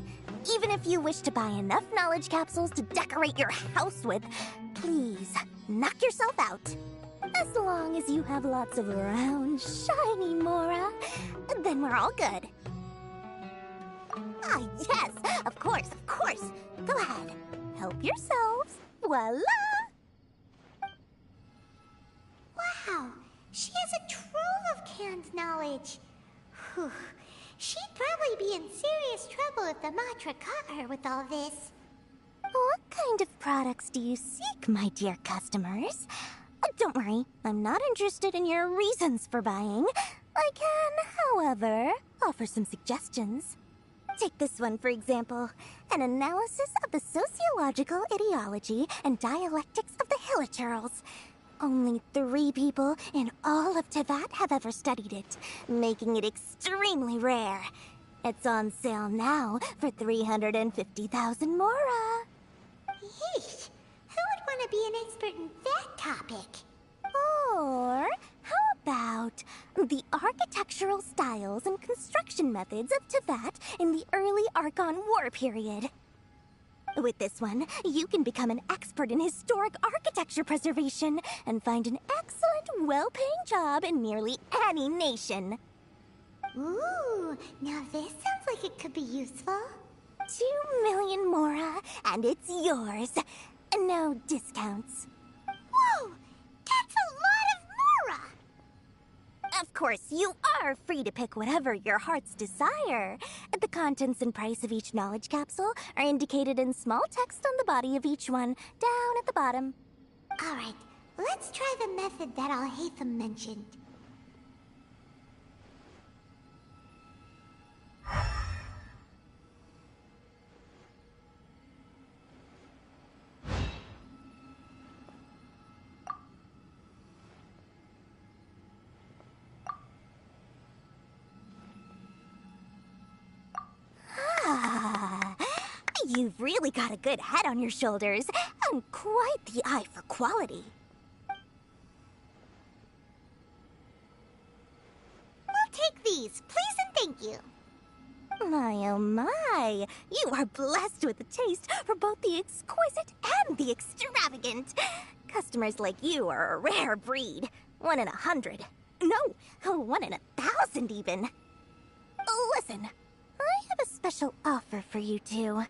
Even if you wish to buy enough knowledge capsules to decorate your house with, please, knock yourself out. As long as you have lots of round, shiny Mora, then we're all good. Ah, yes, of course, of course. Go ahead, help yourselves. Voila! Wow, she has a trove of canned knowledge. Whew. She'd probably be in serious trouble if the Matra caught her with all this. What kind of products do you seek, my dear customers? Don't worry, I'm not interested in your reasons for buying. I can, however, offer some suggestions. Take this one, for example. An analysis of the sociological ideology and dialectics of the Hilichurls. Only 3 people in all of Teyvat have ever studied it, making it extremely rare. It's on sale now for 350,000 Mora. Yeesh, who would want to be an expert in that topic? Or how about the architectural styles and construction methods of Teyvat in the early Archon War period? With this one, you can become an expert in historic architecture preservation and find an excellent, well-paying job in nearly any nation. Ooh, now this sounds like it could be useful. 2 million Mora, and it's yours. No discounts. Whoa! That's a lot of Mora! Of course, you are free to pick whatever your heart's desire. The contents and price of each knowledge capsule are indicated in small text on the body of each one, down at the bottom. Alright, let's try the method that Alhaitham mentioned. You've really got a good head on your shoulders, and quite the eye for quality. We'll take these, please and thank you. My oh my, you are blessed with a taste for both the exquisite and the extravagant. Customers like you are a rare breed. 1 in 100. No, 1 in 1,000 even. Listen, I have a special offer for you two.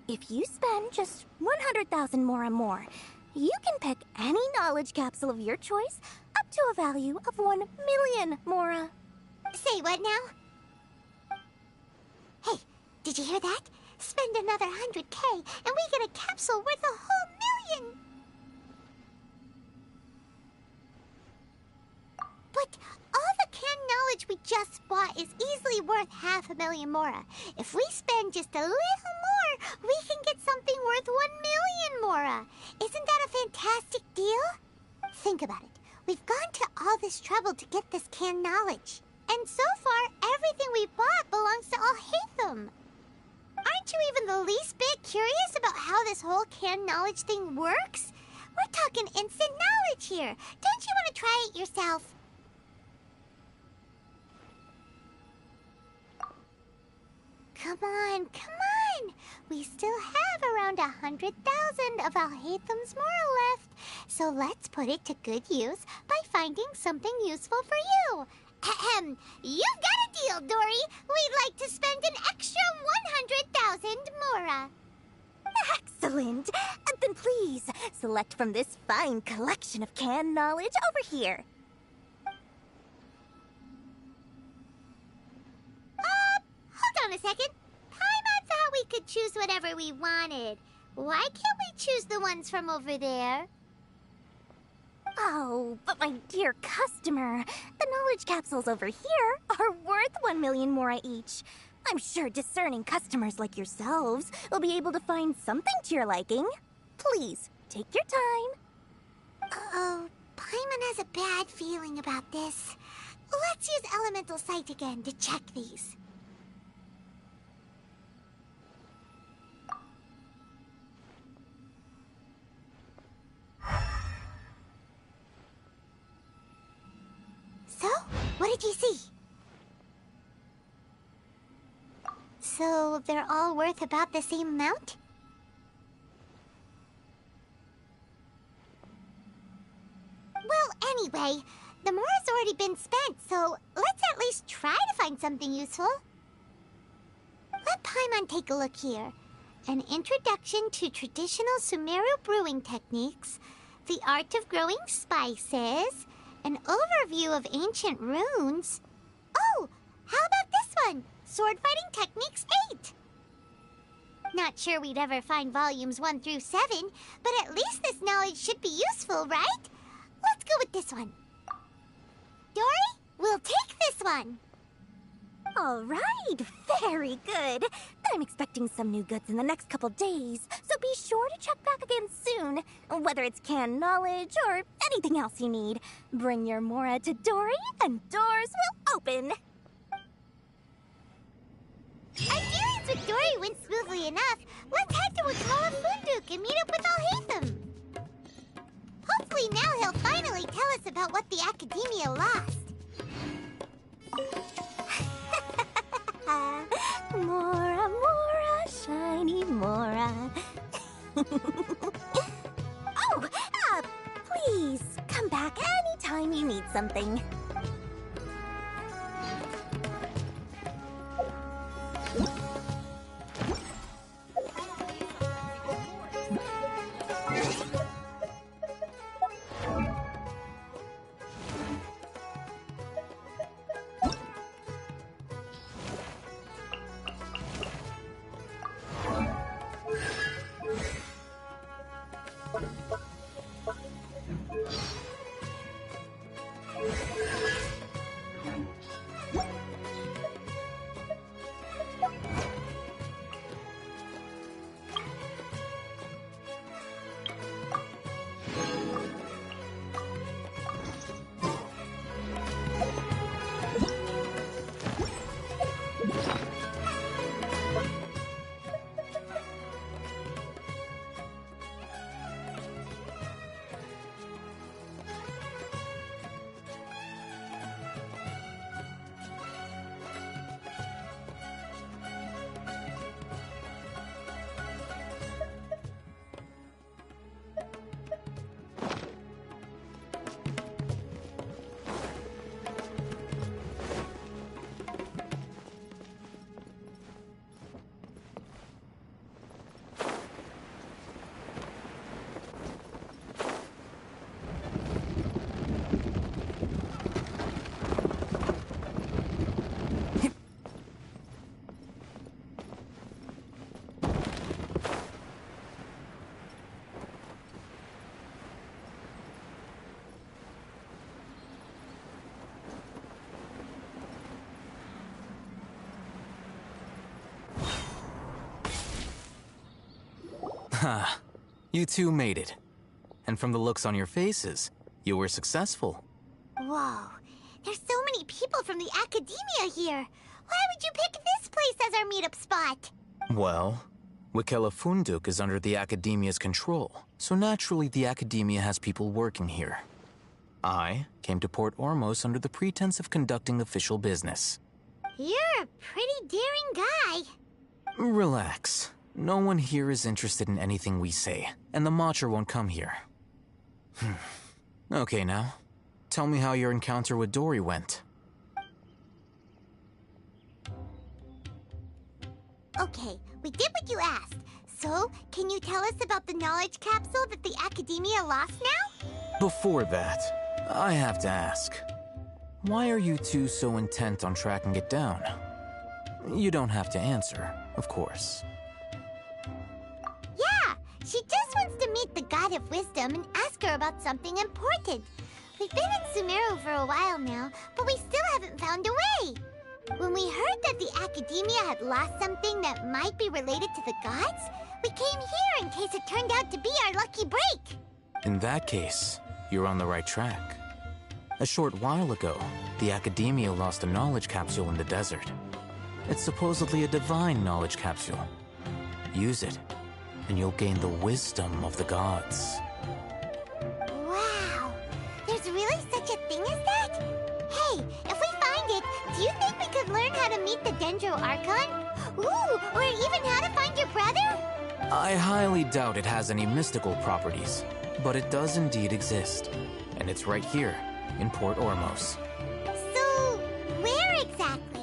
If you spend just 100,000 more, you can pick any knowledge capsule of your choice up to a value of 1 million Mora. Say what now? Hey, did you hear that? Spend another 100K and we get a capsule worth a whole 1,000,000! But all the canned knowledge we just bought is easily worth 500,000 Mora. If we spend just a little more, we can get something worth 1,000,000 Mora. Isn't that a fantastic deal? Think about it. We've gone to all this trouble to get this canned knowledge. And so far, everything we bought belongs to Alhaitham. Aren't you even the least bit curious about how this whole canned knowledge thing works? We're talking instant knowledge here. Don't you want to try it yourself? Come on, come on! We still 100,000 of Alhaitham's Mora left, so let's put it to good use by finding something useful for you. Ahem. You've got a deal, Dory. We'd like to spend an extra 100,000 Mora. Excellent! Then please, select from this fine collection of canned knowledge over here. Hold on a second. Paimon thought we could choose whatever we wanted. Why can't we choose the ones from over there? Oh, but my dear customer, the knowledge capsules over here are worth 1 million Mora each. I'm sure discerning customers like yourselves will be able to find something to your liking. Please, take your time. Uh-oh, Paimon has a bad feeling about this. Let's use Elemental Sight again to check these. So, what did you see? So, they're all worth about the same amount? Well, anyway, the Mora's already been spent, so let's at least try to find something useful. Let Paimon take a look here. An introduction to traditional Sumeru brewing techniques, the art of growing spices, an overview of ancient runes. Oh, how about this one? Sword Fighting Techniques 8. Not sure we'd ever find volumes 1 through 7, but at least this knowledge should be useful, right? Let's go with this one. Dory, we'll take this one. All right, very good. I'm expecting some new goods in the next couple days, so be sure to check back again soon. Whether it's canned knowledge or anything else you need, bring your Mora to Dory and doors will open. Our dealings with Dory went smoothly enough. Let's head to Wakala Funduk and meet up with Alhaitham. Hopefully now he'll finally tell us about what the Academia lost. Mora, Mora, shiny Mora. Oh, please, come back anytime you need something. Ha, you two made it. And from the looks on your faces, you were successful. Whoa, there's so many people from the Academia here. Why would you pick this place as our meetup spot? Well, Wakela Funduk is under the Academia's control, so naturally the Academia has people working here. I came to Port Ormos under the pretense of conducting official business. You're a pretty daring guy. Relax. No one here is interested in anything we say, and the Matcha won't come here. Okay, now, tell me how your encounter with Dory went. Okay, we did what you asked. So, can you tell us about the knowledge capsule that the Academia lost now? Before that, I have to ask, why are you two so intent on tracking it down? You don't have to answer, of course. Yeah, she just wants to meet the God of Wisdom and ask her about something important. We've been in Sumeru for a while now, but we still haven't found a way. When we heard that the Academia had lost something that might be related to the gods, we came here in case it turned out to be our lucky break. In that case, you're on the right track. A short while ago, the Academia lost a knowledge capsule in the desert. It's supposedly a divine knowledge capsule. Use it, and you'll gain the wisdom of the gods. Wow! There's really such a thing as that? Hey, if we find it, do you think we could learn how to meet the Dendro Archon? Ooh, or even how to find your brother? I highly doubt it has any mystical properties, but it does indeed exist. And it's right here, in Port Ormos. So, where exactly?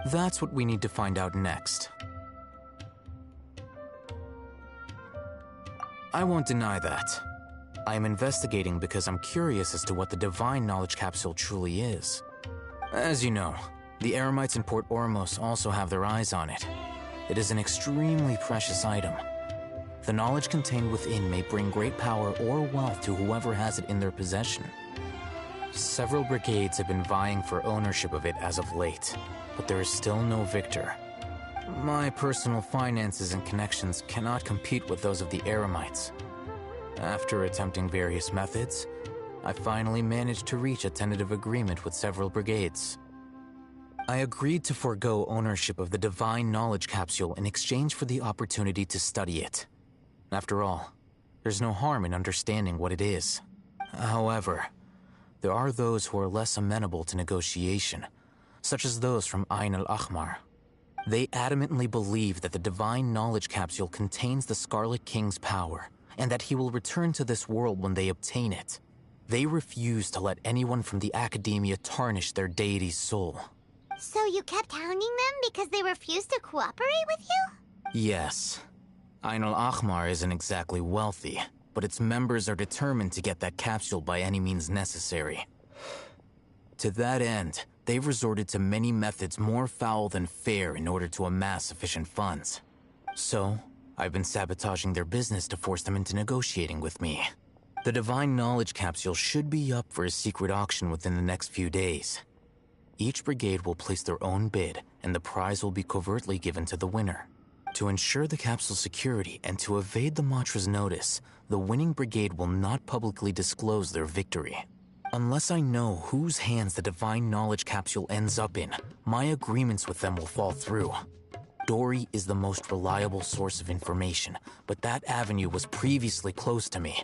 That's what we need to find out next. I won't deny that. I am investigating because I'm curious as to what the divine knowledge capsule truly is. As you know, the Eremites in Port Ormos also have their eyes on it. It is an extremely precious item. The knowledge contained within may bring great power or wealth to whoever has it in their possession. Several brigades have been vying for ownership of it as of late, but there is still no victor. My personal finances and connections cannot compete with those of the Eremites. After attempting various methods, I finally managed to reach a tentative agreement with several brigades. I agreed to forego ownership of the divine knowledge capsule in exchange for the opportunity to study it. After all, there's no harm in understanding what it is. However, there are those who are less amenable to negotiation, such as those from Ain al-Ahmar. They adamantly believe that the divine knowledge capsule contains the Scarlet King's power, and that he will return to this world when they obtain it. They refuse to let anyone from the Academia tarnish their deity's soul. So you kept hounding them because they refused to cooperate with you? Yes. Ain al-Ahmar isn't exactly wealthy, but its members are determined to get that capsule by any means necessary. To that end, they've resorted to many methods more foul than fair in order to amass sufficient funds. So, I've been sabotaging their business to force them into negotiating with me. The divine knowledge capsule should be up for a secret auction within the next few days. Each brigade will place their own bid, and the prize will be covertly given to the winner. To ensure the capsule's security and to evade the Matra's notice, the winning brigade will not publicly disclose their victory. Unless I know whose hands the divine knowledge capsule ends up in, my agreements with them will fall through. Dory is the most reliable source of information, but that avenue was previously closed to me.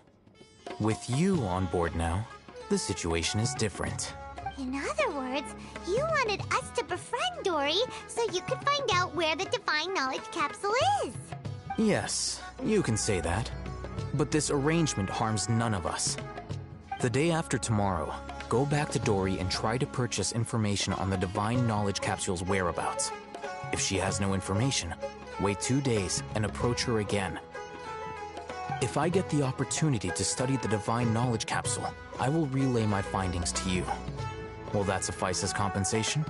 With you on board now, the situation is different. In other words, you wanted us to befriend Dory so you could find out where the divine knowledge capsule is. Yes, you can say that. But this arrangement harms none of us. The day after tomorrow, go back to Dory and try to purchase information on the divine knowledge capsule's whereabouts. If she has no information, wait 2 days and approach her again. If I get the opportunity to study the divine knowledge capsule, I will relay my findings to you. Will that suffice as compensation?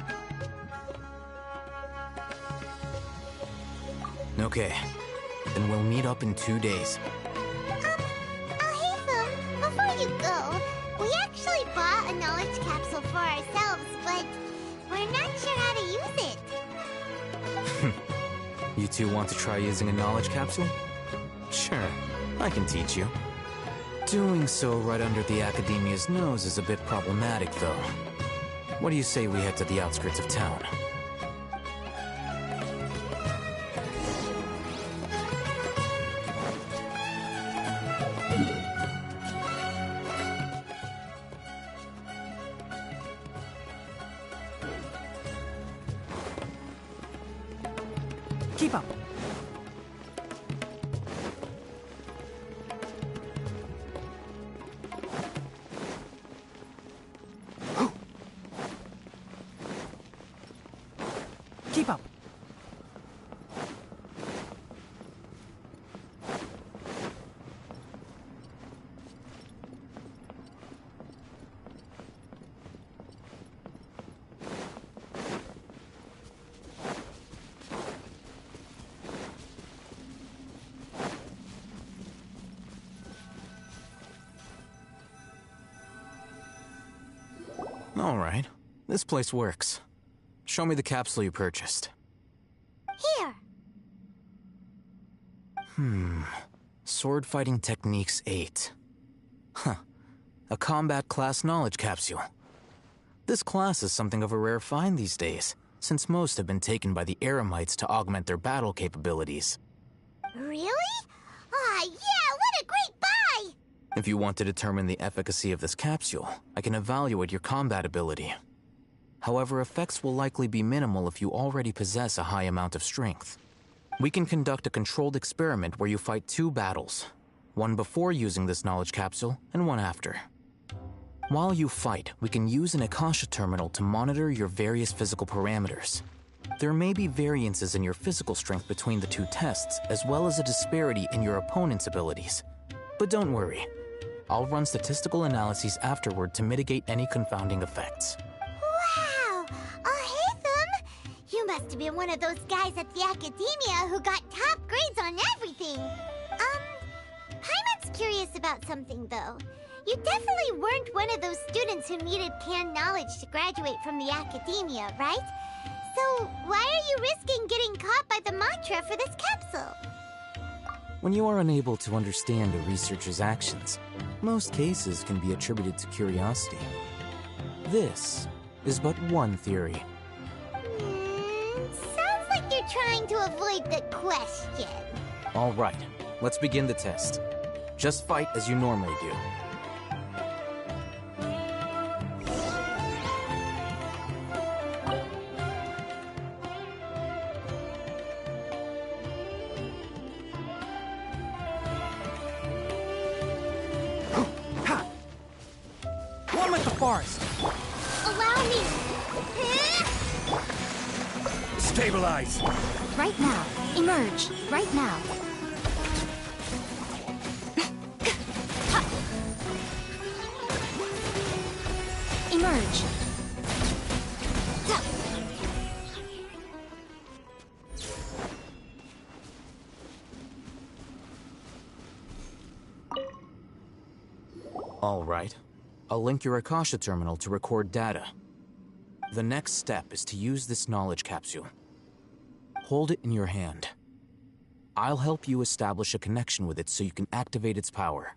Okay, then we'll meet up in 2 days. Before you go, we actually bought a knowledge capsule for ourselves, but we're not sure how to use it. You two want to try using a knowledge capsule? Sure, I can teach you. Doing so right under the Academia's nose is a bit problematic, though. What do you say we head to the outskirts of town? Keep up. Keep up. All right. This place works. Show me the capsule you purchased. Here. Sword Fighting Techniques 8. Huh. A combat class knowledge capsule. This class is something of a rare find these days, since most have been taken by the Eremites to augment their battle capabilities. Really? Ah, yeah, what a great buy! If you want to determine the efficacy of this capsule, I can evaluate your combat ability. However, effects will likely be minimal if you already possess a high amount of strength. We can conduct a controlled experiment where you fight 2 battles, one before using this knowledge capsule and one after. While you fight, we can use an Akasha terminal to monitor your various physical parameters. There may be variances in your physical strength between the 2 tests, as well as a disparity in your opponent's abilities. But don't worry. I'll run statistical analyses afterward to mitigate any confounding effects. Wow! Haytham! You must have been one of those guys at the Academia who got top grades on everything. Paimon's curious about something, though. You definitely weren't one of those students who needed canned knowledge to graduate from the Academia, right? So why are you risking getting caught by the mantra for this capsule? When you are unable to understand a researcher's actions, most cases can be attributed to curiosity. This is but one theory. Sounds like you're trying to avoid the question. All right, let's begin the test. Just fight as you normally do. One with the forest. Allow me. Stabilize. Right now. Emerge. Right now. Emerge. All right. I'll link your Akasha terminal to record data. The next step is to use this knowledge capsule. Hold it in your hand. I'll help you establish a connection with it so you can activate its power.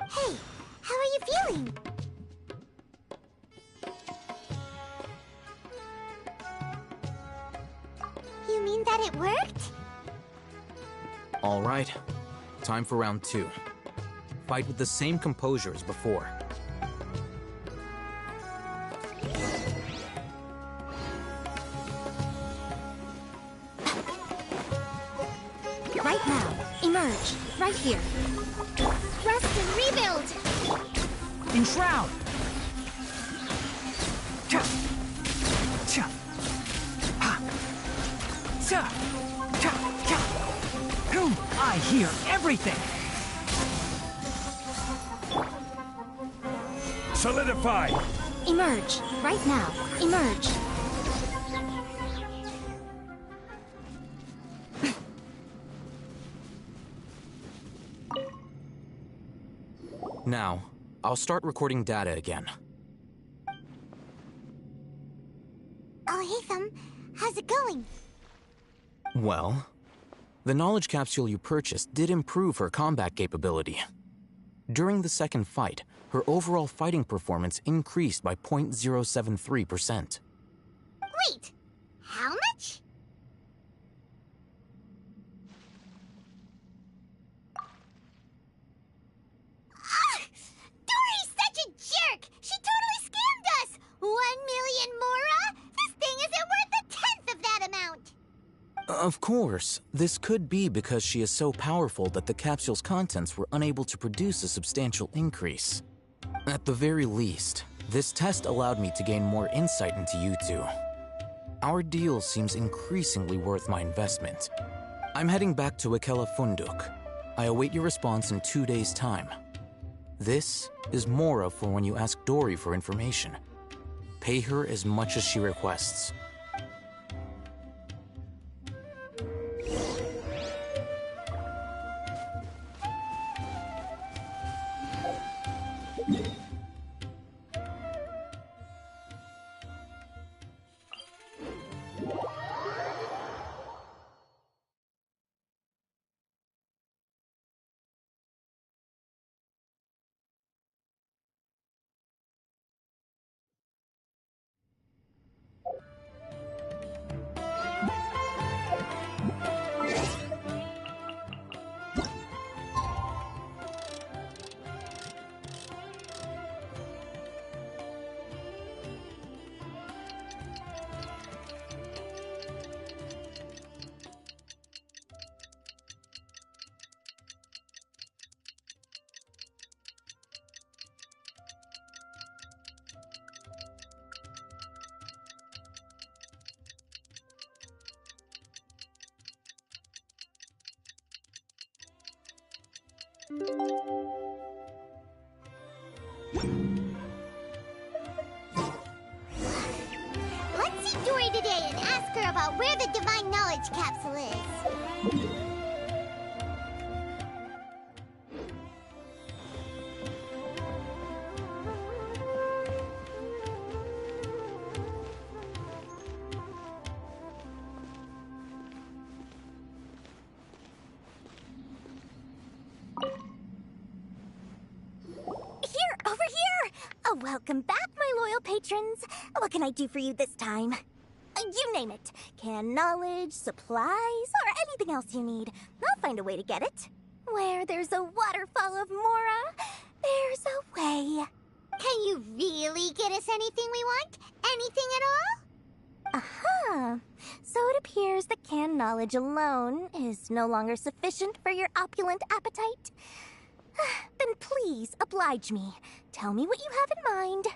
Hey, how are you feeling? You mean that it worked? All right. Time for round 2. Fight with the same composure as before. Right now. Emerge. Right here. Rest and rebuild! Enshroud! Cha! Cha! Ha! Cha! Cha! Cha! Boom! I hear everything! Solidify! Emerge. Right now. Emerge. Now, I'll start recording data again. Oh, Haytham, how's it going? Well, the knowledge capsule you purchased did improve her combat capability. During the second fight, her overall fighting performance increased by 0.073%. Wait, how much? 1,000,000 mora? This thing isn't worth a tenth of that amount! Of course, this could be because she is so powerful that the capsule's contents were unable to produce a substantial increase. At the very least, this test allowed me to gain more insight into you two. Our deal seems increasingly worth my investment. I'm heading back to Ikela Funduk. I await your response in 2 days' time. This is Mora for when you ask Dory for information. Pay her as much as she requests. Let's see Dory today and ask her about where the Divine Knowledge Capsule is. Welcome back, my loyal patrons. What can I do for you this time? You name it. Canned knowledge, supplies, or anything else you need. I'll find a way to get it. Where there's a waterfall of Mora, there's a way. Can you really get us anything we want? Anything at all? Aha. So it appears that canned knowledge alone is no longer sufficient for your opulent appetite. Then please, oblige me. Tell me what you have in mind.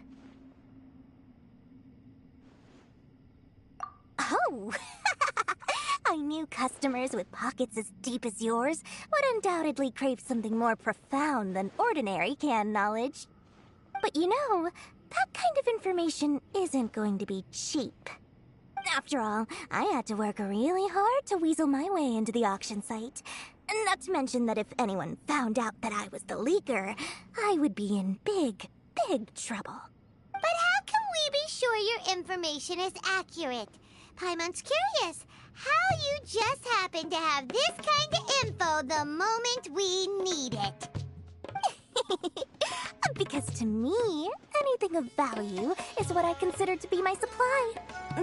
Oh! I knew customers with pockets as deep as yours would undoubtedly crave something more profound than ordinary canned knowledge. But you know, that kind of information isn't going to be cheap. After all, I had to work really hard to weasel my way into the auction site. Not to mention that if anyone found out that I was the leaker, I would be in big, big trouble. But how can we be sure your information is accurate? Paimon's curious how you just happen to have this kind of info the moment we need it. Because to me, anything of value is what I consider to be my supply.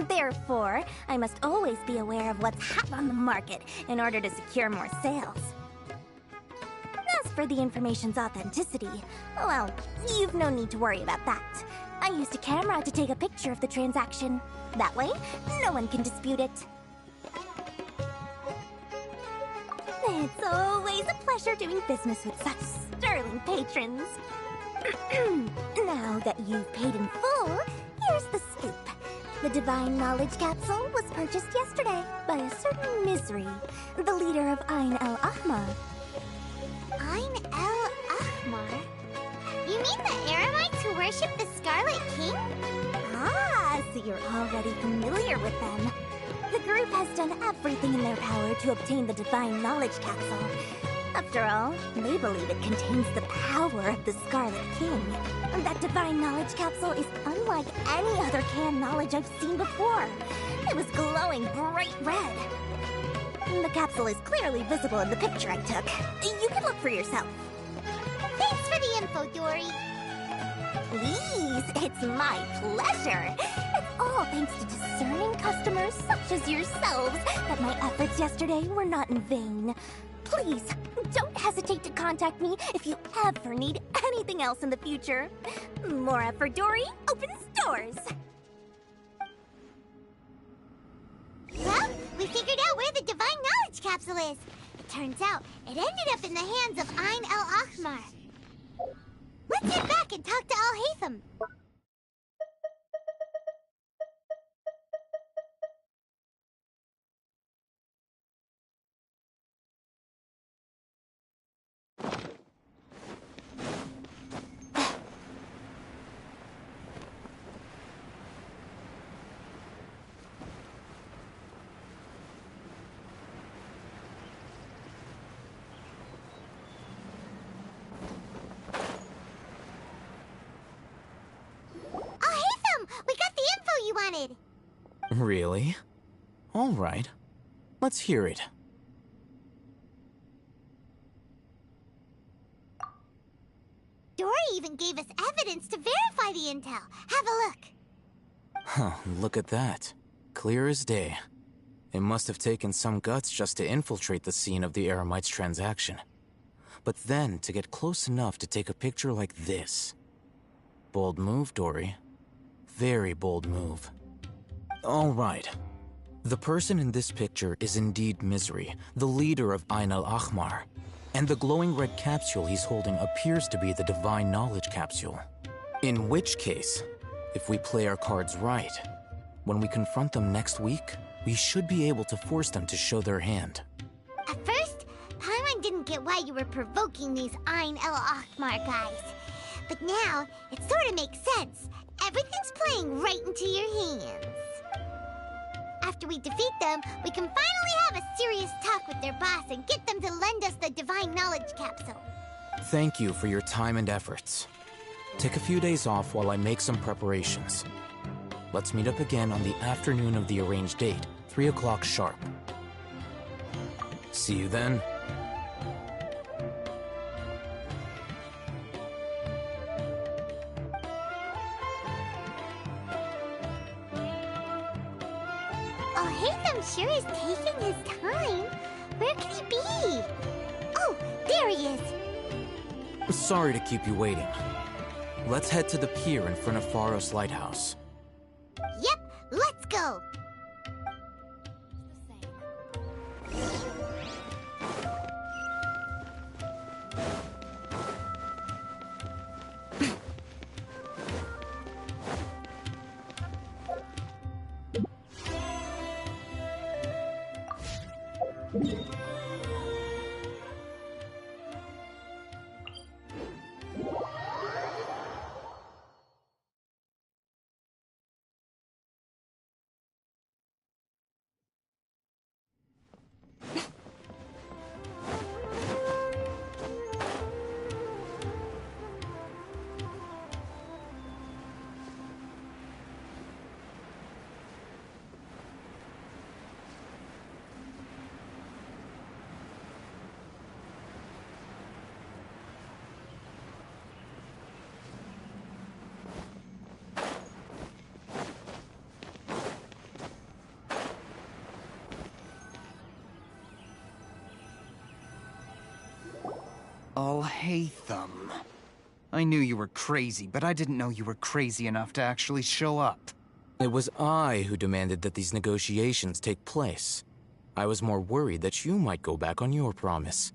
Therefore, I must always be aware of what's hot on the market in order to secure more sales. As for the information's authenticity, well, you've no need to worry about that. I used a camera to take a picture of the transaction. That way, no one can dispute it. It's always a pleasure doing business with such sterling patrons. Now that you've paid in full, here's the scoop. The Divine Knowledge Capsule was purchased yesterday by a certain Misery, the leader of Ain el-Ahmar. Ain el-Ahmar? You mean the Eremites who worship the Scarlet King? Ah, so you're already familiar with them. The group has done everything in their power to obtain the Divine Knowledge Capsule. After all, they believe it contains the power of the Scarlet King. That Divine Knowledge Capsule is unlike any other canned knowledge I've seen before. It was glowing bright red. The capsule is clearly visible in the picture I took. You can look for yourself. Thanks for the info, Dory. Please, it's my pleasure. It's all thanks to discerning customers such as yourselves that my efforts yesterday were not in vain. Please, don't hesitate to contact me if you ever need anything something else in the future. Mora for Dory opens doors. Well, we figured out where the Divine Knowledge Capsule is. It turns out it ended up in the hands of Ain el-Ahmar. Let's head back and talk to Al-Haytham. Really? All right. Let's hear it. Dory even gave us evidence to verify the intel. Have a look. Huh, look at that. Clear as day. It must have taken some guts just to infiltrate the scene of the Eremites transaction. But then to get close enough to take a picture like this. Bold move, Dory. Very bold move. All right. The person in this picture is indeed Misery, the leader of Ain el-Ahmar. And the glowing red capsule he's holding appears to be the Divine Knowledge Capsule. In which case, if we play our cards right, when we confront them next week, we should be able to force them to show their hand. At first, Paimon didn't get why you were provoking these Ain el-Ahmar guys. But now, it sort of makes sense. Everything's playing right into your hands. After we defeat them, we can finally have a serious talk with their boss and get them to lend us the Divine Knowledge Capsule. Thank you for your time and efforts. Take a few days off while I make some preparations. Let's meet up again on the afternoon of the arranged date, 3 o'clock sharp. See you then. Haytham sure is taking his time. Where could he be? Oh, there he is. Sorry to keep you waiting. Let's head to the pier in front of Pharos Lighthouse. Yep, let's go. Al-Haytham. I knew you were crazy, but I didn't know you were crazy enough to actually show up. It was I who demanded that these negotiations take place. I was more worried that you might go back on your promise.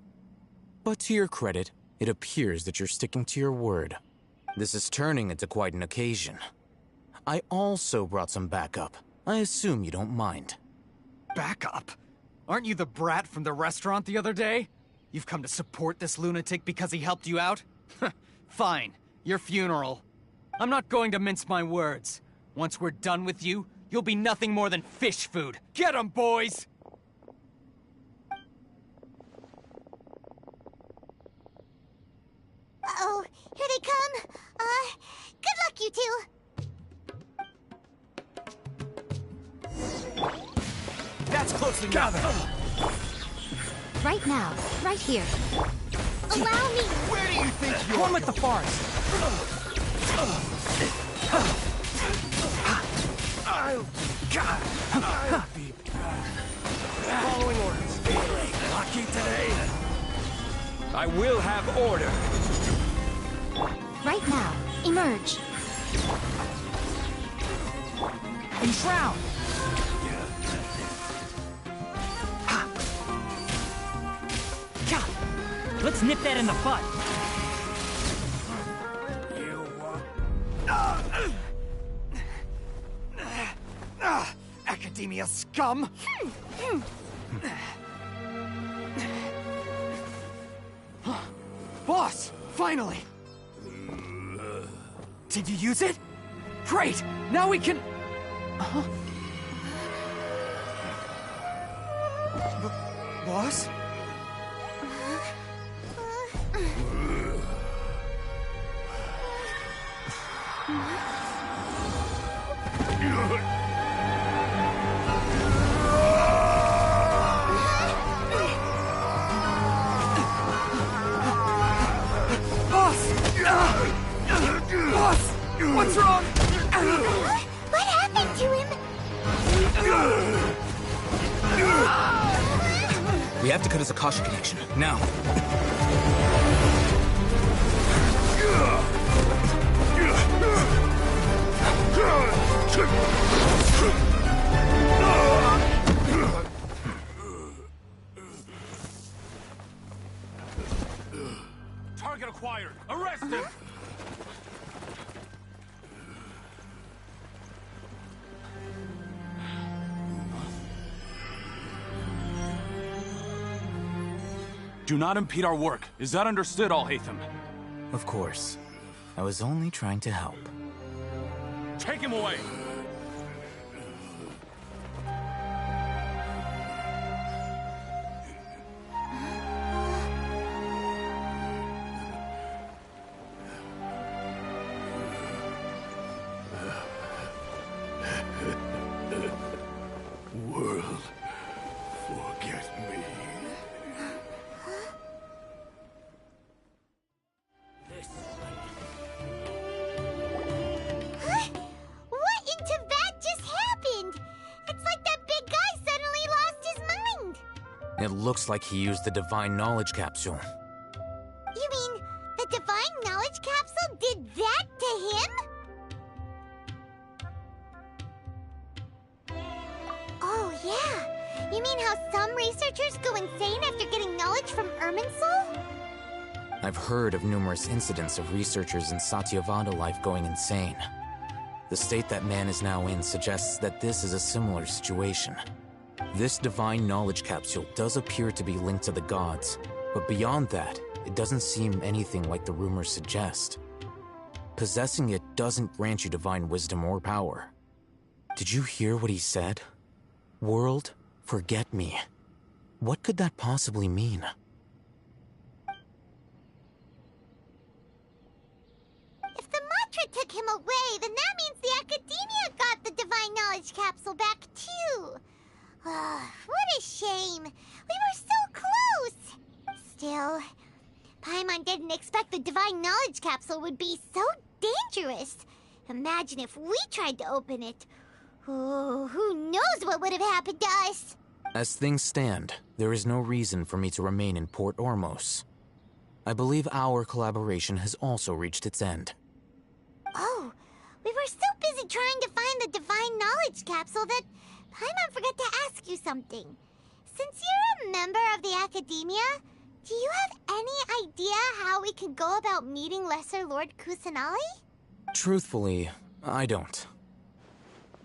But to your credit, it appears that you're sticking to your word. This is turning into quite an occasion. I also brought some backup. I assume you don't mind. Backup? Aren't you the brat from the restaurant the other day? You've come to support this lunatic because he helped you out? Fine, your funeral. I'm not going to mince my words. Once we're done with you, you'll be nothing more than fish food. Get 'em, boys! Uh-oh, here they come. Good luck, you two. That's close enough. Right now, right here. Allow me. Where do you think you're One with the forest. I'll be back. Following orders. Lucky today. I will have order. Right now. Emerge. Enshroud! Let's nip that in the bud. Academia scum! Boss! Finally! Did you use it? Great! Now we can... Boss? Boss! What's wrong? What happened to him? We have to cut his Akasha connection, now. Target acquired! Arrest him! Do not impede our work. Is that understood, Al-Haytham? Of course. I was only trying to help. Take him away! World, forget me. What in Tibet just happened? It's like that big guy suddenly lost his mind. It looks like he used the Divine Knowledge Capsule. You mean the Divine Knowledge Capsule did that to him? Oh, yeah. You mean how some researchers go insane after getting knowledge from Irminsul? I've heard of numerous incidents of researchers in Satyavada life going insane. The state that man is now in suggests that this is a similar situation. This Divine Knowledge Capsule does appear to be linked to the gods, but beyond that, it doesn't seem anything like the rumors suggest. Possessing it doesn't grant you divine wisdom or power. Did you hear what he said? World, forget me. What could that possibly mean? If the mantra took him away, then that means the Academia got the Divine Knowledge Capsule back, too. What a shame. We were so close. Still, Paimon didn't expect the Divine Knowledge Capsule would be so dangerous. Imagine if we tried to open it. Oh, who knows what would have happened to us? As things stand, there is no reason for me to remain in Port Ormos. I believe our collaboration has also reached its end. Oh, we were so busy trying to find the Divine Knowledge Capsule that Paimon forgot to ask you something. Since you're a member of the Academia, do you have any idea how we can go about meeting Lesser Lord Kusanali? Truthfully, I don't.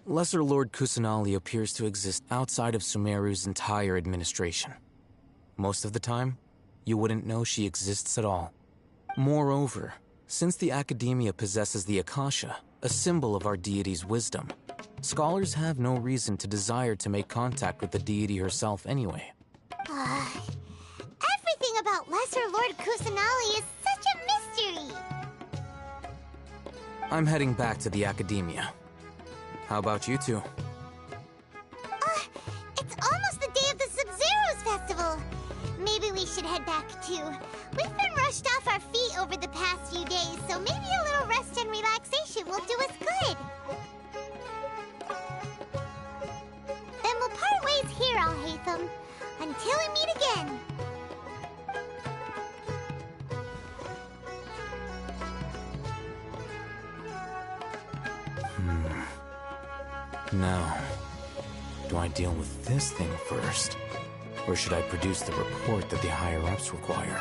Lesser Lord Kusanali appears to exist outside of Sumeru's entire administration. Most of the time, you wouldn't know she exists at all. Moreover, since the Academia possesses the Akasha, a symbol of our deity's wisdom, scholars have no reason to desire to make contact with the deity herself anyway. Everything about Lesser Lord Kusanali is such a mystery! I'm heading back to the Academia. How about you two? It's almost the day of the Sub-Zero's festival. Maybe we should head back too. We've been rushed off our feet over the past few days, so maybe a little rest and relaxation will do us good. Then we'll part ways here, Al-Haytham. Until we meet again. Now, do I deal with this thing first? Or should I produce the report that the higher-ups require?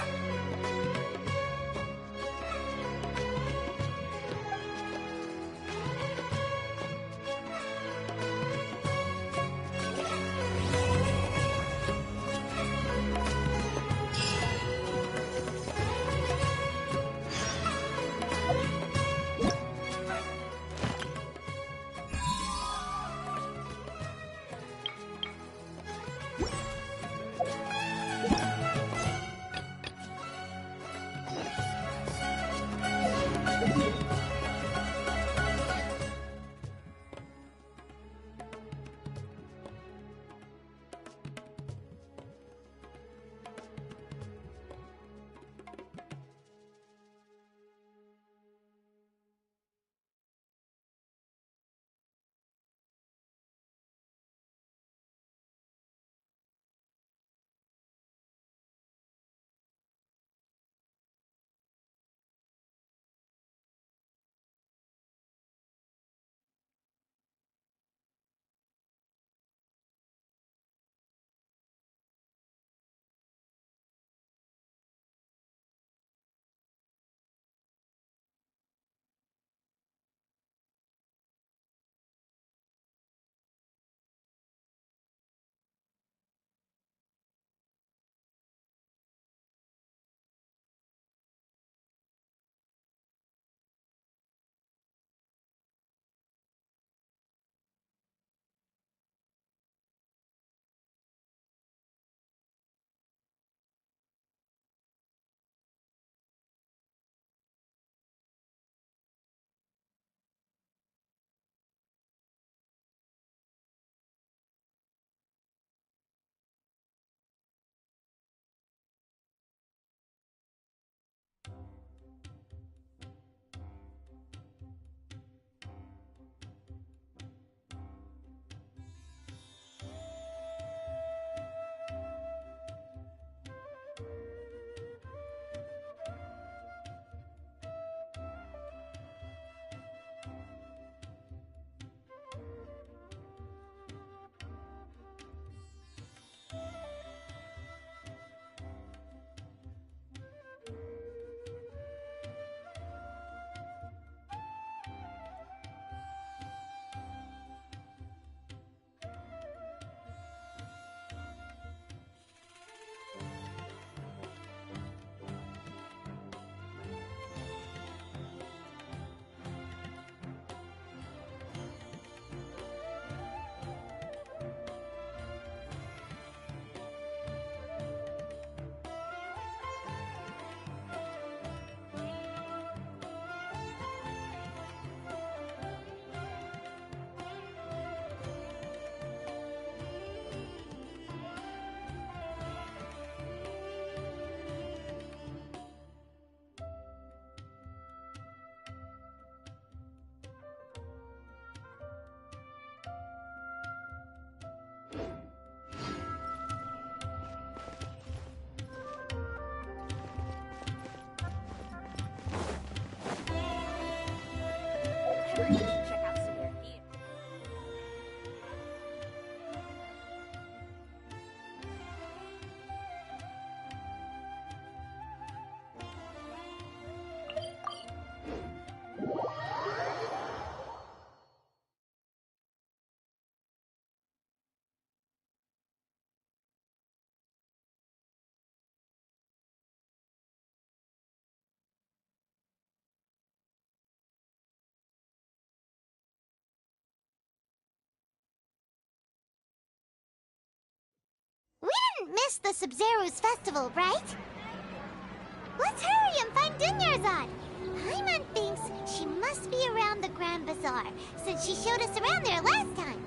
Check out Sumeru Theater. We didn't miss the Sub-Zero's festival, right? Let's hurry and find Dunyarzad. Paimon thinks she must be around the Grand Bazaar, since she showed us around there last time.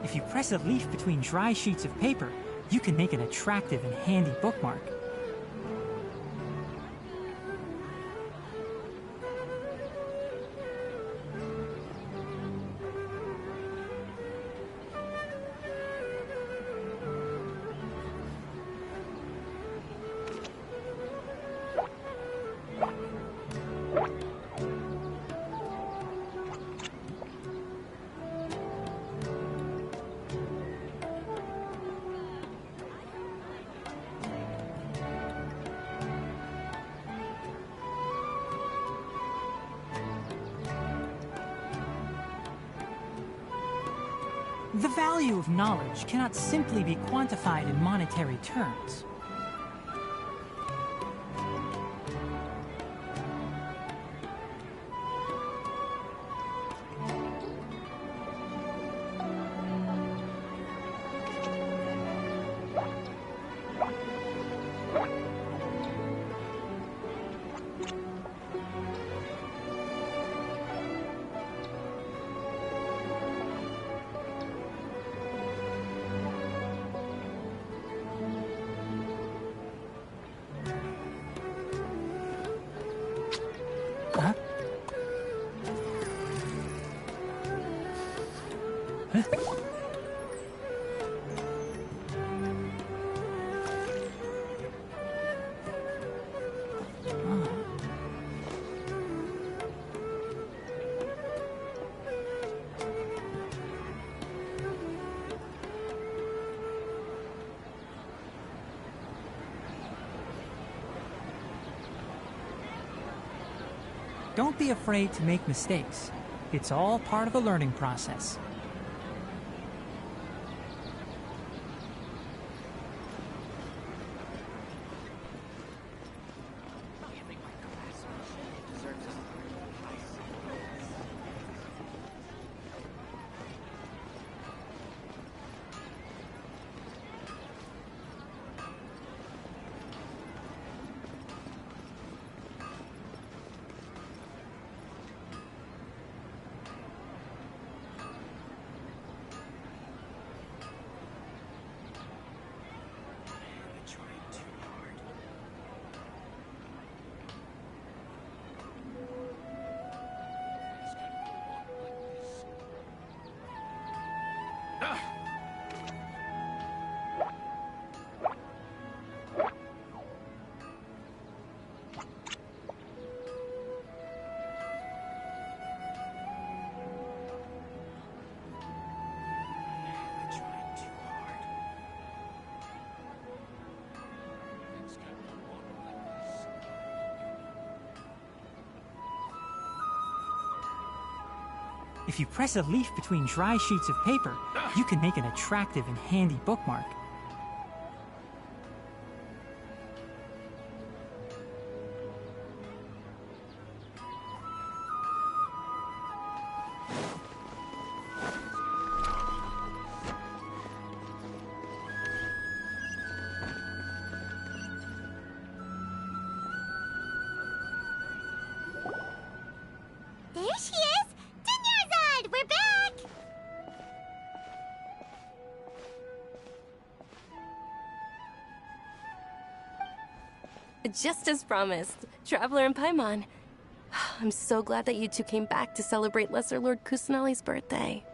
If you press a leaf between dry sheets of paper, you can make an attractive and handy bookmark. The value of knowledge cannot simply be quantified in monetary terms. Huh? Huh? Don't be afraid to make mistakes. It's all part of the learning process. If you press a leaf between dry sheets of paper, you can make an attractive and handy bookmark. There she is! Dinyarzad! We're back! Just as promised, Traveler and Paimon. I'm so glad that you two came back to celebrate Lesser Lord Kusanali's birthday.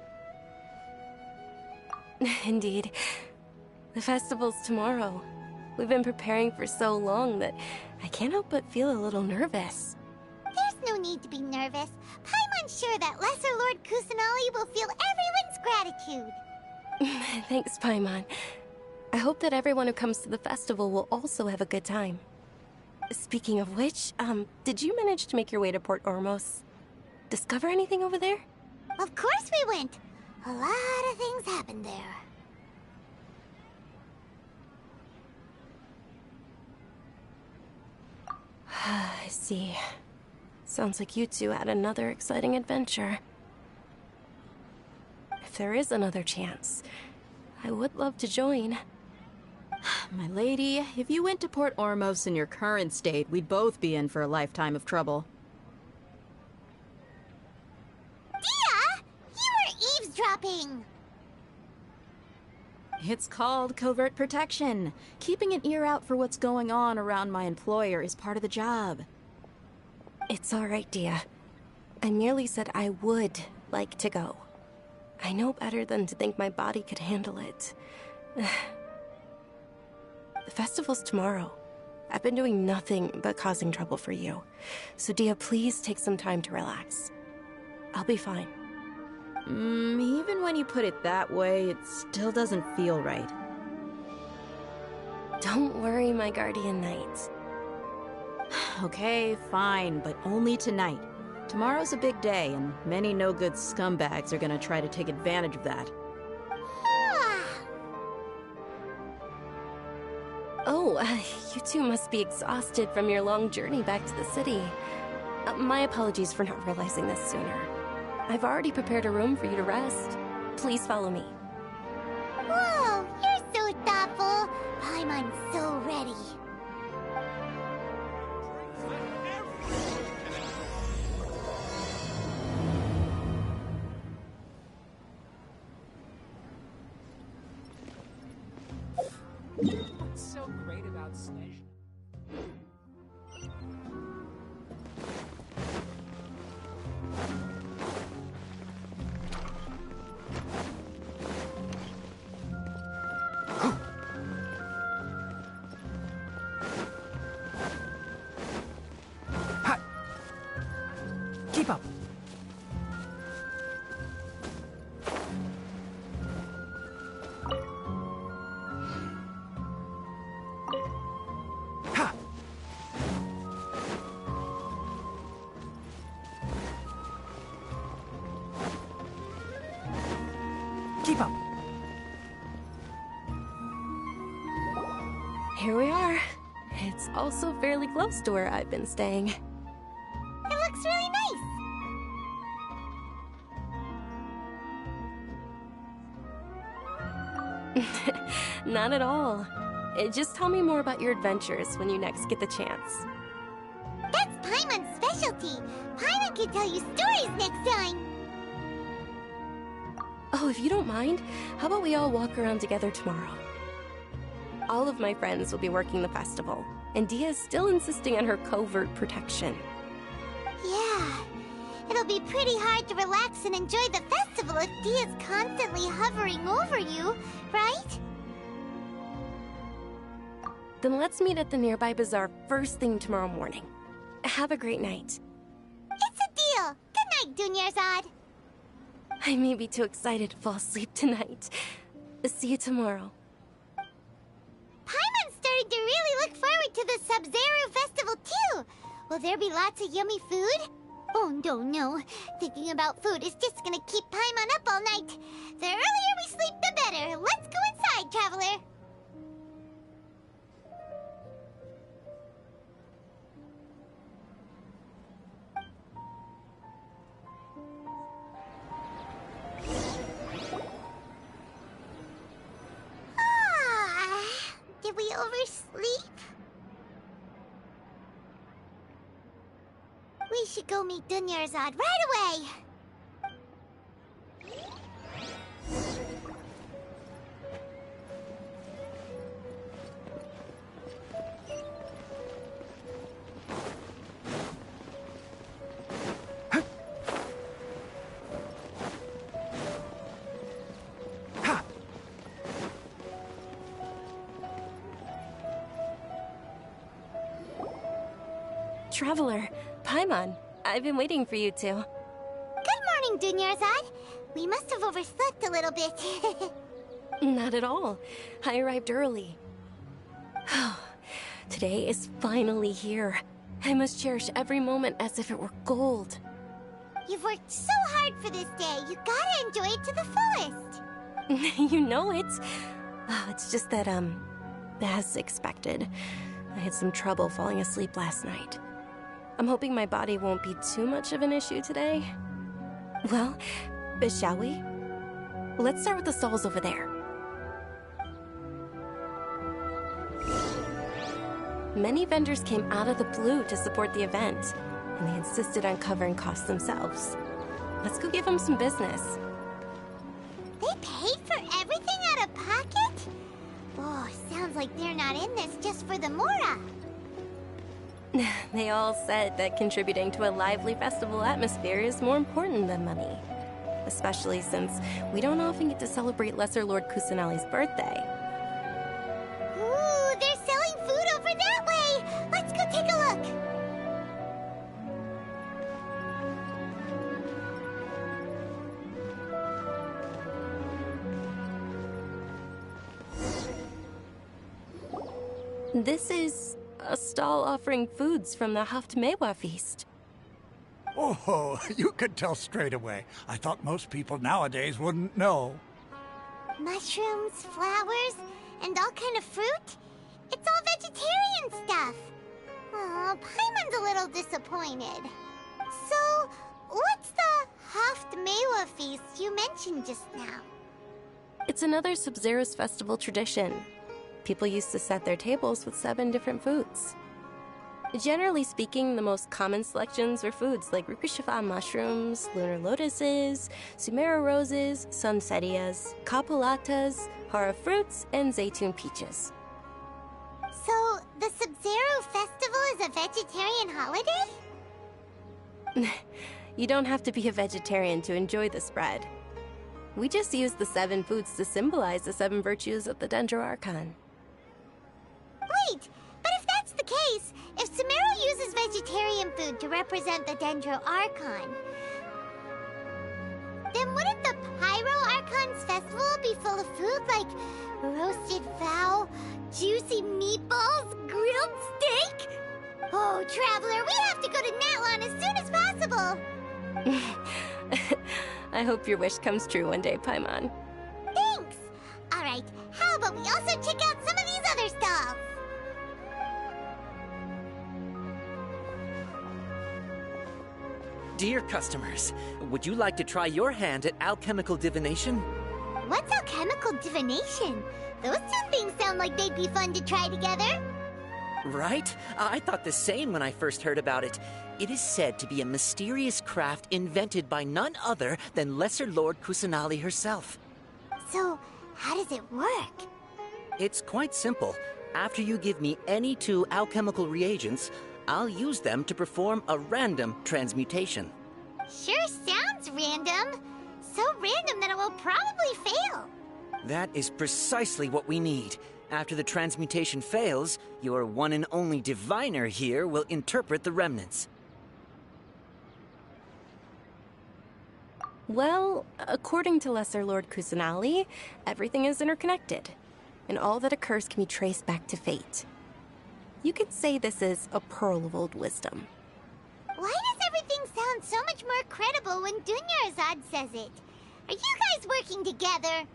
Indeed. The festival's tomorrow. We've been preparing for so long that I can't help but feel a little nervous. There's no need to be nervous. Paimon's sure that Lesser Lord Kusanali will feel everyone's gratitude. Thanks, Paimon. I hope that everyone who comes to the festival will also have a good time. Speaking of which, did you manage to make your way to Port Ormos? Discover anything over there? Of course we went. A lot of things happened there. I see. Sounds like you two had another exciting adventure. If there is another chance, I would love to join. My lady, if you went to Port Ormos in your current state, we'd both be in for a lifetime of trouble. Dia! You were eavesdropping! It's called covert protection. Keeping an ear out for what's going on around my employer is part of the job. It's all right, Dia. I merely said I would like to go. I know better than to think my body could handle it. The festival's tomorrow. I've been doing nothing but causing trouble for you. So Dia, please take some time to relax. I'll be fine. Even when you put it that way, it still doesn't feel right. Don't worry, my guardian knight. Okay, fine, but only tonight. Tomorrow's a big day, and many no-good scumbags are gonna try to take advantage of that. Oh, you two must be exhausted from your long journey back to the city. My apologies for not realizing this sooner. I've already prepared a room for you to rest. Please follow me. Whoa, you're so thoughtful. Paimon's so ready. What's so great about Snezh? Keep up. Ha! Keep up. Here we are. It's also fairly close to where I've been staying. It looks really nice. Not at all. Just tell me more about your adventures when you next get the chance. That's Paimon's specialty. Paimon can tell you stories next time. Oh, if you don't mind, how about we all walk around together tomorrow? All of my friends will be working the festival, and Dia's still insisting on her covert protection. Yeah, it'll be pretty hard to relax and enjoy the festival if Dia's constantly hovering over you, right? Then let's meet at the nearby bazaar first thing tomorrow morning. Have a great night. It's a deal. Good night, Dunyarzad. I may be too excited to fall asleep tonight. See you tomorrow. Paimon's starting to really look forward to the Sub-Zero festival too. Will there be lots of yummy food? Oh, no. Thinking about food is just gonna keep Paimon up all night. The earlier we sleep, the better. Let's go inside, Traveler. Did we oversleep? We should go meet Dunyarzad right away! Traveler, Paimon, I've been waiting for you two. Good morning, Dunyarzad. We must have overslept a little bit. Not at all. I arrived early. Today is finally here. I must cherish every moment as if it were gold. You've worked so hard for this day. You gotta enjoy it to the fullest. You know it. It's just that, as expected, I had some trouble falling asleep last night. I'm hoping my body won't be too much of an issue today. Well, shall we? Let's start with the stalls over there. Many vendors came out of the blue to support the event, and they insisted on covering costs themselves. Let's go give them some business. They paid for everything out of pocket? Oh, sounds like they're not in this just for the Mora. They all said that contributing to a lively festival atmosphere is more important than money. Especially since we don't often get to celebrate Lesser Lord Kusanali's birthday. Ooh, they're selling food over that way! Let's go take a look! This is a stall offering foods from the Haftmewa feast. Oh, you could tell straight away. I thought most people nowadays wouldn't know. Mushrooms, flowers, and all kind of fruit? It's all vegetarian stuff. Oh, Paimon's a little disappointed. So, what's the Haft-Mewa feast you mentioned just now? It's another Sub-Zero's festival tradition. People used to set their tables with 7 different foods. Generally speaking, the most common selections were foods like Rukushifa mushrooms, lunar lotuses, Sumeru roses, sunsetias, kapulatas, hara fruits, and zaytun peaches. So, the Sub-Zero festival is a vegetarian holiday? You don't have to be a vegetarian to enjoy the spread. We just use the 7 foods to symbolize the 7 virtues of the Dendro Archon. Wait, but if that's the case, if Sumeru uses vegetarian food to represent the Dendro Archon, then wouldn't the Pyro Archon's festival be full of food like roasted fowl, juicy meatballs, grilled steak? Oh, Traveler, we have to go to Natlan as soon as possible! I hope your wish comes true one day, Paimon. Thanks! Alright, how about we also check out some of these other stalls? Dear customers, would you like to try your hand at alchemical divination? What's alchemical divination? Those two things sound like they'd be fun to try together. Right? I thought the same when I first heard about it. It is said to be a mysterious craft invented by none other than Lesser Lord Kusanali herself. So, how does it work? It's quite simple. After you give me any 2 alchemical reagents, I'll use them to perform a random transmutation. Sure sounds random. So random that it will probably fail. That is precisely what we need. After the transmutation fails, your one and only diviner here will interpret the remnants. Well, according to Lesser Lord Kusanali, everything is interconnected, and all that occurs can be traced back to fate. You could say this is a pearl of old wisdom. Why does everything sound so much more credible when Dunyarzad says it? Are you guys working together?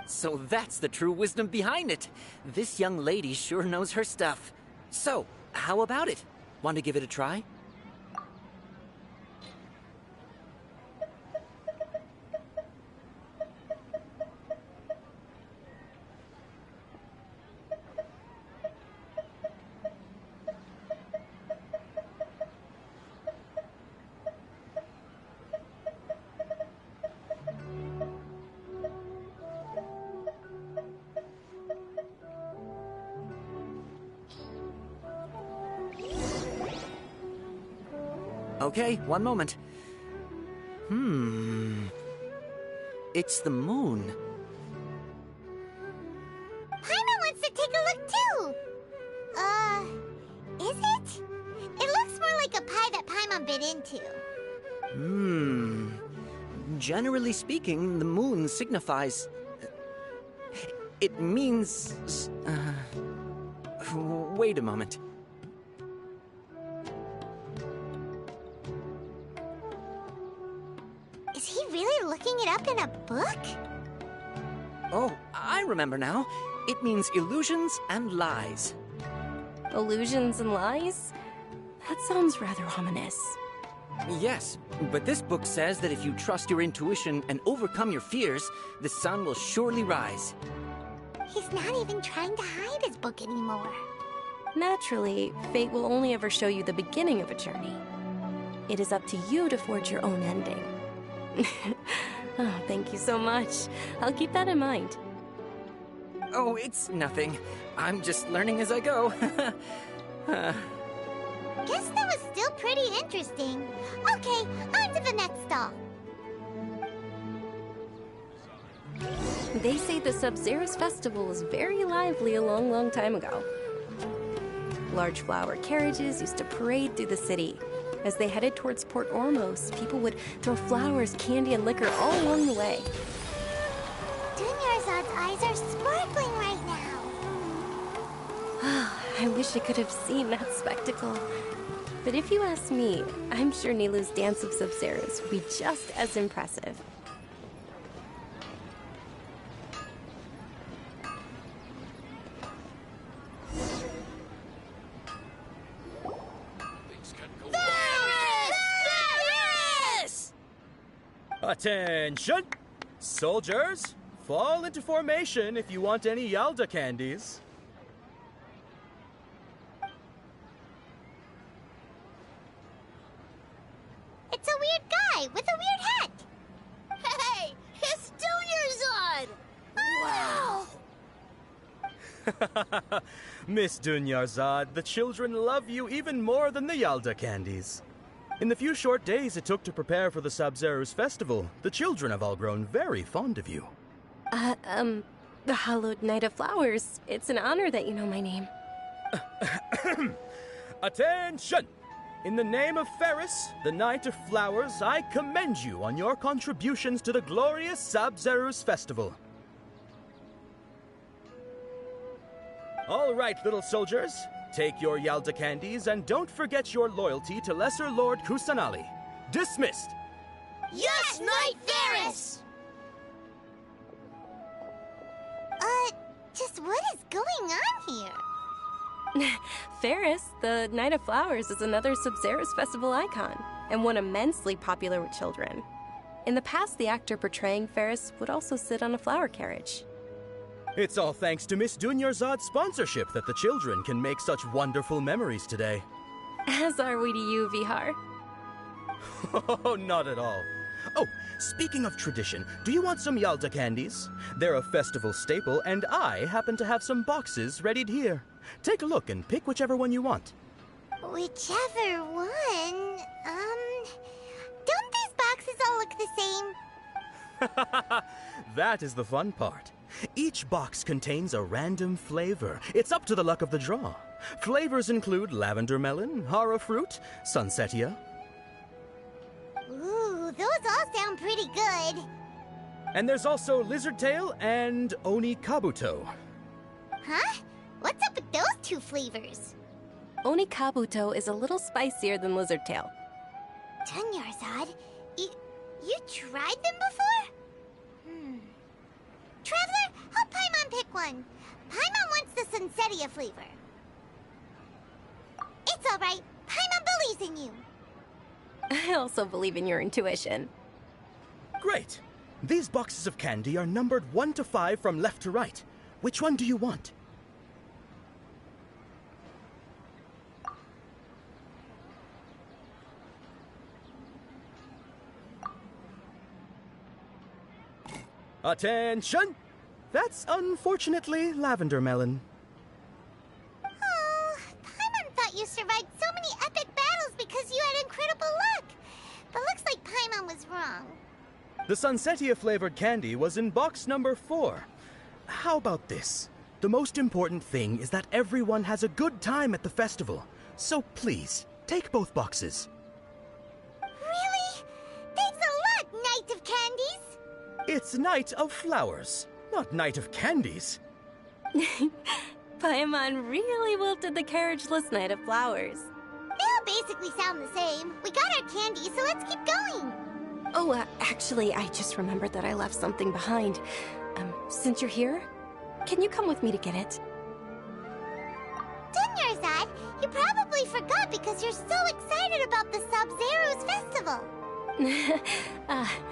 So that's the true wisdom behind it. This young lady sure knows her stuff. So, how about it? Want to give it a try? Okay, one moment. It's the moon. Paimon wants to take a look too! Is it? It looks more like a pie that Paimon bit into. Generally speaking, the moon signifies... It means... Wait a moment. Is he really looking it up in a book? Oh, I remember now. It means illusions and lies. Illusions and lies? That sounds rather ominous. Yes, but this book says that if you trust your intuition and overcome your fears, the sun will surely rise. He's not even trying to hide his book anymore. Naturally, fate will only ever show you the beginning of a journey. It is up to you to forge your own ending. Oh, thank you so much. I'll keep that in mind. Oh, it's nothing. I'm just learning as I go. Guess that was still pretty interesting. Okay, on to the next stall. They say the Sub-Zero's festival was very lively a long, long time ago. Large flower carriages used to parade through the city. As they headed towards Port Ormos, people would throw flowers, candy, and liquor all along the way. Dunyarzad's eyes are sparkling right now. I wish I could have seen that spectacle. But if you ask me, I'm sure Nilou's Dance of Sub-Zeros would be just as impressive. Attention! Soldiers, fall into formation if you want any Yalda candies. It's a weird guy with a weird hat. Hey, it's Dunyarzad! Wow! Miss Dunyarzad, the children love you even more than the Yalda candies. In the few short days it took to prepare for the Sabzeruz festival, the children have all grown very fond of you. The Hallowed Knight of Flowers. It's an honor that you know my name. Attention! In the name of Ferris, the Knight of Flowers, I commend you on your contributions to the glorious Sabzeruz festival. All right, little soldiers. Take your Yalda candies and don't forget your loyalty to Lesser Lord Kusanali. Dismissed! Yes, Knight Ferris! Just what is going on here? Ferris, the Knight of Flowers, is another Sabzeruz festival icon, and one immensely popular with children. In the past, the actor portraying Ferris would also sit on a flower carriage. It's all thanks to Miss Dunyarzad's sponsorship that the children can make such wonderful memories today. As are we to you, Vihar. Oh, not at all. Oh, speaking of tradition, do you want some Yalda candies? They're a festival staple, and I happen to have some boxes readied here. Take a look and pick whichever one you want. Whichever one? Don't these boxes all look the same? That is the fun part. Each box contains a random flavor. It's up to the luck of the draw. Flavors include lavender melon, hara fruit, sunsetia. Ooh, those all sound pretty good. And there's also lizard tail and oni kabuto. Huh? What's up with those two flavors? Oni Kabuto is a little spicier than Lizard Tail. Dunyarzad, you tried them before? Traveler, help Paimon pick one. Paimon wants the Sunsetia flavor. It's all right. Paimon believes in you. I also believe in your intuition. Great. These boxes of candy are numbered 1 to 5 from left to right. Which one do you want? Attention! That's unfortunately lavender melon. Oh, Paimon thought you survived so many epic battles because you had incredible luck. But looks like Paimon was wrong. The Sunsetia flavored candy was in box number 4. How about this? The most important thing is that everyone has a good time at the festival. So please, take both boxes. Really? Thanks a lot, Knight of Candies! It's Knight of Flowers, not Knight of Candies. Paimon really wilted the carriageless Knight of Flowers. They all basically sound the same. We got our candy, so let's keep going. Oh, actually, I just remembered that I left something behind. Since you're here, can you come with me to get it? Dunyarzad, you probably forgot because you're so excited about the Sabzeruz festival.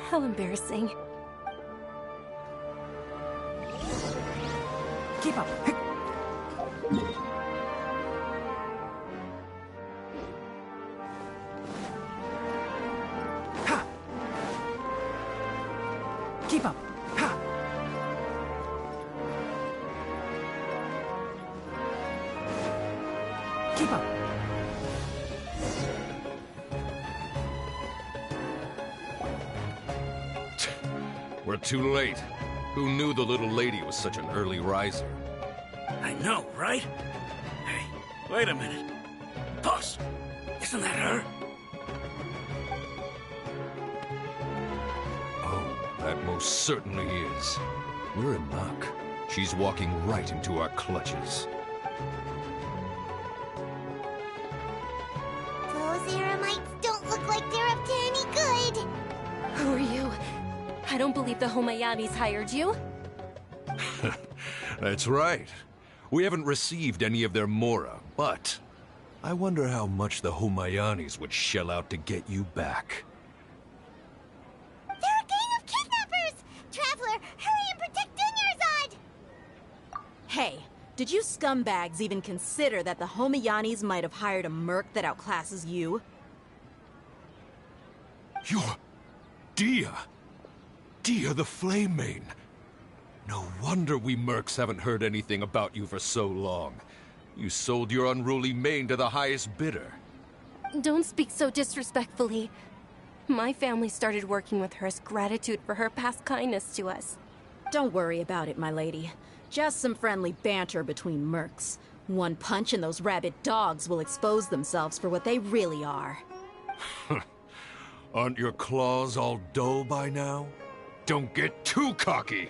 How embarrassing. Keep up. Ha! Keep up. Ha! Keep up. We're too late. Who knew the little lady was such an early riser? I know, right? Hey, wait a minute. Boss, isn't that her? Oh, that most certainly is. We're in luck. She's walking right into our clutches. Those Eremites don't look like they're up to any good. Who are you? I don't believe the Homayanis hired you. That's right. We haven't received any of their Mora, but I wonder how much the Homayanis would shell out to get you back. They're Did you scumbags even consider that the Homiyanis might have hired a merc that outclasses you? You're... Dia! Dia the Flame Mane! No wonder we mercs haven't heard anything about you for so long. You sold your unruly mane to the highest bidder. Don't speak so disrespectfully. My family started working with her as gratitude for her past kindness to us. Don't worry about it, my lady. Just some friendly banter between mercs. One punch and those rabid dogs will expose themselves for what they really are. Aren't your claws all dull by now? Don't get too cocky!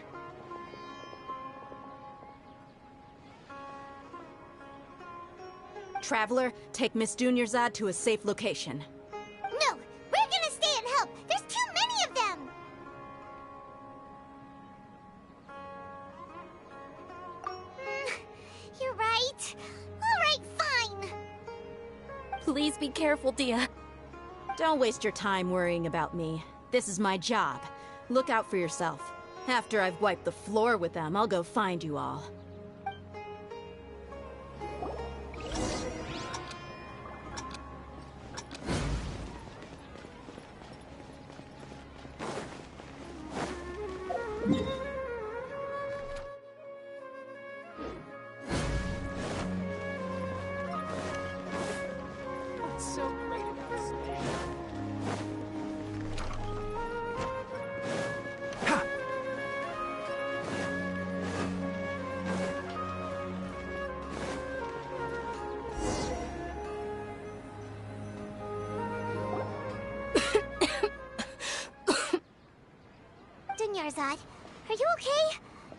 Traveler, take Miss Dunyarzad to a safe location. No! We're gonna stay and help! There's too many of them! You're right. Alright, fine. Please be careful, Dia. Don't waste your time worrying about me. This is my job. Look out for yourself. After I've wiped the floor with them, I'll go find you all. What's so great about Snežka? Dunyarzad, are you okay?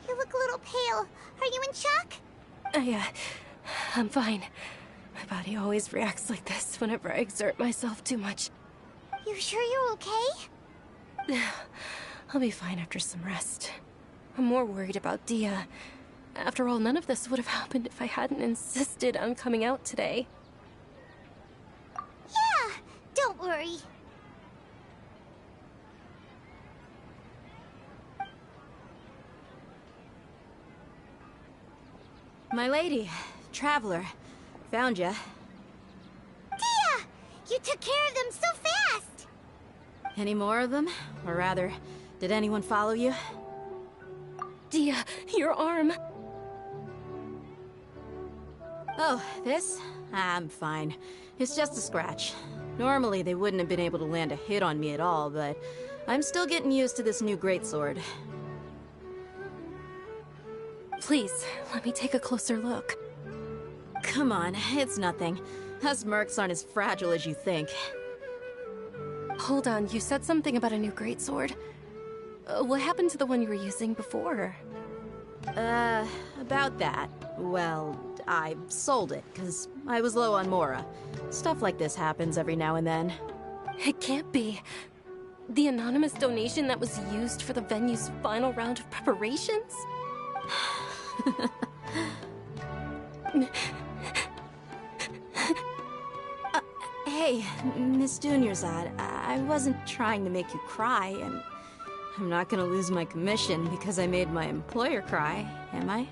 You look a little pale. Are you in shock? I'm fine. My body always reacts like this whenever I exert myself too much. You sure you're okay? I'll be fine after some rest. I'm more worried about Dia. After all, none of this would have happened if I hadn't insisted on coming out today. Yeah, don't worry. My lady, Traveler, found ya. Dia! You took care of them so fast! Any more of them? Or rather, did anyone follow you? Dia, your arm! Oh, this? I'm fine. It's just a scratch. Normally, they wouldn't have been able to land a hit on me at all, but I'm still getting used to this new greatsword. Please, let me take a closer look. Come on, it's nothing. Us mercs aren't as fragile as you think. Hold on, you said something about a new greatsword. What happened to the one you were using before? About that. Well, I sold it, because I was low on Mora. Stuff like this happens every now and then. It can't be. The anonymous donation that was used for the venue's final round of preparations? Hey, Miss Dunyarzad, I wasn't trying to make you cry, and I'm not gonna lose my commission because I made my employer cry, am I?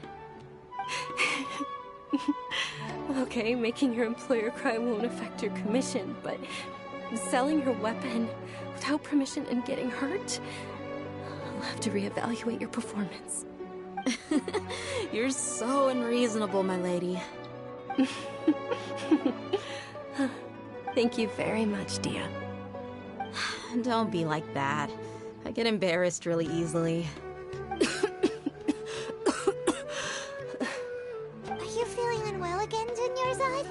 Okay, making your employer cry won't affect your commission, but selling your weapon without permission and getting hurt? I'll have to reevaluate your performance. You're so unreasonable, my lady. Thank you very much, Dia. Don't be like that. I get embarrassed really easily. Are you feeling unwell again, Dunyarzad?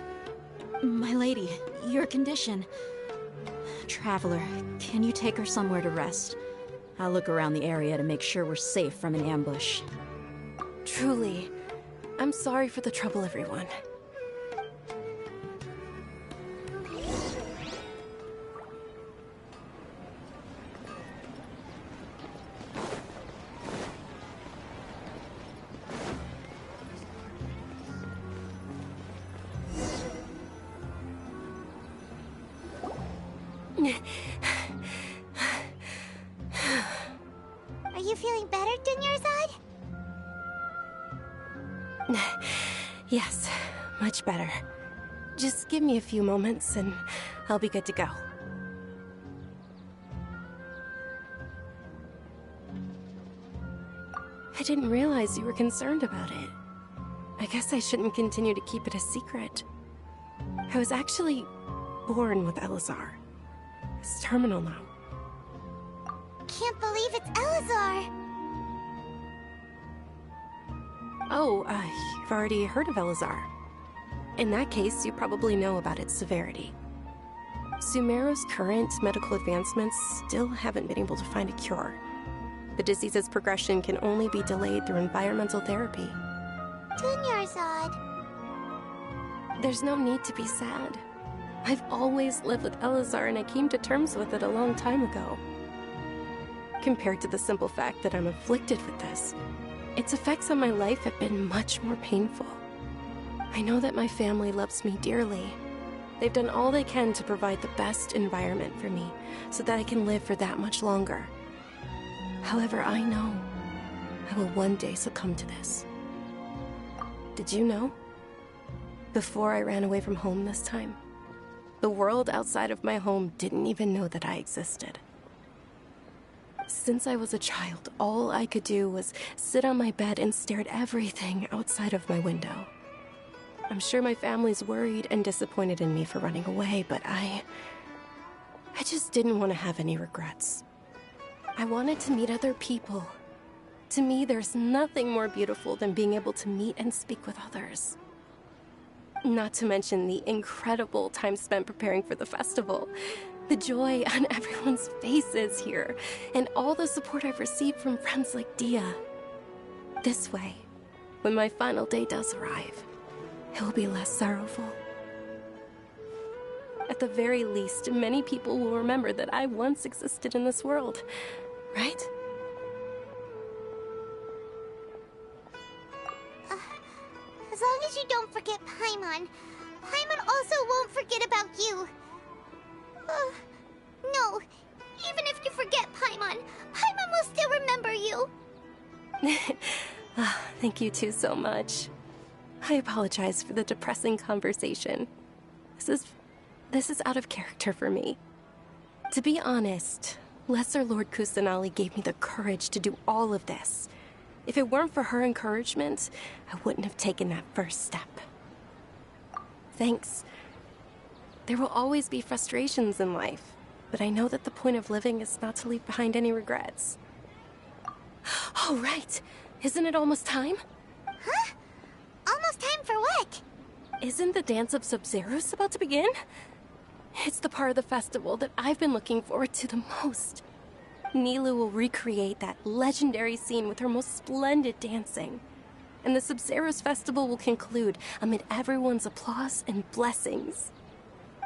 My lady, your condition. Traveler, can you take her somewhere to rest? I'll look around the area to make sure we're safe from an ambush. Truly, I'm sorry for the trouble, everyone. Are you feeling better, Dunyarzad? Yes, much better. Just give me a few moments and I'll be good to go. I didn't realize you were concerned about it. I guess I shouldn't continue to keep it a secret. I was actually born with Elazar. It's terminal now. Can't believe it's Elazar! Oh, you've already heard of Elazar. In that case, you probably know about its severity. Sumeru's current medical advancements still haven't been able to find a cure. The disease's progression can only be delayed through environmental therapy. Dunyarzad. There's no need to be sad. I've always lived with Elazar and I came to terms with it a long time ago. Compared to the simple fact that I'm afflicted with this, its effects on my life have been much more painful. I know that my family loves me dearly. They've done all they can to provide the best environment for me so that I can live for that much longer. However, I know I will one day succumb to this. Did you know? Before I ran away from home this time, the world outside of my home didn't even know that I existed. Since I was a child, all I could do was sit on my bed and stare at everything outside of my window. I'm sure my family's worried and disappointed in me for running away, but I just didn't want to have any regrets. I wanted to meet other people. To me, there's nothing more beautiful than being able to meet and speak with others. Not to mention the incredible time spent preparing for the festival. The joy on everyone's faces here, and all the support I've received from friends like Dia. This way, when my final day does arrive, it will be less sorrowful. At the very least, many people will remember that I once existed in this world, right? As long as you don't forget Paimon, Paimon also won't forget about you. No, even if you forget Paimon, Paimon will still remember you. Thank you two so much. I apologize for the depressing conversation. This is out of character for me. To be honest, Lesser Lord Kusanali gave me the courage to do all of this. If it weren't for her encouragement, I wouldn't have taken that first step. Thanks. There will always be frustrations in life, but I know that the point of living is not to leave behind any regrets. Oh, right. Isn't it almost time? Huh? Almost time for what? Isn't the Dance of Sub-Zeros about to begin? It's the part of the festival that I've been looking forward to the most. Nilu will recreate that legendary scene with her most splendid dancing. And the Sub-Zeros festival will conclude amid everyone's applause and blessings.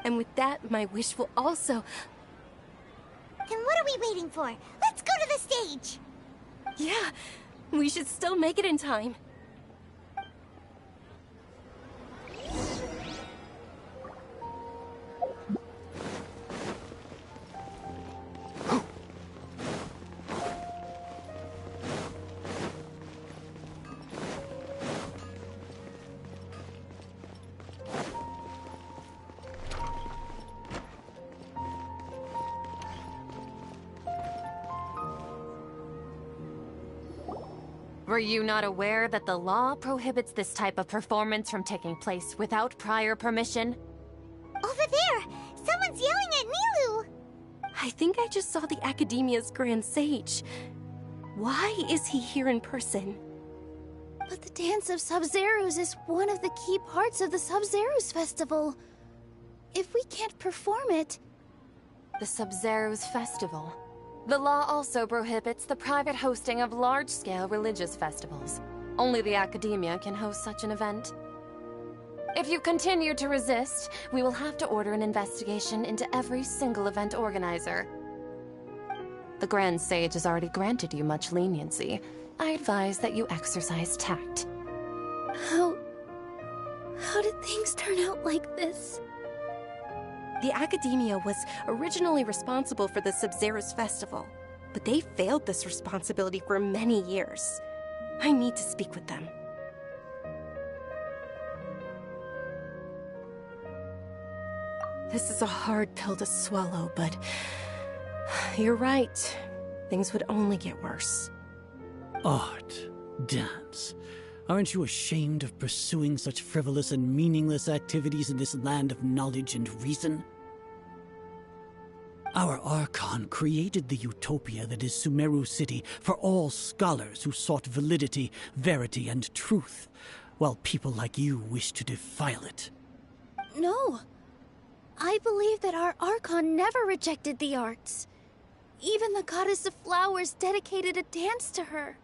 And with that, my wish will also... Then what are we waiting for? Let's go to the stage! Yeah, we should still make it in time. Were you not aware that the law prohibits this type of performance from taking place without prior permission? Over there! Someone's yelling at Nilu! I think I just saw the Academia's Grand Sage. Why is he here in person? But the Dance of Sub-Zeros is one of the key parts of the Sub-Zeros festival. If we can't perform it... The Sub-Zeros festival. The law also prohibits the private hosting of large-scale religious festivals. Only the Academia can host such an event. If you continue to resist, we will have to order an investigation into every single event organizer. The Grand Sage has already granted you much leniency. I advise that you exercise tact. How did things turn out like this? The Academia was originally responsible for the Sub-Zeros festival, but they failed this responsibility for many years. I need to speak with them. This is a hard pill to swallow, but you're right. Things would only get worse. Art, dance. Aren't you ashamed of pursuing such frivolous and meaningless activities in this land of knowledge and reason? Our Archon created the utopia that is Sumeru City for all scholars who sought validity, verity, and truth, while people like you wish to defile it. No. I believe that our Archon never rejected the arts. Even the goddess of flowers dedicated a dance to her.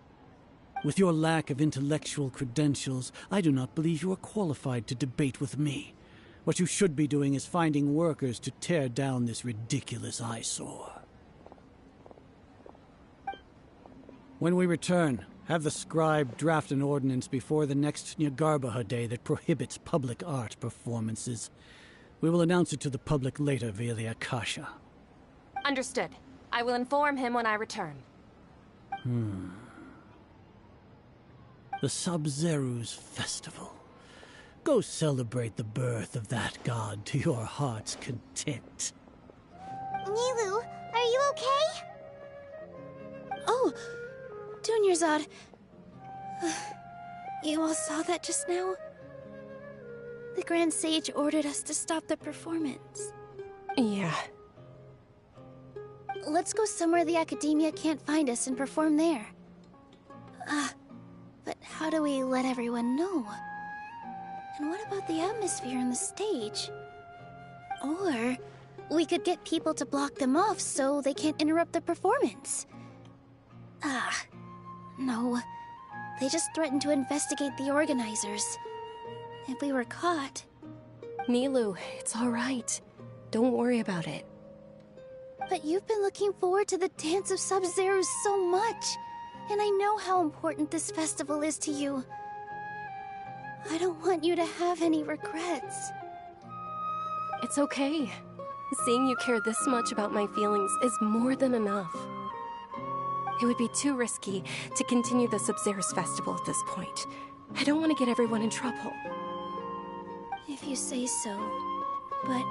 With your lack of intellectual credentials, I do not believe you are qualified to debate with me. What you should be doing is finding workers to tear down this ridiculous eyesore. When we return, have the scribe draft an ordinance before the next Nyagarbha day that prohibits public art performances. We will announce it to the public later via the Akasha. Understood. I will inform him when I return. The Sub-Zeru's festival. Go celebrate the birth of that god to your heart's content. Nilu, are you okay? Oh, Dunyarzad. You all saw that just now? The Grand Sage ordered us to stop the performance. Yeah. Let's go somewhere the Academia can't find us and perform there. But how do we let everyone know? And what about the atmosphere on the stage? Or we could get people to block them off so they can't interrupt the performance. No. They just threatened to investigate the organizers. If we were caught... Nilu, it's all right. Don't worry about it. But you've been looking forward to the Dance of Sub-Zero so much. And I know how important this festival is to you. I don't want you to have any regrets. It's okay. Seeing you care this much about my feelings is more than enough. It would be too risky to continue the Sub-Zero's festival at this point. I don't want to get everyone in trouble. If you say so. But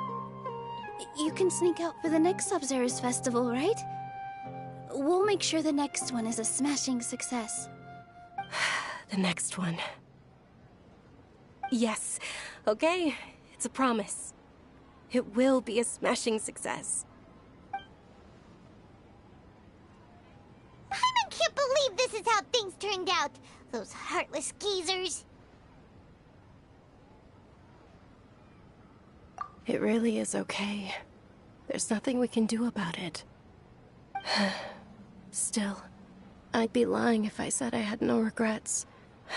you can sneak out for the next Sub-Zero's festival, right? We'll make sure the next one is a smashing success. The next one. Yes. Okay, it's a promise. It will be a smashing success. I can't believe this is how things turned out. Those heartless geezers. It really is okay. There's nothing we can do about it. Still, I'd be lying if I said I had no regrets.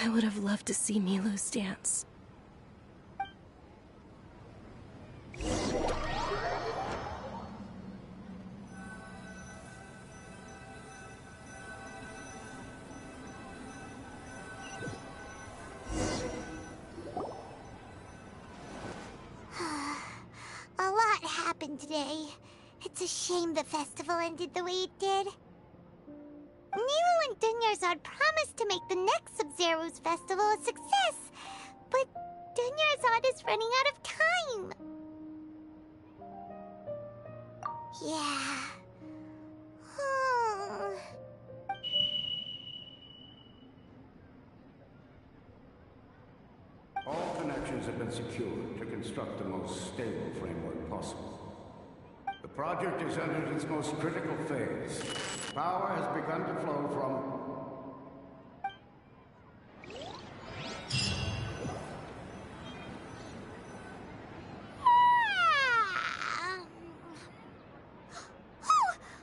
I would have loved to see Nilu's dance. A lot happened today. It's a shame the festival ended the way it did. Nilu and Dunyarzad promised to make the next Sub-Zero's festival a success, but Dunyarzad is running out of time. Yeah. All connections have been secured to construct the most stable framework possible. The project has entered its most critical phase. Power has begun to flow from...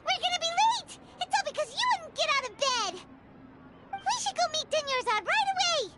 We're gonna be late! It's all because you wouldn't get out of bed! We should go meet Dunyarzad right away!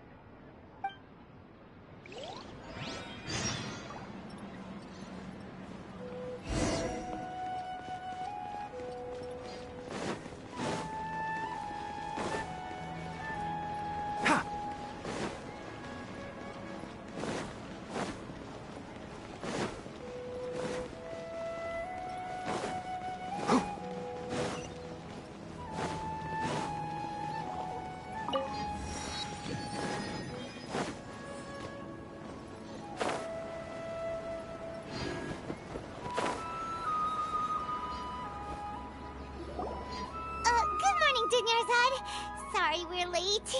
sorry we're late.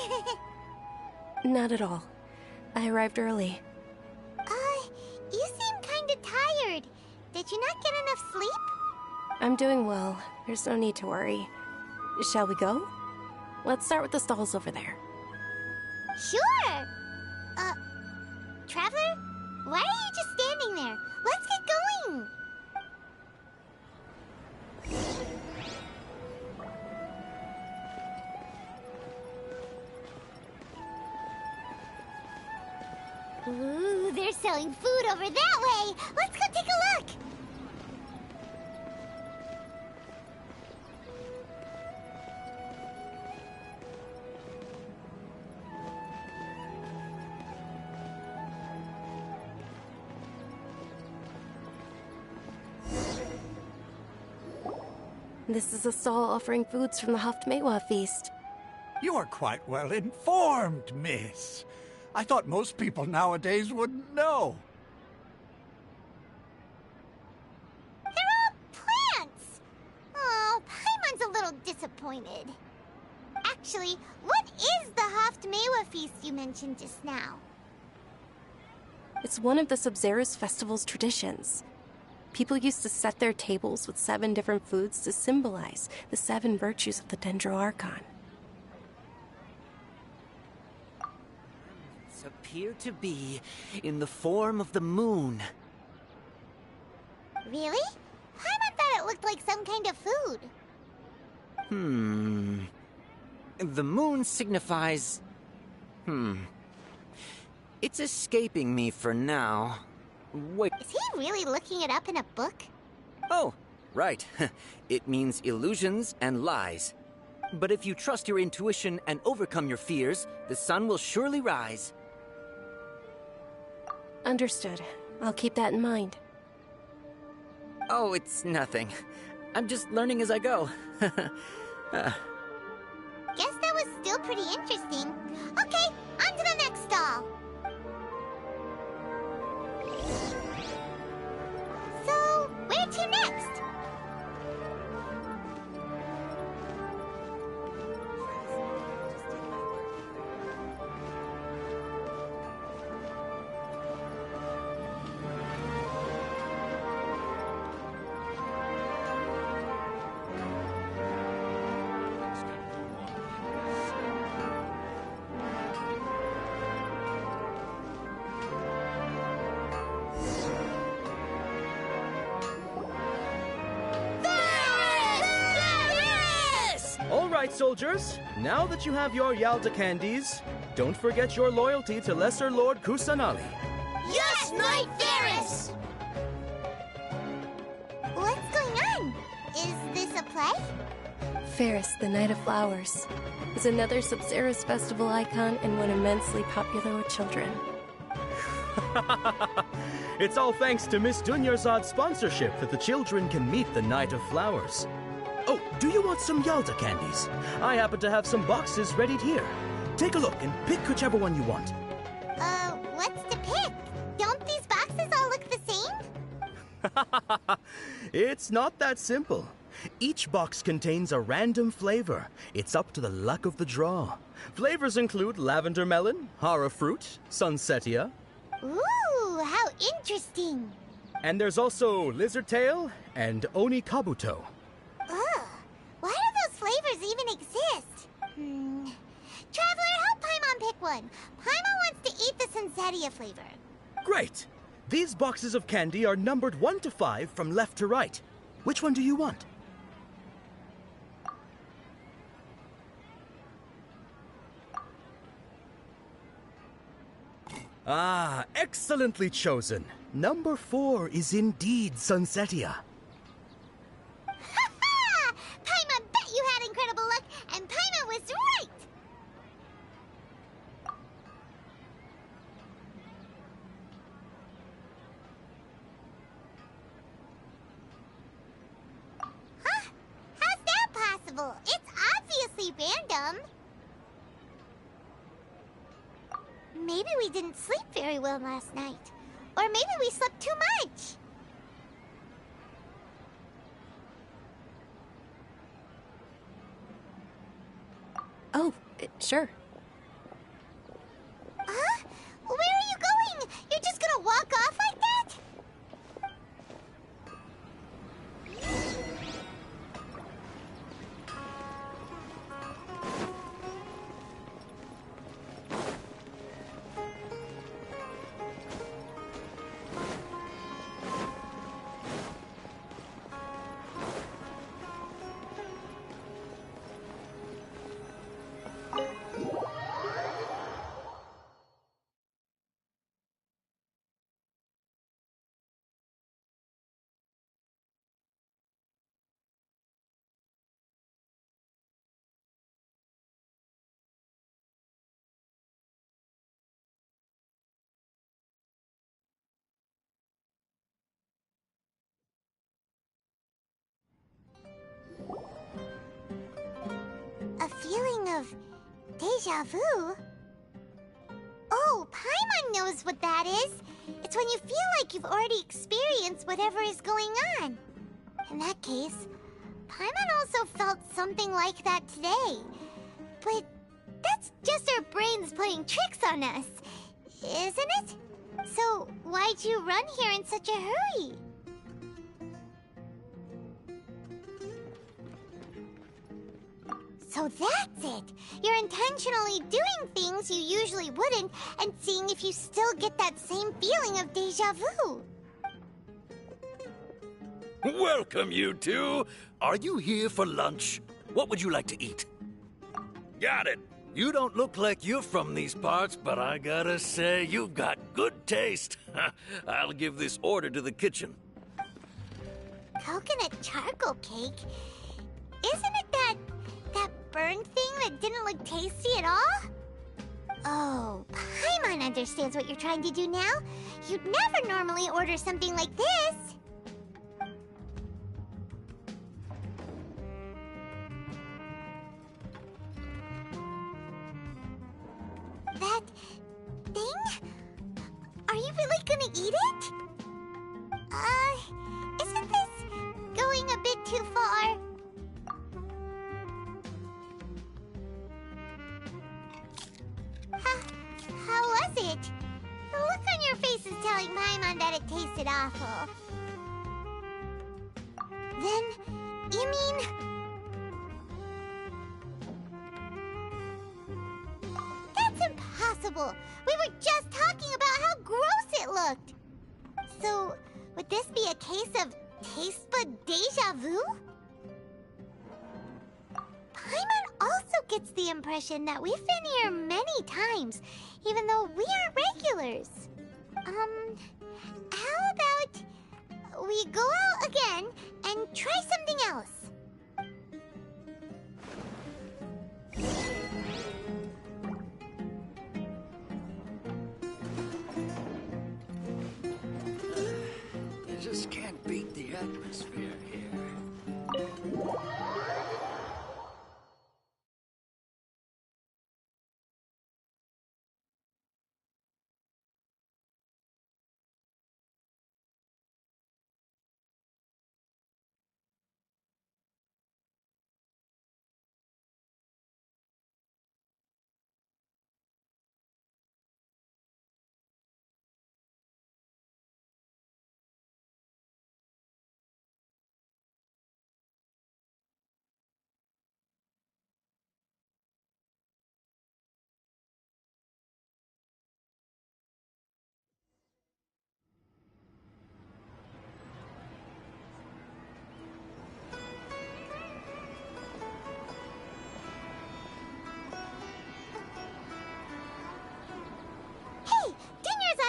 Not at all. I arrived early. You seem kinda tired. Did you not get enough sleep? I'm doing well. There's no need to worry. Shall we go? Let's start with the stalls over there. Sure! Traveler? Why are you just standing there? Let's get going! Ooh, they're selling food over that way! Let's go take a look! This is a stall offering foods from the Haftmewa feast. You are quite well informed, miss. I thought most people nowadays wouldn't know. They're all plants! Oh, Paimon's a little disappointed. Actually, what is the Haftmewa feast you mentioned just now? It's one of the Sub-Zerus festival's traditions. People used to set their tables with 7 different foods to symbolize the 7 virtues of the Dendro Archon. Appear to be in the form of the moon. Really? Paimon thought it looked like some kind of food. The moon signifies... It's escaping me for now. Wait. Is he really looking it up in a book? Oh, right. It means illusions and lies. But if you trust your intuition and overcome your fears, the sun will surely rise. Understood. I'll keep that in mind. Oh, it's nothing. I'm just learning as I go. Guess that was still pretty interesting. Okay, on to the next stall. So, where to next? All right, soldiers. Now that you have your Yalda candies, don't forget your loyalty to Lesser Lord Kusanali. Yes, Knight Varys! What's going on? Is this a play? Ferris, the Knight of Flowers, is another Sub-Zerus festival icon and one immensely popular with children. It's all thanks to Miss Dunyarzad's sponsorship that the children can meet the Knight of Flowers. Oh, do you want some Yalda candies? I happen to have some boxes readied here. Take a look and pick whichever one you want. What's to pick? Don't these boxes all look the same? It's not that simple. Each box contains a random flavor. It's up to the luck of the draw. Flavors include lavender melon, hara fruit, sunsetia. Ooh, how interesting. And there's also lizard tail and oni kabuto. Ugh, why do those flavors even exist? Traveler, help Paimon pick one. Paimon wants to eat the sunsetia flavor. Great! These boxes of candy are numbered 1 to 5 from left to right. Which one do you want? Ah, excellently chosen. Number 4 is indeed sunsetia. Ha-ha! Paimon bet you had incredible luck, and Paimon was right! Huh? How's that possible? It's obviously random. Maybe we didn't sleep very well last night. Or maybe we slept too much. Oh, Sure. Huh? Where are you going? You're just gonna walk off like that? A feeling of deja vu? Oh, Paimon knows what that is. It's when you feel like you've already experienced whatever is going on. In that case, Paimon also felt something like that today. But that's just our brains playing tricks on us, isn't it? So why'd you run here in such a hurry? So that's it! You're intentionally doing things you usually wouldn't and seeing if you still get that same feeling of deja vu. Welcome, you two. Are you here for lunch? What would you like to eat? Got it. You don't look like you're from these parts, but I gotta say, you've got good taste. I'll give this order to the kitchen. Coconut charcoal cake? Isn't it that burned thing that didn't look tasty at all? Oh, Paimon understands what you're trying to do now. You'd never normally order something like this. That thing? Are you really gonna eat it? Isn't this going a bit too far? How was it? The look on your face is telling Paimon that it tasted awful. Then, you mean... That's impossible! We were just talking about how gross it looked! So, would this be a case of taste bud deja vu? Paimon also gets the impression that we've been here many times, even though we aren't regulars. How about we go out again and try something else? You just can't beat the atmosphere here.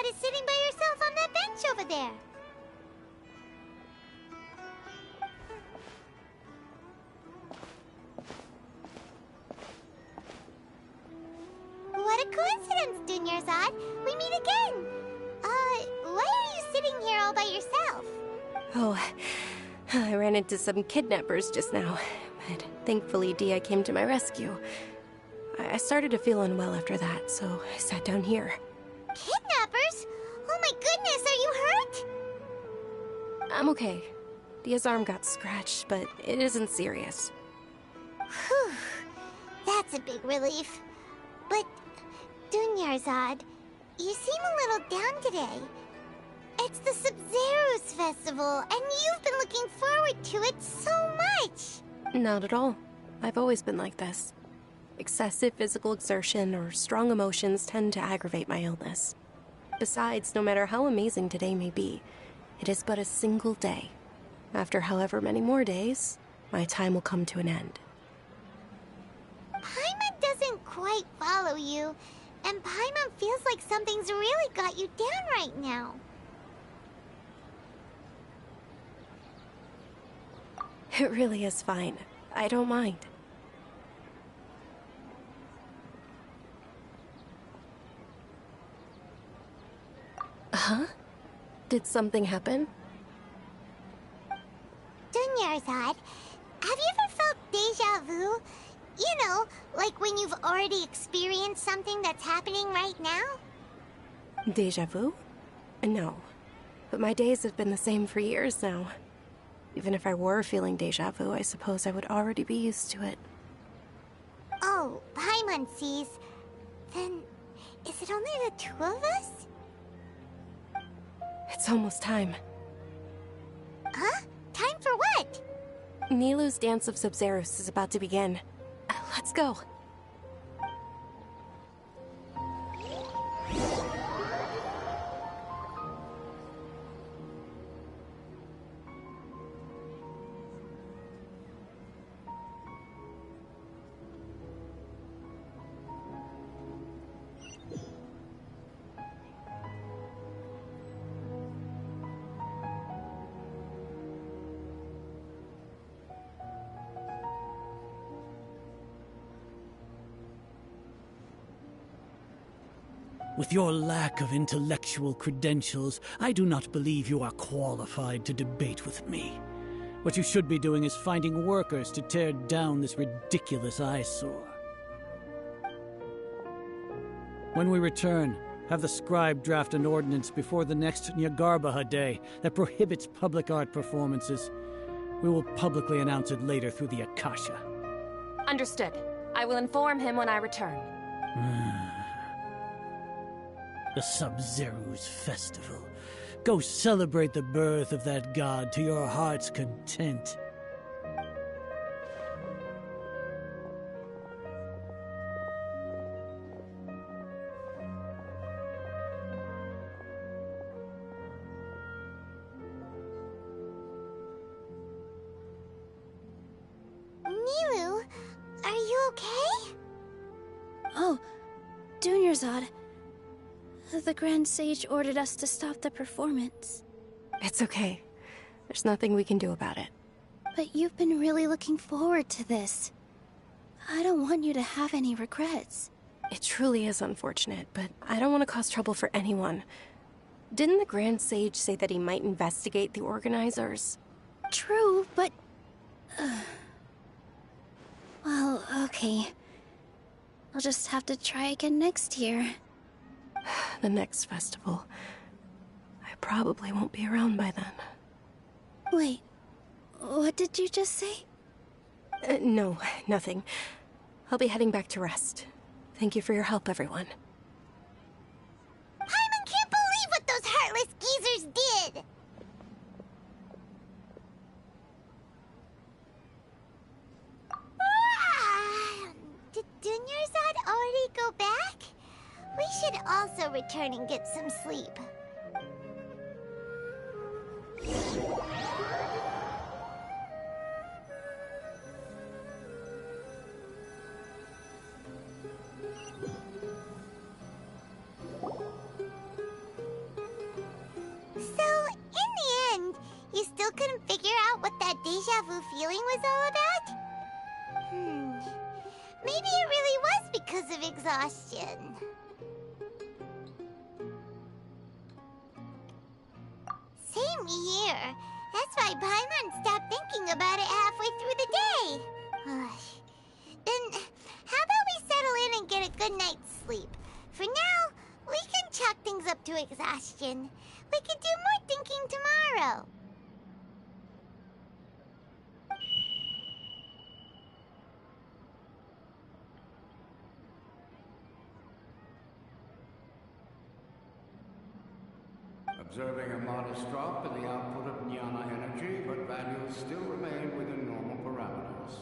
Is sitting by yourself on that bench over there. What a coincidence, Dunyarzad. We meet again. Why are you sitting here all by yourself? Oh, I ran into some kidnappers just now, but thankfully Dia came to my rescue. I started to feel unwell after that, so I sat down here. Kidnappers? Oh my goodness, are you hurt? I'm okay. Dia's arm got scratched, but it isn't serious. Whew. That's a big relief. But, Dunyarzad, you seem a little down today. It's the Sub-Zero's festival, and you've been looking forward to it so much! Not at all. I've always been like this. Excessive physical exertion or strong emotions tend to aggravate my illness. Besides, no matter how amazing today may be, it is but a single day. After however many more days, my time will come to an end. Paimon doesn't quite follow you, and Paimon feels like something's really got you down right now. It really is fine. I don't mind. Huh? Did something happen? Dunyarzad, have you ever felt deja vu? You know, like when you've already experienced something that's happening right now? Deja vu? No. But my days have been the same for years now. Even if I were feeling deja vu, I suppose I would already be used to it. Oh, Paimon sees. Then, is it only the two of us? It's almost time. Huh? Time for what? Nilou's Dance of Sub-Zeros is about to begin. Let's go. With your lack of intellectual credentials, I do not believe you are qualified to debate with me. What you should be doing is finding workers to tear down this ridiculous eyesore. When we return, have the scribe draft an ordinance before the next Nyargarbaha Day that prohibits public art performances. We will publicly announce it later through the Akasha. Understood. I will inform him when I return. The Sub-Zero's festival. Go celebrate the birth of that god to your heart's content. Nilou, are you okay? Oh, Dunyarzad. The Grand Sage ordered us to stop the performance. It's okay. There's nothing we can do about it. But you've been really looking forward to this. I don't want you to have any regrets. It truly is unfortunate, but I don't want to cause trouble for anyone. Didn't the Grand Sage say that he might investigate the organizers? True, but... Well, okay. I'll just have to try again next year. The next festival. I probably won't be around by then. Wait, what did you just say? No, nothing. I'll be heading back to rest. Thank you for your help, everyone. Paimon can't believe what those heartless geezers did! Did Dunyarzad already go back? We should also return and get some sleep. So, in the end, you still couldn't figure out what that deja vu feeling was all about? Maybe it really was because of exhaustion. Same here. That's why Paimon stopped thinking about it halfway through the day. Then, how about we settle in and get a good night's sleep? For now, we can chalk things up to exhaustion. We can do more thinking tomorrow. observing a modest drop in the output of Jnana energy, but values still remain within normal parameters.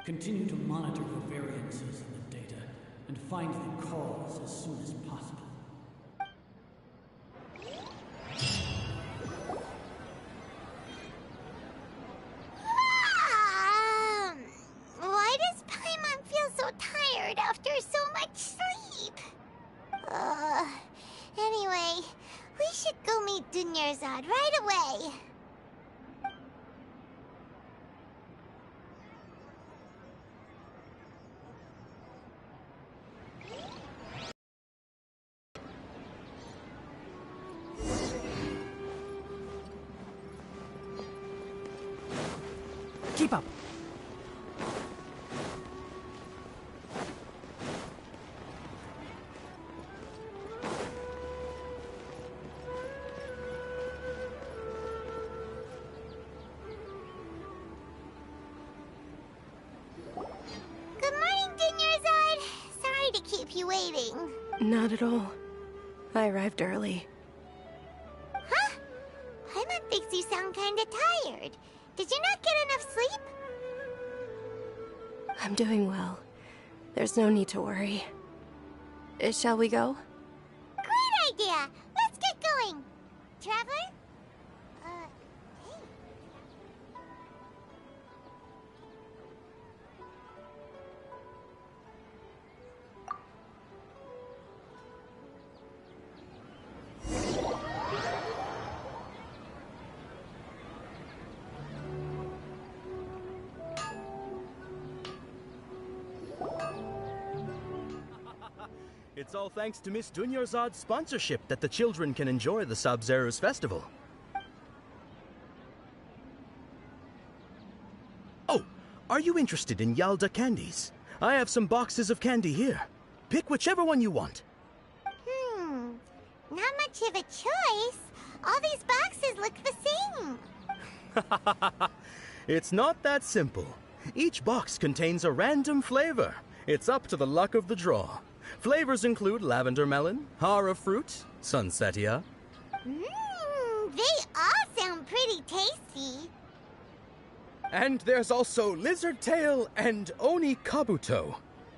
Continue to monitor for variances in the data and find the cause as soon as possible. Why does Paimon feel so tired after so much sleep? Anyway, we should go meet Dunyarzad right away. Keep up. Good morning, Dunyarzad. Sorry to keep you waiting. Not at all. I arrived early. Huh? Paimon thinks you sound kinda tired. Did you not get enough sleep? I'm doing well. There's no need to worry. Shall we go? Great idea! Let's get going! Traveler? Hey. It's all thanks to Miss Dunyarzad's sponsorship that the children can enjoy the Sub-Zero's festival. Oh, are you interested in Yalda candies? I have some boxes of candy here. Pick whichever one you want. Not much of a choice. All these boxes look the same. It's not that simple. Each box contains a random flavor. It's up to the luck of the draw. Flavors include lavender melon, hara fruit, sunsetia. They all sound pretty tasty. And there's also lizard tail and oni kabuto.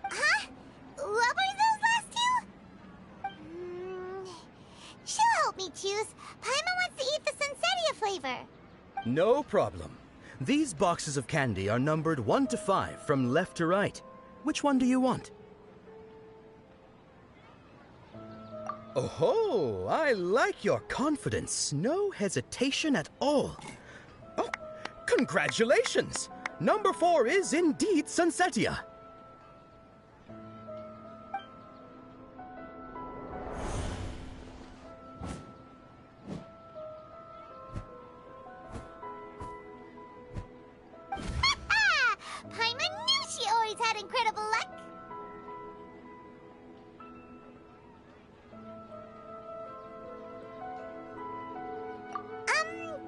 Huh? What were those last two? She'll help me choose. Paimon wants to eat the sunsetia flavor. No problem. These boxes of candy are numbered 1 to 5 from left to right. Which one do you want? Oh, I like your confidence. No hesitation at all. Oh, congratulations! Number 4 is indeed Sunsetia. Paimon knew she always had incredible luck.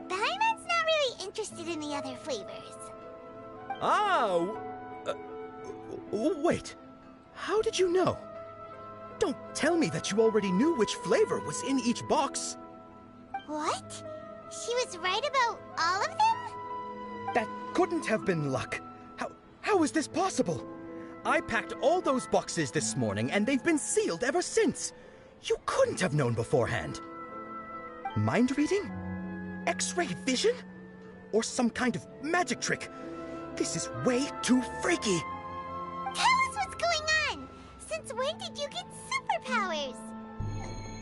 Paimon's not really interested in the other flavors. Wait. How did you know? Don't tell me that you already knew which flavor was in each box. What? She was right about all of them? That couldn't have been luck. How is this possible? I packed all those boxes this morning and they've been sealed ever since. You couldn't have known beforehand. Mind reading? X-ray vision? Or some kind of magic trick? This is way too freaky. Tell us what's going on! Since when did you get superpowers?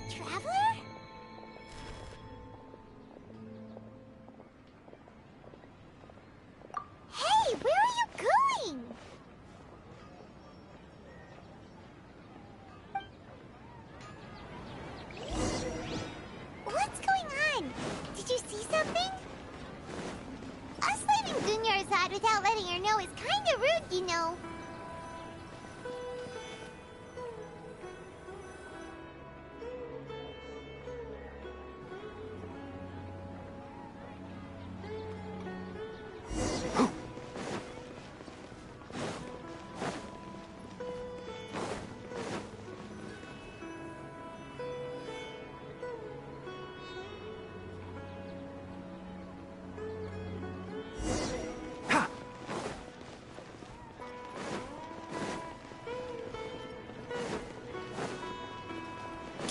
Traveler? Hey, where are you going? What's going on? Did you see something? Us leaving Dunyarzad without letting her know is kinda rude, you know.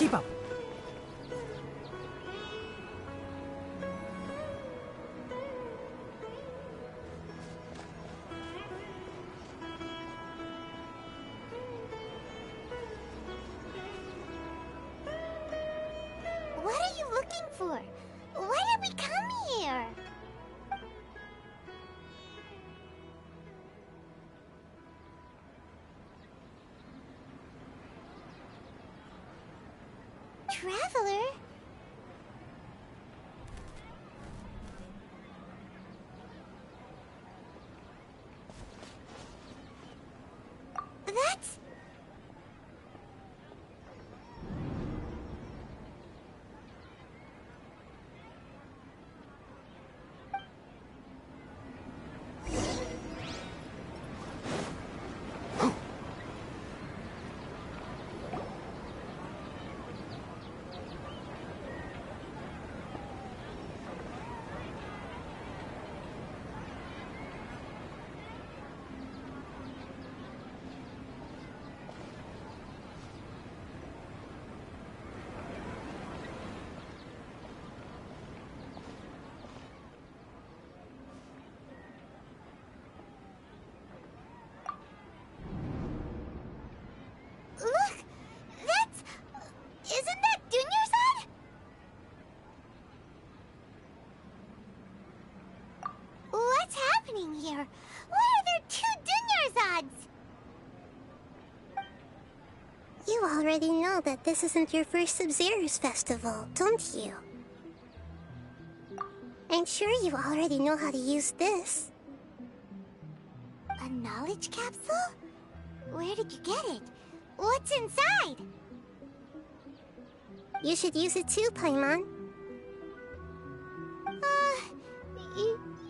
Keep up. What are you looking for? Why did we come here? Traveler? That's... Look! That's... Isn't that Dunyarzad? What's happening here? Why are there two Dunyarzads? You already know that this isn't your first Sub-Zero's festival, don't you? I'm sure you already know how to use this. A knowledge capsule? Where did you get it? What's inside? You should use it too, Paimon.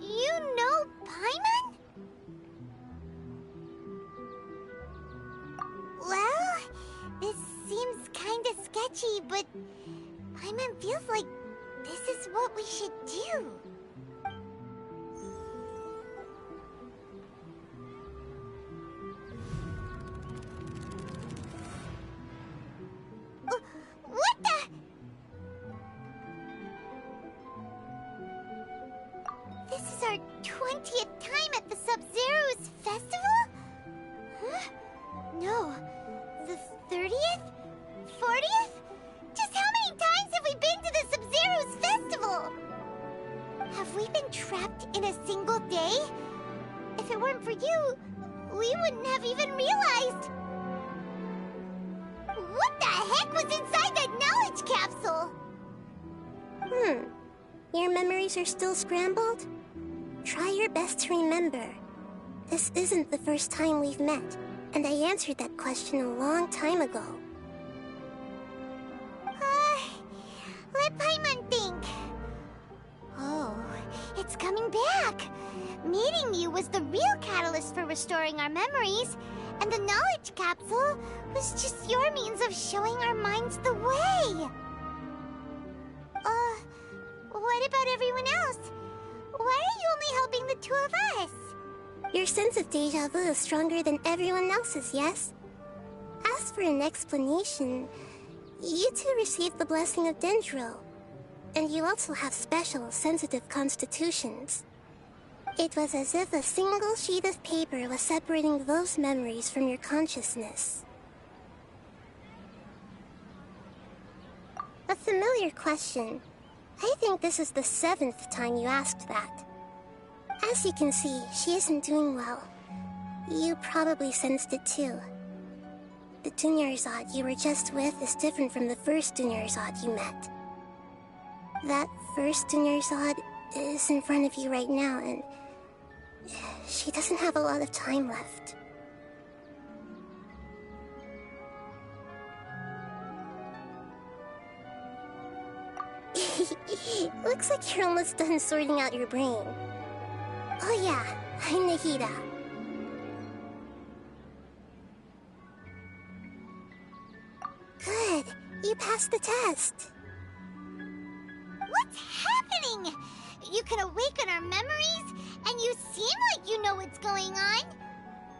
You know Paimon? Well, this seems kinda sketchy, but Paimon feels like this is what we should do. What the? This is our 20th time at the Sub-Zero's festival? Huh? No. The 30th? 40th? Just how many times have we been to the Sub-Zero's festival? Have we been trapped in a single day? If it weren't for you, we wouldn't have even realized. What the heck was inside that knowledge capsule? Your memories are still scrambled? Try your best to remember. This isn't the first time we've met, and I answered that question a long time ago. Let Paimon think. Oh, it's coming back. Meeting you was the real catalyst for restoring our memories, and the knowledge capsule was just your means of showing our minds the way. What about everyone else? Why are you only helping the two of us? Your sense of deja vu is stronger than everyone else's, yes? As for an explanation, you two received the blessing of Dendro, and you also have special, sensitive constitutions. It was as if a single sheet of paper was separating those memories from your consciousness. A familiar question. I think this is the 7th time you asked that. As you can see, she isn't doing well. You probably sensed it too. The Dunyarzad you were just with is different from the first Dunyarzad you met. That first Dunyarzad is in front of you right now, and she doesn't have a lot of time left. Looks like you're almost done sorting out your brain. Oh yeah, I'm Nahida. Good, you passed the test. What's happening? You can awaken our memories, and you seem like you know what's going on.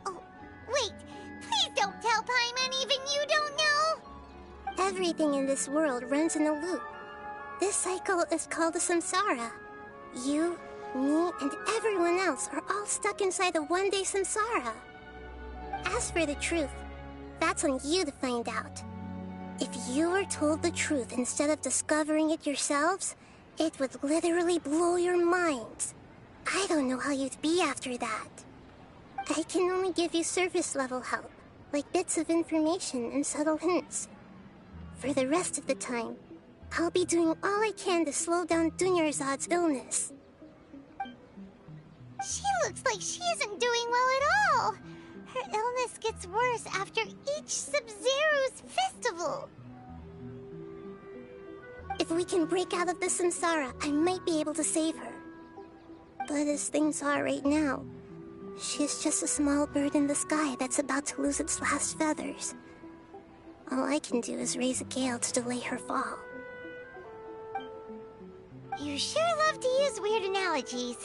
Oh, wait, please don't tell Paimon even you don't know. everything in this world runs in a loop. This cycle is called the samsara. You, me, and everyone else are all stuck inside the one-day samsara. As for the truth, that's on you to find out. If you were told the truth instead of discovering it yourselves, it would literally blow your minds. I don't know how you'd be after that. I can only give you surface-level help, like bits of information and subtle hints. For the rest of the time, I'll be doing all I can to slow down Dunyarzad's illness. She looks like she isn't doing well at all. Her illness gets worse after each Sub-Zero's festival. If we can break out of the samsara, I might be able to save her. But as things are right now, she's just a small bird in the sky that's about to lose its last feathers. All I can do is raise a gale to delay her fall. You sure love to use weird analogies.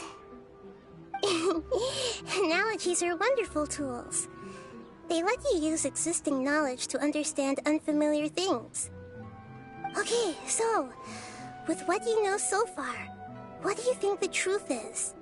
Analogies are wonderful tools. They let you use existing knowledge to understand unfamiliar things. Okay, so, with what you know so far, what do you think the truth is?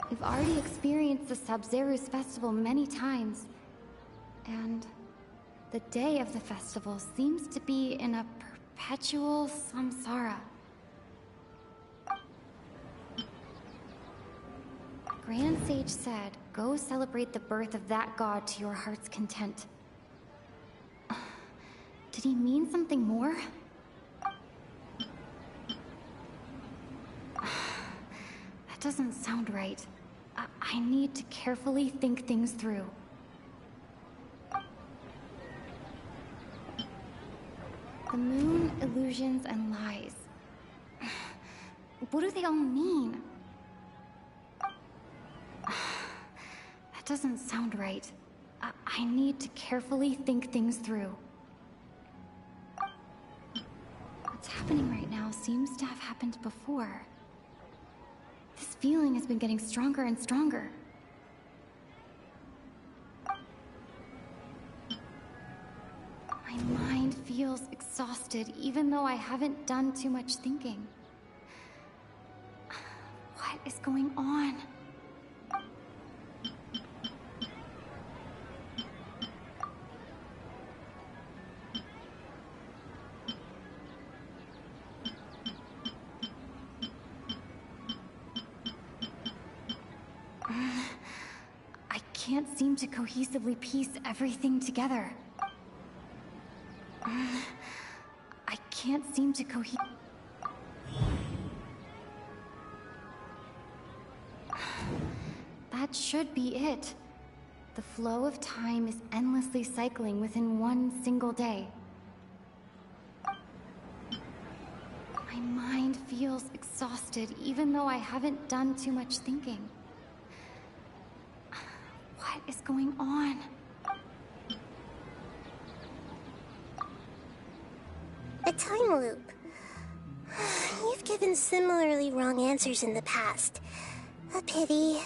We've already experienced the Sub-Zero's festival many times, and the day of the festival seems to be in a perpetual samsara. Grand Sage said, go celebrate the birth of that god to your heart's content. Did he mean something more? That doesn't sound right. I need to carefully think things through. The moon, illusions, and lies. What do they all mean? That doesn't sound right. I need to carefully think things through. What's happening right now seems to have happened before. This feeling has been getting stronger and stronger. My mind feels exhausted, even though I haven't done too much thinking. What is going on? I can't seem to cohesively piece everything together. I can't seem to That should be it. The flow of time is endlessly cycling within one single day. My mind feels exhausted, even though I haven't done too much thinking. What is going on? A time loop. You've given similarly wrong answers in the past. A pity.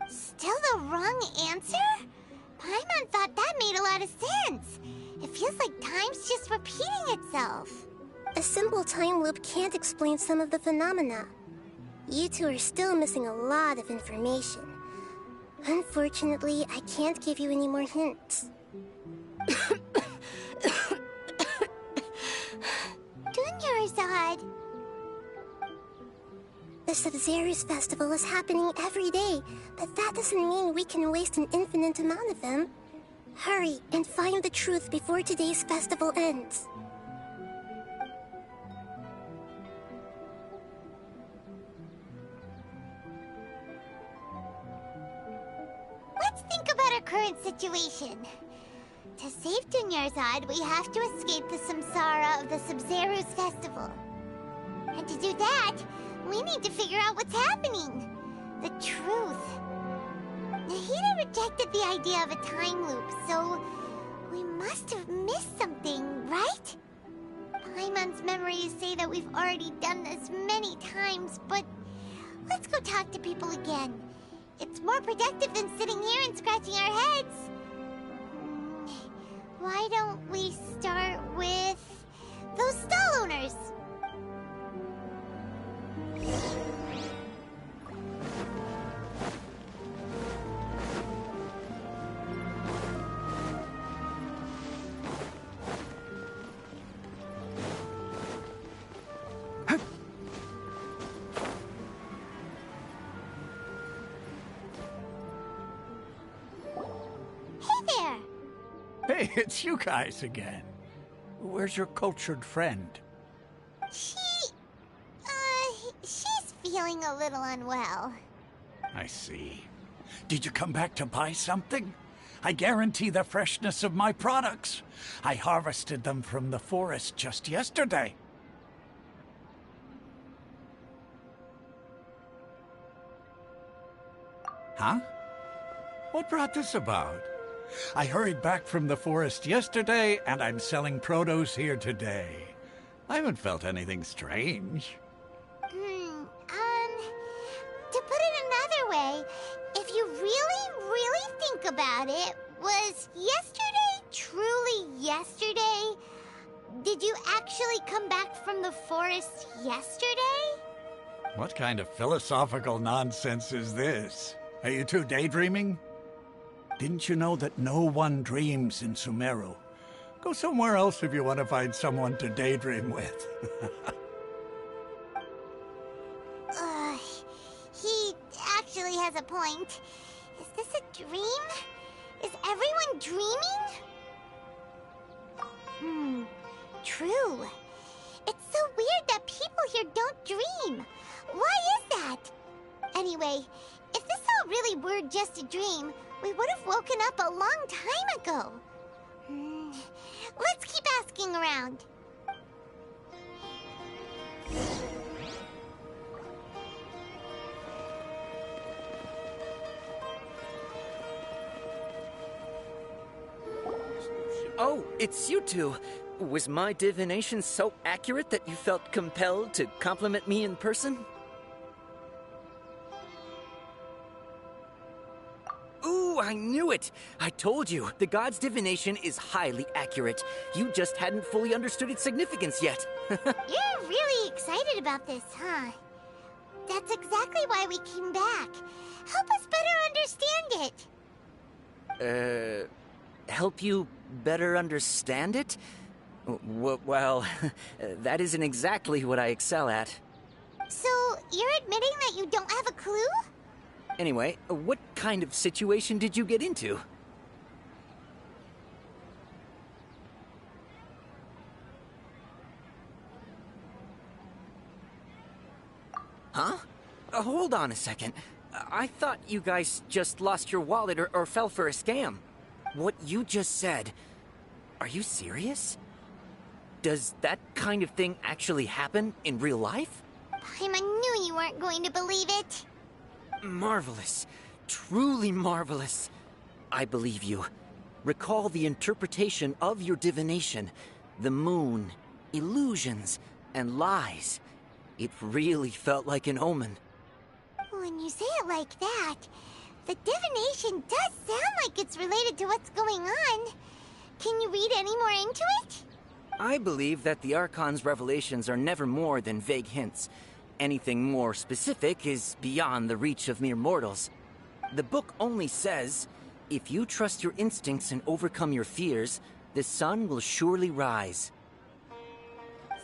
Still the wrong answer? Paimon thought that made a lot of sense. It feels like time's just repeating itself. A simple time loop can't explain some of the phenomena. You two are still missing a lot of information. Unfortunately, I can't give you any more hints. Dunyarzad. The Sub-Zero's festival is happening every day, but that doesn't mean we can waste an infinite amount of them. Hurry and find the truth before today's festival ends. Let's think about our current situation. To save Dunyarzad, we have to escape the samsara of the Sumeru's festival. And to do that, we need to figure out what's happening. The truth. Nahida rejected the idea of a time loop, so we must have missed something, right? Paimon's memories say that we've already done this many times, but let's go talk to people again. It's more productive than sitting here and scratching our heads. Why don't we start with those stall owners? Hey, it's you guys again. Where's your cultured friend? She's feeling a little unwell. I see. Did you come back to buy something? I guarantee the freshness of my products. I harvested them from the forest just yesterday. Huh? What brought this about? I hurried back from the forest yesterday, and I'm selling produce here today. I haven't felt anything strange. To put it another way, if you really think about it, was yesterday truly yesterday? Did you actually come back from the forest yesterday? What kind of philosophical nonsense is this? Are you two daydreaming? Didn't you know that no one dreams in Sumeru? Go somewhere else if you want to find someone to daydream with. He actually has a point. Is this a dream? Is everyone dreaming? True. It's so weird that people here don't dream. Why is that? Anyway, if this all really were just a dream, we would have woken up a long time ago. Let's keep asking around. Oh, it's you two. Was my divination so accurate that you felt compelled to compliment me in person? Ooh, I knew it! I told you, the god's divination is highly accurate. You just hadn't fully understood its significance yet. You're really excited about this, huh? That's exactly why we came back. Help us better understand it. Help you better understand it? Well, that isn't exactly what I excel at. So, you're admitting that you don't have a clue? Anyway, what kind of situation did you get into? Huh? Hold on a second. I thought you guys just lost your wallet or fell for a scam. What you just said, are you serious? Does that kind of thing actually happen in real life? Paimon knew you weren't going to believe it. Marvelous. Truly marvelous. I believe you. Recall the interpretation of your divination. The moon, illusions, and lies. It really felt like an omen. When you say it like that, the divination does sound like it's related to what's going on. Can you read any more into it? I believe that the Archon's revelations are never more than vague hints. Anything more specific is beyond the reach of mere mortals. The book only says, if you trust your instincts and overcome your fears, the sun will surely rise.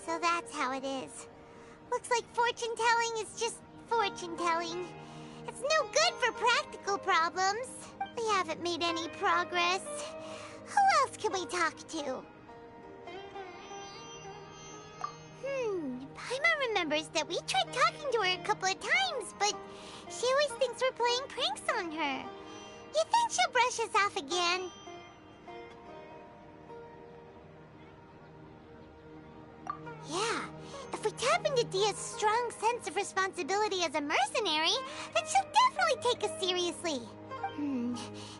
So that's how it is. Looks like fortune-telling is just fortune-telling. It's no good for practical problems. We haven't made any progress. Who else can we talk to? Paimon remembers that we tried talking to her a couple of times, but she always thinks we're playing pranks on her. You think she'll brush us off again? Yeah, if we tap into Dia's strong sense of responsibility as a mercenary, then she'll definitely take us seriously.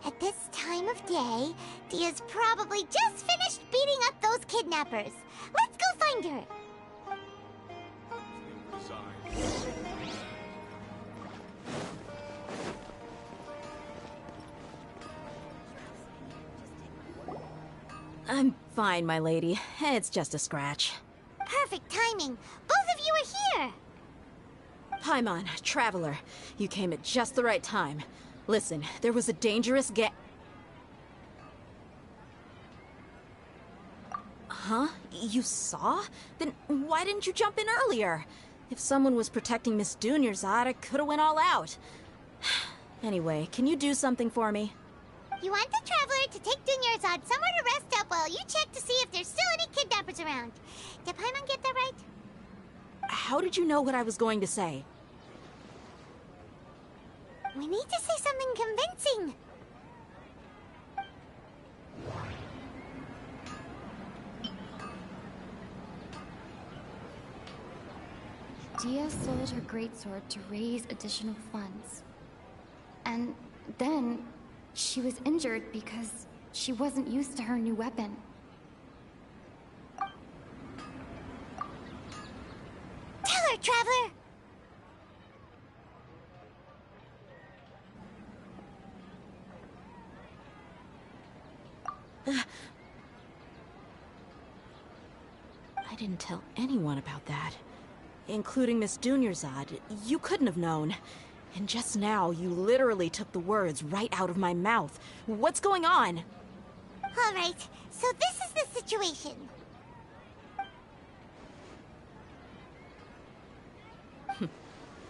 At this time of day, Dia's probably just finished beating up those kidnappers. Let's go find her. I'm fine, my lady. It's just a scratch. Perfect timing. Both of you are here. Paimon, Traveler, you came at just the right time. Listen, there was a dangerous Huh? You saw? Then why didn't you jump in earlier? If someone was protecting Miss Dunyarzad, I could've went all out. Anyway, can you do something for me? You want the Traveler to take Dunyarzad somewhere to rest up while you check to see if there's still any kidnappers around. Did Paimon get that right? How did you know what I was going to say? We need to say something convincing. Dia sold her greatsword to raise additional funds. And then she was injured because she wasn't used to her new weapon. Tell her, Traveler! I didn't tell anyone about that. Including Miss Dunyarzad. You couldn't have known. And just now, you literally took the words right out of my mouth. What's going on? All right, so this is the situation.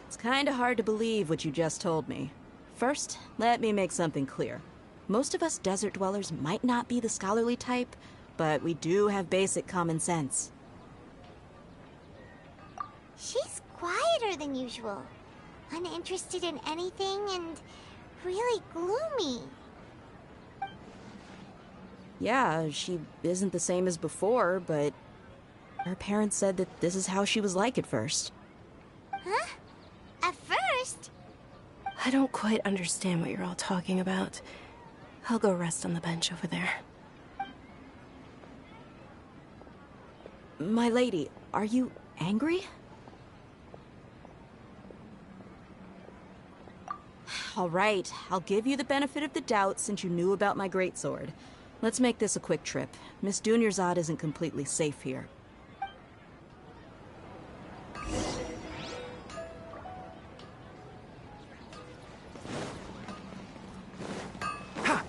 It's kinda hard to believe what you just told me. First, let me make something clear. Most of us desert dwellers might not be the scholarly type, but we do have basic common sense. She's quieter than usual. Uninterested in anything and really gloomy. Yeah, she isn't the same as before, but her parents said that this is how she was like at first. Huh? At first? I don't quite understand what you're all talking about. I'll go rest on the bench over there. My lady, are you angry? All right, I'll give you the benefit of the doubt since you knew about my greatsword. Let's make this a quick trip. Miss Dunyarzad isn't completely safe here. Ha!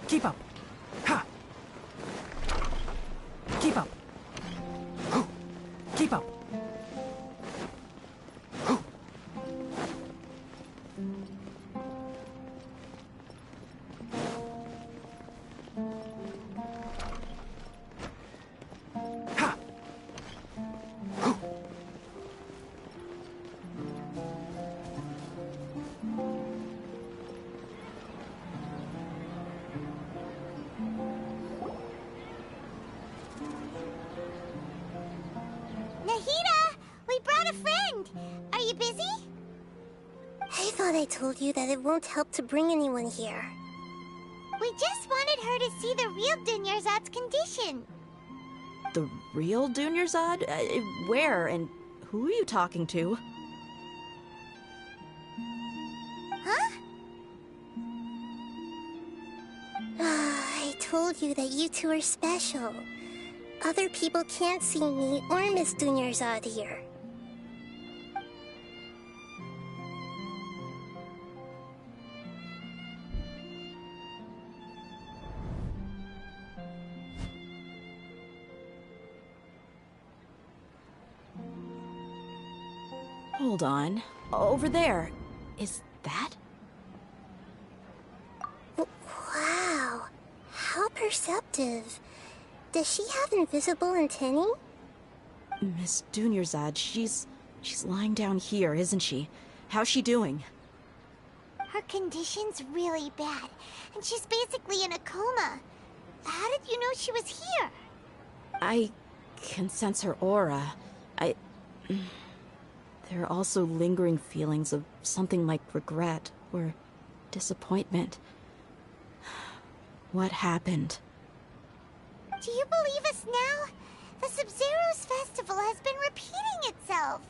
Keep up! Ha! Keep up! Keep up! I told you that it won't help to bring anyone here. We just wanted her to see the real Dunyarzad's condition. The real Dunyarzad? Where and who are you talking to? Huh? I told you that you two are special. Other people can't see me or Miss Dunyarzad here. Hold on. Over there. Is that? Wow. impressive. Does she have invisible antennae? Miss Dunyarzad, she's lying down here, isn't she? How's she doing? Her condition's really bad, and she's basically in a coma. How did you know she was here? I can sense her aura. There are also lingering feelings of something like regret or disappointment. What happened? Do you believe us now? The Sub-Zero's festival has been repeating itself.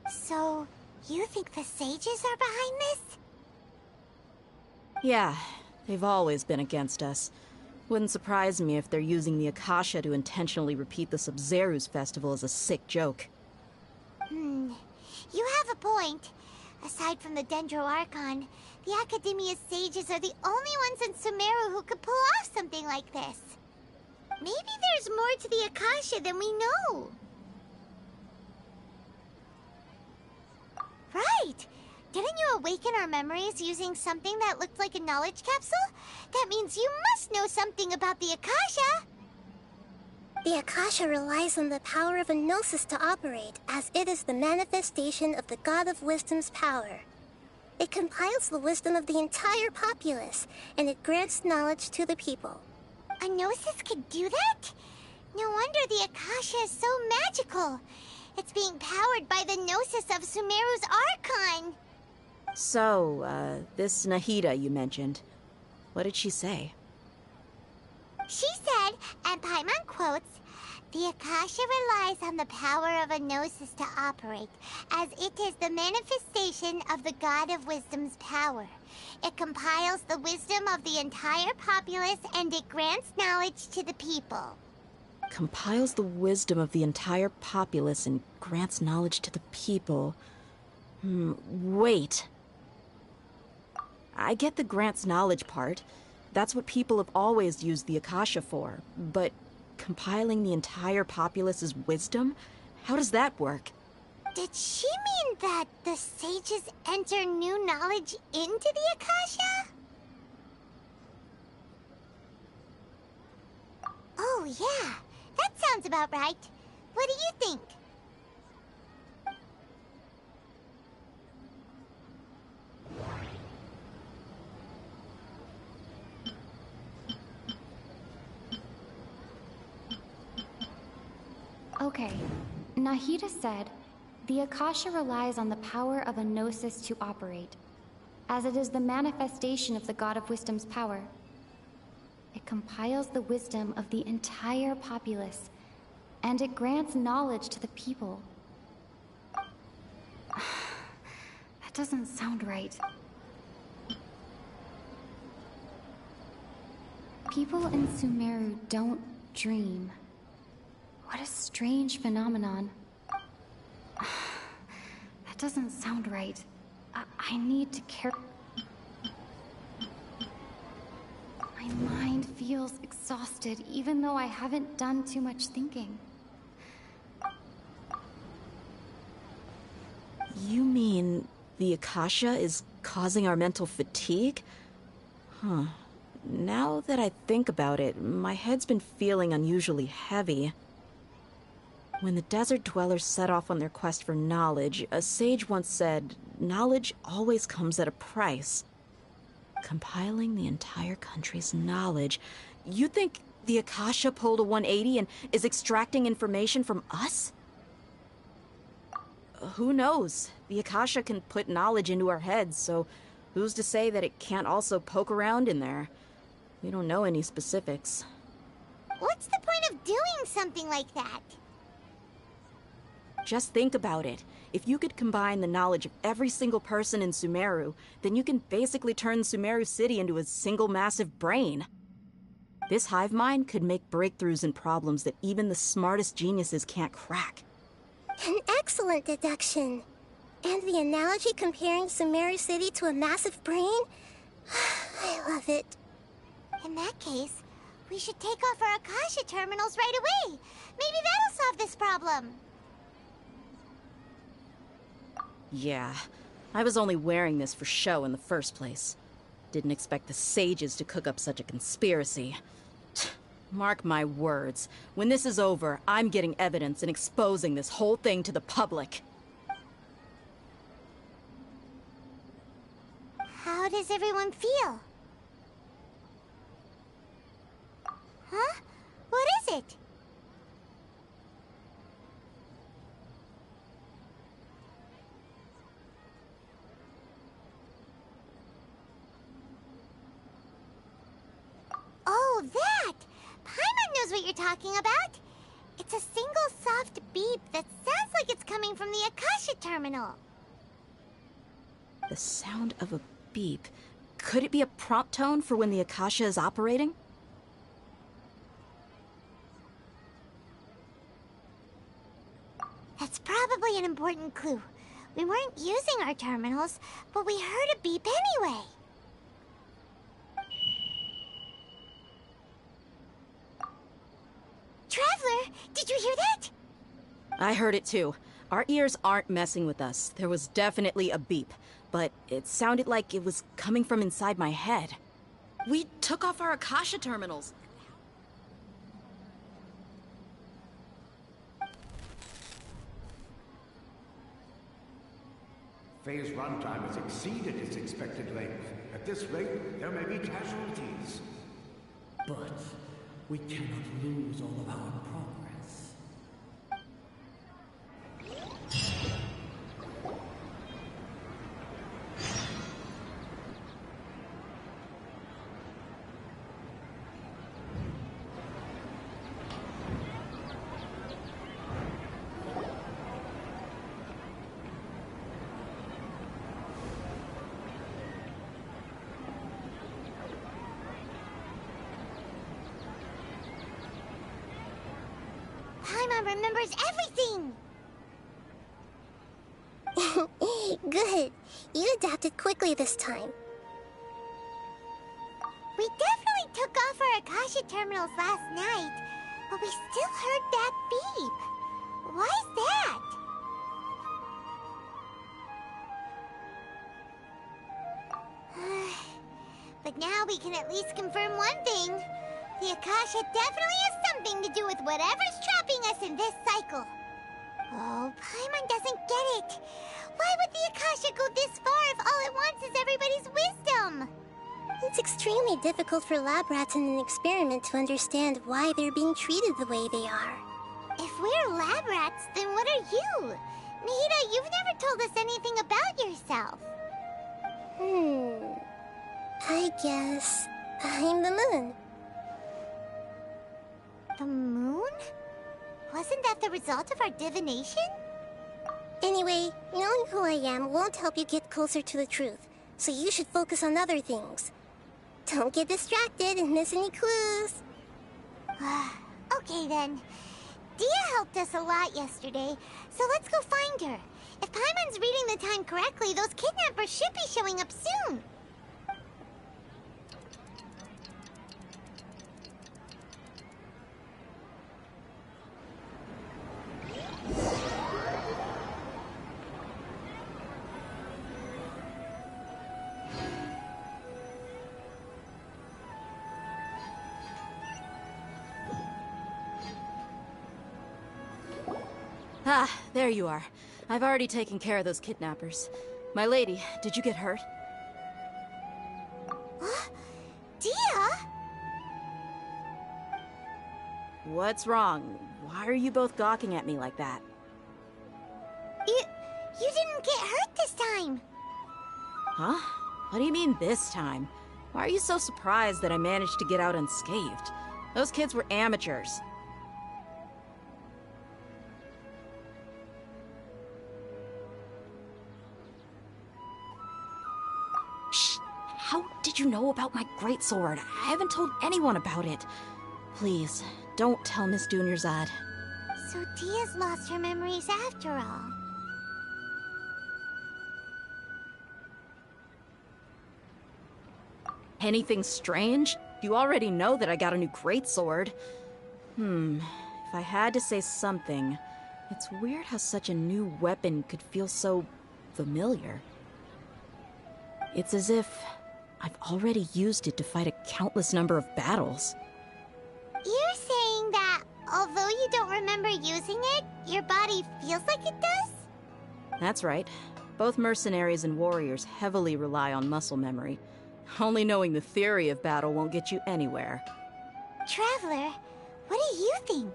So, you think the sages are behind this? Yeah, they've always been against us. Wouldn't surprise me if they're using the Akasha to intentionally repeat the Sub-Zero's festival as a sick joke. You have a point. Aside from the Dendro Archon, the Academia's sages are the only ones in Sumeru who could pull off something like this. Maybe there's more to the Akasha than we know. Right! Didn't you awaken our memories using something that looked like a knowledge capsule? That means you must know something about the Akasha! The Akasha relies on the power of a gnosis to operate, as it is the manifestation of the God of Wisdom's power. It compiles the wisdom of the entire populace, and it grants knowledge to the people. A gnosis could do that? No wonder the Akasha is so magical. It's being powered by the gnosis of Sumeru's Archon. So, this Nahida you mentioned, what did she say? She said, and Paimon quotes, "The Akasha relies on the power of a gnosis to operate, as it is the manifestation of the God of Wisdom's power. It compiles the wisdom of the entire populace, and it grants knowledge to the people." Compiles the wisdom of the entire populace and grants knowledge to the people. Wait. I get the grants knowledge part. That's what people have always used the Akasha for. But compiling the entire populace's wisdom? How does that work? Did she mean that the sages enter new knowledge into the Akasha? Oh, yeah. That sounds about right. What do you think? Okay, Nahida said, the Akasha relies on the power of a gnosis to operate, as it is the manifestation of the God of Wisdom's power. It compiles the wisdom of the entire populace, and it grants knowledge to the people. That doesn't sound right. People in Sumeru don't dream. What a strange phenomenon. That doesn't sound right. I need to care. My mind feels exhausted, even though I haven't done too much thinking. You mean the Akasha is causing our mental fatigue? Huh. Now that I think about it, my head's been feeling unusually heavy. When the desert dwellers set off on their quest for knowledge, a sage once said, knowledge always comes at a price. Compiling the entire country's knowledge. You think the Akasha pulled a 180 and is extracting information from us? Who knows? The Akasha can put knowledge into our heads, so who's to say that it can't also poke around in there? We don't know any specifics. What's the point of doing something like that? Just think about it. If you could combine the knowledge of every single person in Sumeru, then you can basically turn Sumeru City into a single massive brain. This hive mind could make breakthroughs in problems that even the smartest geniuses can't crack. An excellent deduction. And the analogy comparing Sumeru City to a massive brain? I love it. In that case, we should take off our Akasha terminals right away. Maybe that'll solve this problem. Yeah, I was only wearing this for show in the first place. Didn't expect the sages to cook up such a conspiracy. Mark my words. When this is over, I'm getting evidence and exposing this whole thing to the public. How does everyone feel? Huh? What is it? Oh, that! Paimon knows what you're talking about. It's a single soft beep that sounds like it's coming from the Akasha terminal. The sound of a beep. Could it be a prompt tone for when the Akasha is operating? That's probably an important clue. We weren't using our terminals, but we heard a beep anyway. Traveler, did you hear that? I heard it too. Our ears aren't messing with us. There was definitely a beep, but it sounded like it was coming from inside my head. We took off our Akasha terminals. Phase runtime has exceeded its expected length. At this rate, there may be casualties. But we cannot lose all of our progress. Paimon remembers everything! Good. You adapted quickly this time. We definitely took off our Akasha terminals last night, but we still heard that beep. Why is that? But now we can at least confirm one thing. The Akasha definitely has something to do with whatever's trapping us in this cycle. Oh, Paimon doesn't get it. Why would the Akasha go this far if all it wants is everybody's wisdom? It's extremely difficult for lab rats in an experiment to understand why they're being treated the way they are. If we're lab rats, then what are you? Nihida, you've never told us anything about yourself. I guess I'm the moon. The moon? Wasn't that the result of our divination? Anyway, knowing who I am won't help you get closer to the truth, so you should focus on other things. Don't get distracted and miss any clues. Okay then. Dia helped us a lot yesterday, so let's go find her. If Paimon's reading the time correctly, those kidnappers should be showing up soon. Ah, there you are. I've already taken care of those kidnappers. My lady, did you get hurt? Dia? What's wrong? Why are you both gawking at me like that? You didn't get hurt this time. Huh? What do you mean this time? Why are you so surprised that I managed to get out unscathed? Those kids were amateurs. Shh! How did you know about my greatsword? I haven't told anyone about it. Please, don't tell Miss Dunyarzad. So Dia's lost her memories after all. Anything strange? You already know that I got a new greatsword. If I had to say something, it's weird how such a new weapon could feel so familiar. It's as if I've already used it to fight a countless number of battles. You're saying that although you don't remember using it, your body feels like it does? That's right. Both mercenaries and warriors heavily rely on muscle memory. Only knowing the theory of battle won't get you anywhere. Traveler, what do you think?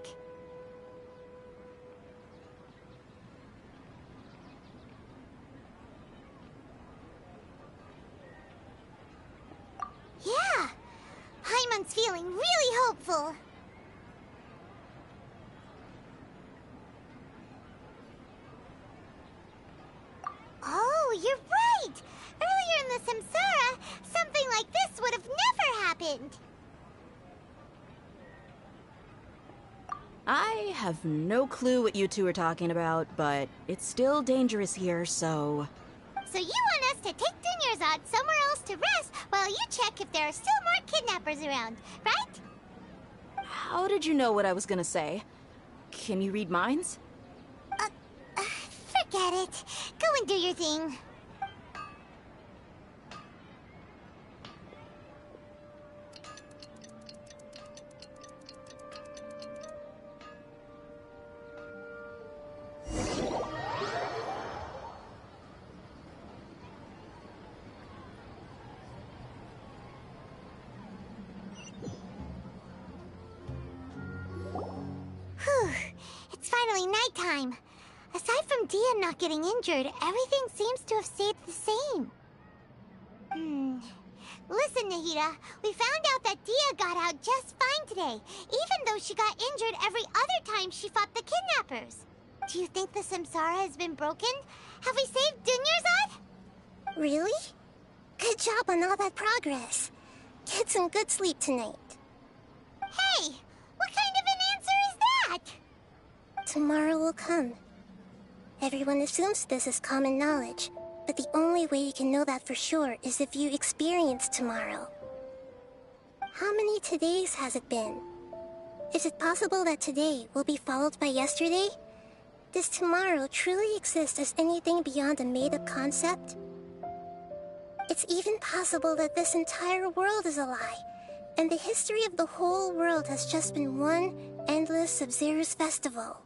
Yeah! Paimon's feeling really hopeful. Oh, you're right! Earlier in the Samsara, something like this would have never happened. I have no clue what you two are talking about, but it's still dangerous here, so... So you want us to take Dunyarzad somewhere else to rest while you check if there are still more kidnappers around, right? How did you know what I was gonna say? Can you read minds? Forget it. Go and do your thing. Whew. It's finally nighttime. Aside from Dia not getting injured, everything seems to have stayed the same. Listen, Nahida, we found out that Dia got out just fine today, even though she got injured every other time she fought the kidnappers. Do you think the Samsara has been broken? Have we saved Dunyarzad? Really? Good job on all that progress. Get some good sleep tonight. Hey, what kind of an answer is that? Tomorrow will come. Everyone assumes this is common knowledge, but the only way you can know that for sure is if you experience tomorrow. How many todays has it been? Is it possible that today will be followed by yesterday? Does tomorrow truly exist as anything beyond a made-up concept? It's even possible that this entire world is a lie, and the history of the whole world has just been one endless Sub-Zero's festival.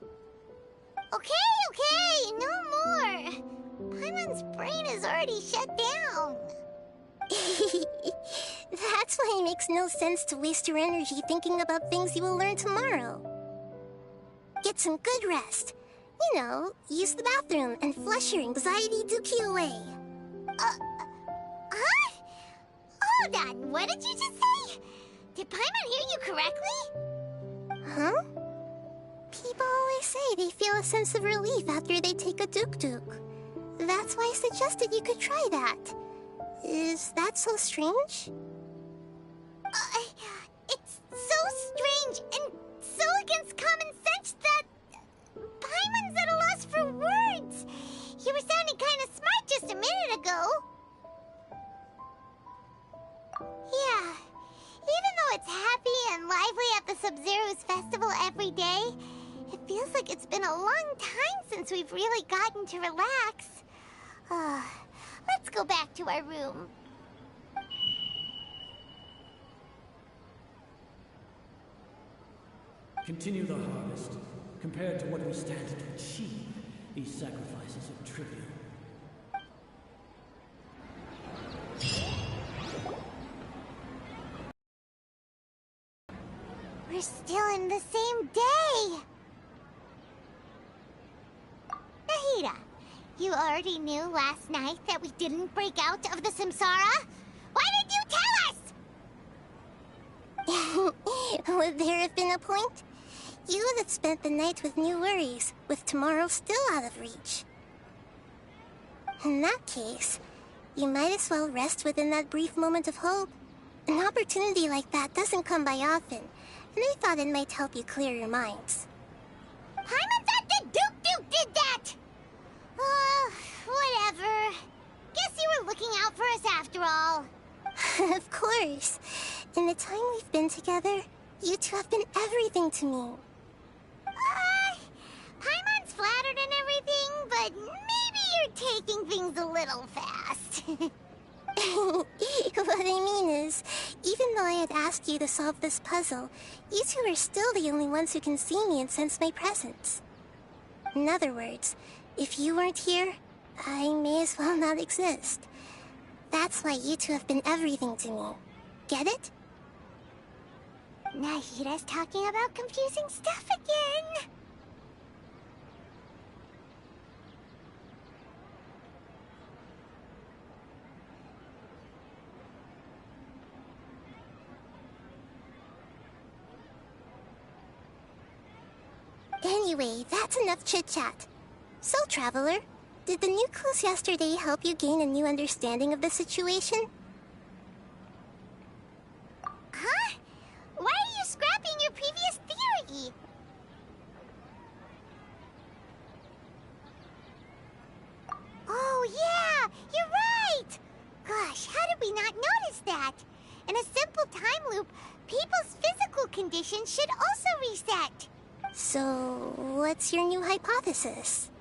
Okay, no more. Paimon's brain is already shut down. That's why it makes no sense to waste your energy thinking about things you will learn tomorrow. Get some good rest. You know, use the bathroom and flush your anxiety dookie away. Huh? Hold on, what did you just say? Did Paimon hear you correctly? Huh? People always say they feel a sense of relief after they take a duk-duk. That's why I suggested you could try that. Is that so strange? It's so strange and so against common sense that Paimon's at a loss for words. You were sounding kind of smart just a minute ago. Yeah, even though it's happy and lively at the Sub-Zero's festival every day, it feels like it's been a long time since we've really gotten to relax. Let's go back to our room. Continue the harvest. Compared to what we stand to achieve, these sacrifices are trivial. We're still in the same day! Nahida, you already knew last night that we didn't break out of the Samsara? Why did you tell us? Would there have been a point? You would have spent the night with new worries, with tomorrow still out of reach. In that case, you might as well rest within that brief moment of hope. An opportunity like that doesn't come by often, and I thought it might help you clear your minds. Paimon thought the Duke did that! Whatever. Guess you were looking out for us after all. Of course. In the time we've been together, you two have been everything to me. Paimon's flattered and everything, but maybe you're taking things a little fast. What I mean is, even though I had asked you to solve this puzzle, you two are still the only ones who can see me and sense my presence. In other words, if you weren't here, I may as well not exist. That's why you two have been everything to me. Get it? Nahita's talking about confusing stuff again. Anyway, that's enough chit-chat. So, Traveler, did the new clues yesterday help you gain a new understanding of the situation? Huh? Why are you scrapping your previous theory? Oh, yeah! You're right! Gosh, how did we not notice that? In a simple time loop, people's physical conditions should also reset. So, what's your new hypothesis?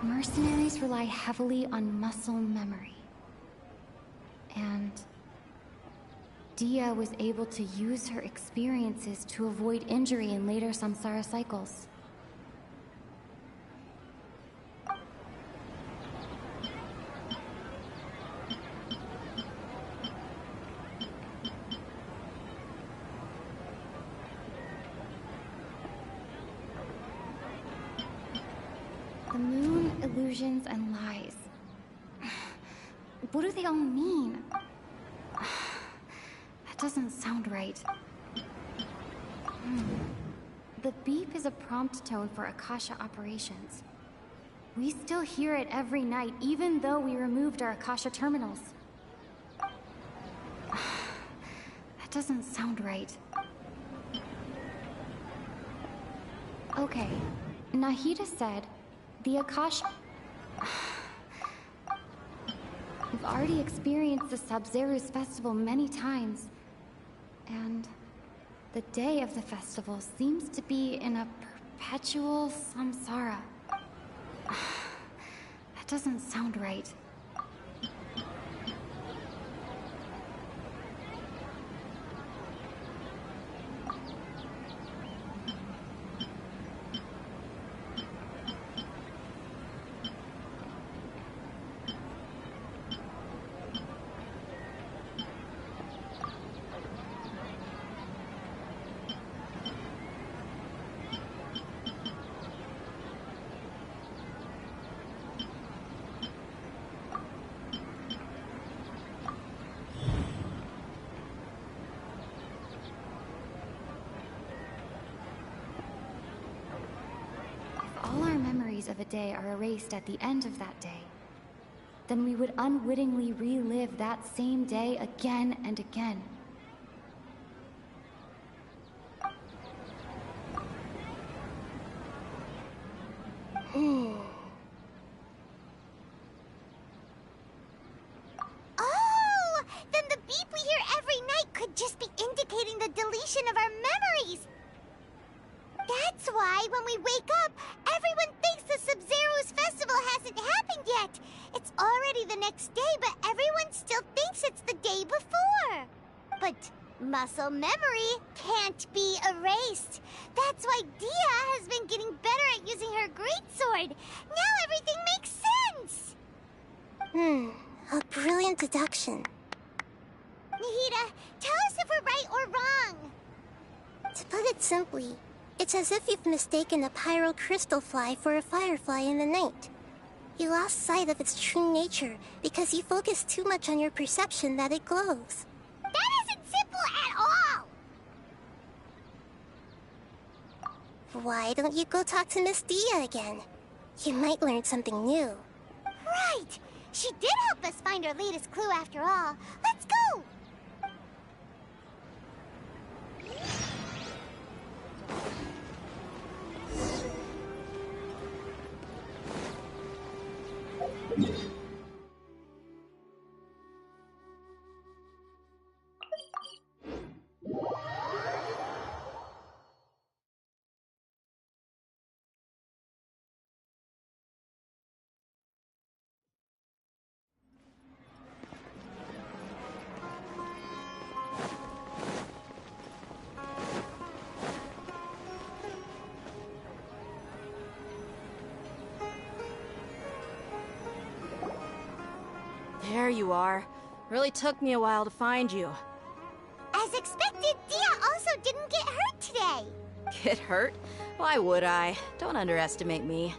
Mercenaries rely heavily on muscle memory. And Dia was able to use her experiences to avoid injury in later samsara cycles. The moon, illusions, and lies. What do they all mean? That doesn't sound right. The beep is a prompt tone for Akasha operations. We still hear it every night, even though we removed our Akasha terminals. That doesn't sound right. Okay, Nahida said the Akasha... We've already experienced the Sub-Zeru's festival many times. And the day of the festival seems to be in a perpetual samsara. That doesn't sound right. All our memories of a day are erased at the end of that day. Then we would unwittingly relive that same day again and again. Oh! Then the beep we hear every night could just be indicating the deletion of our memories! That's why, when we wake up, everyone thinks the Sub-Zeru's festival hasn't happened yet. It's already the next day, but everyone still thinks it's the day before. But muscle memory can't be erased. That's why Dia has been getting better at using her greatsword. Now everything makes sense. A brilliant deduction. Nahida, tell us if we're right or wrong. To put it simply, it's as if you've mistaken a pyro crystal fly for a firefly in the night. You lost sight of its true nature because you focused too much on your perception that it glows. That isn't simple at all! Why don't you go talk to Miss Dia again? You might learn something new. Right! She did help us find our latest clue after all. Let's go! there you are. Really took me a while to find you. As expected, Dia also didn't get hurt today. Get hurt? Why would I? Don't underestimate me.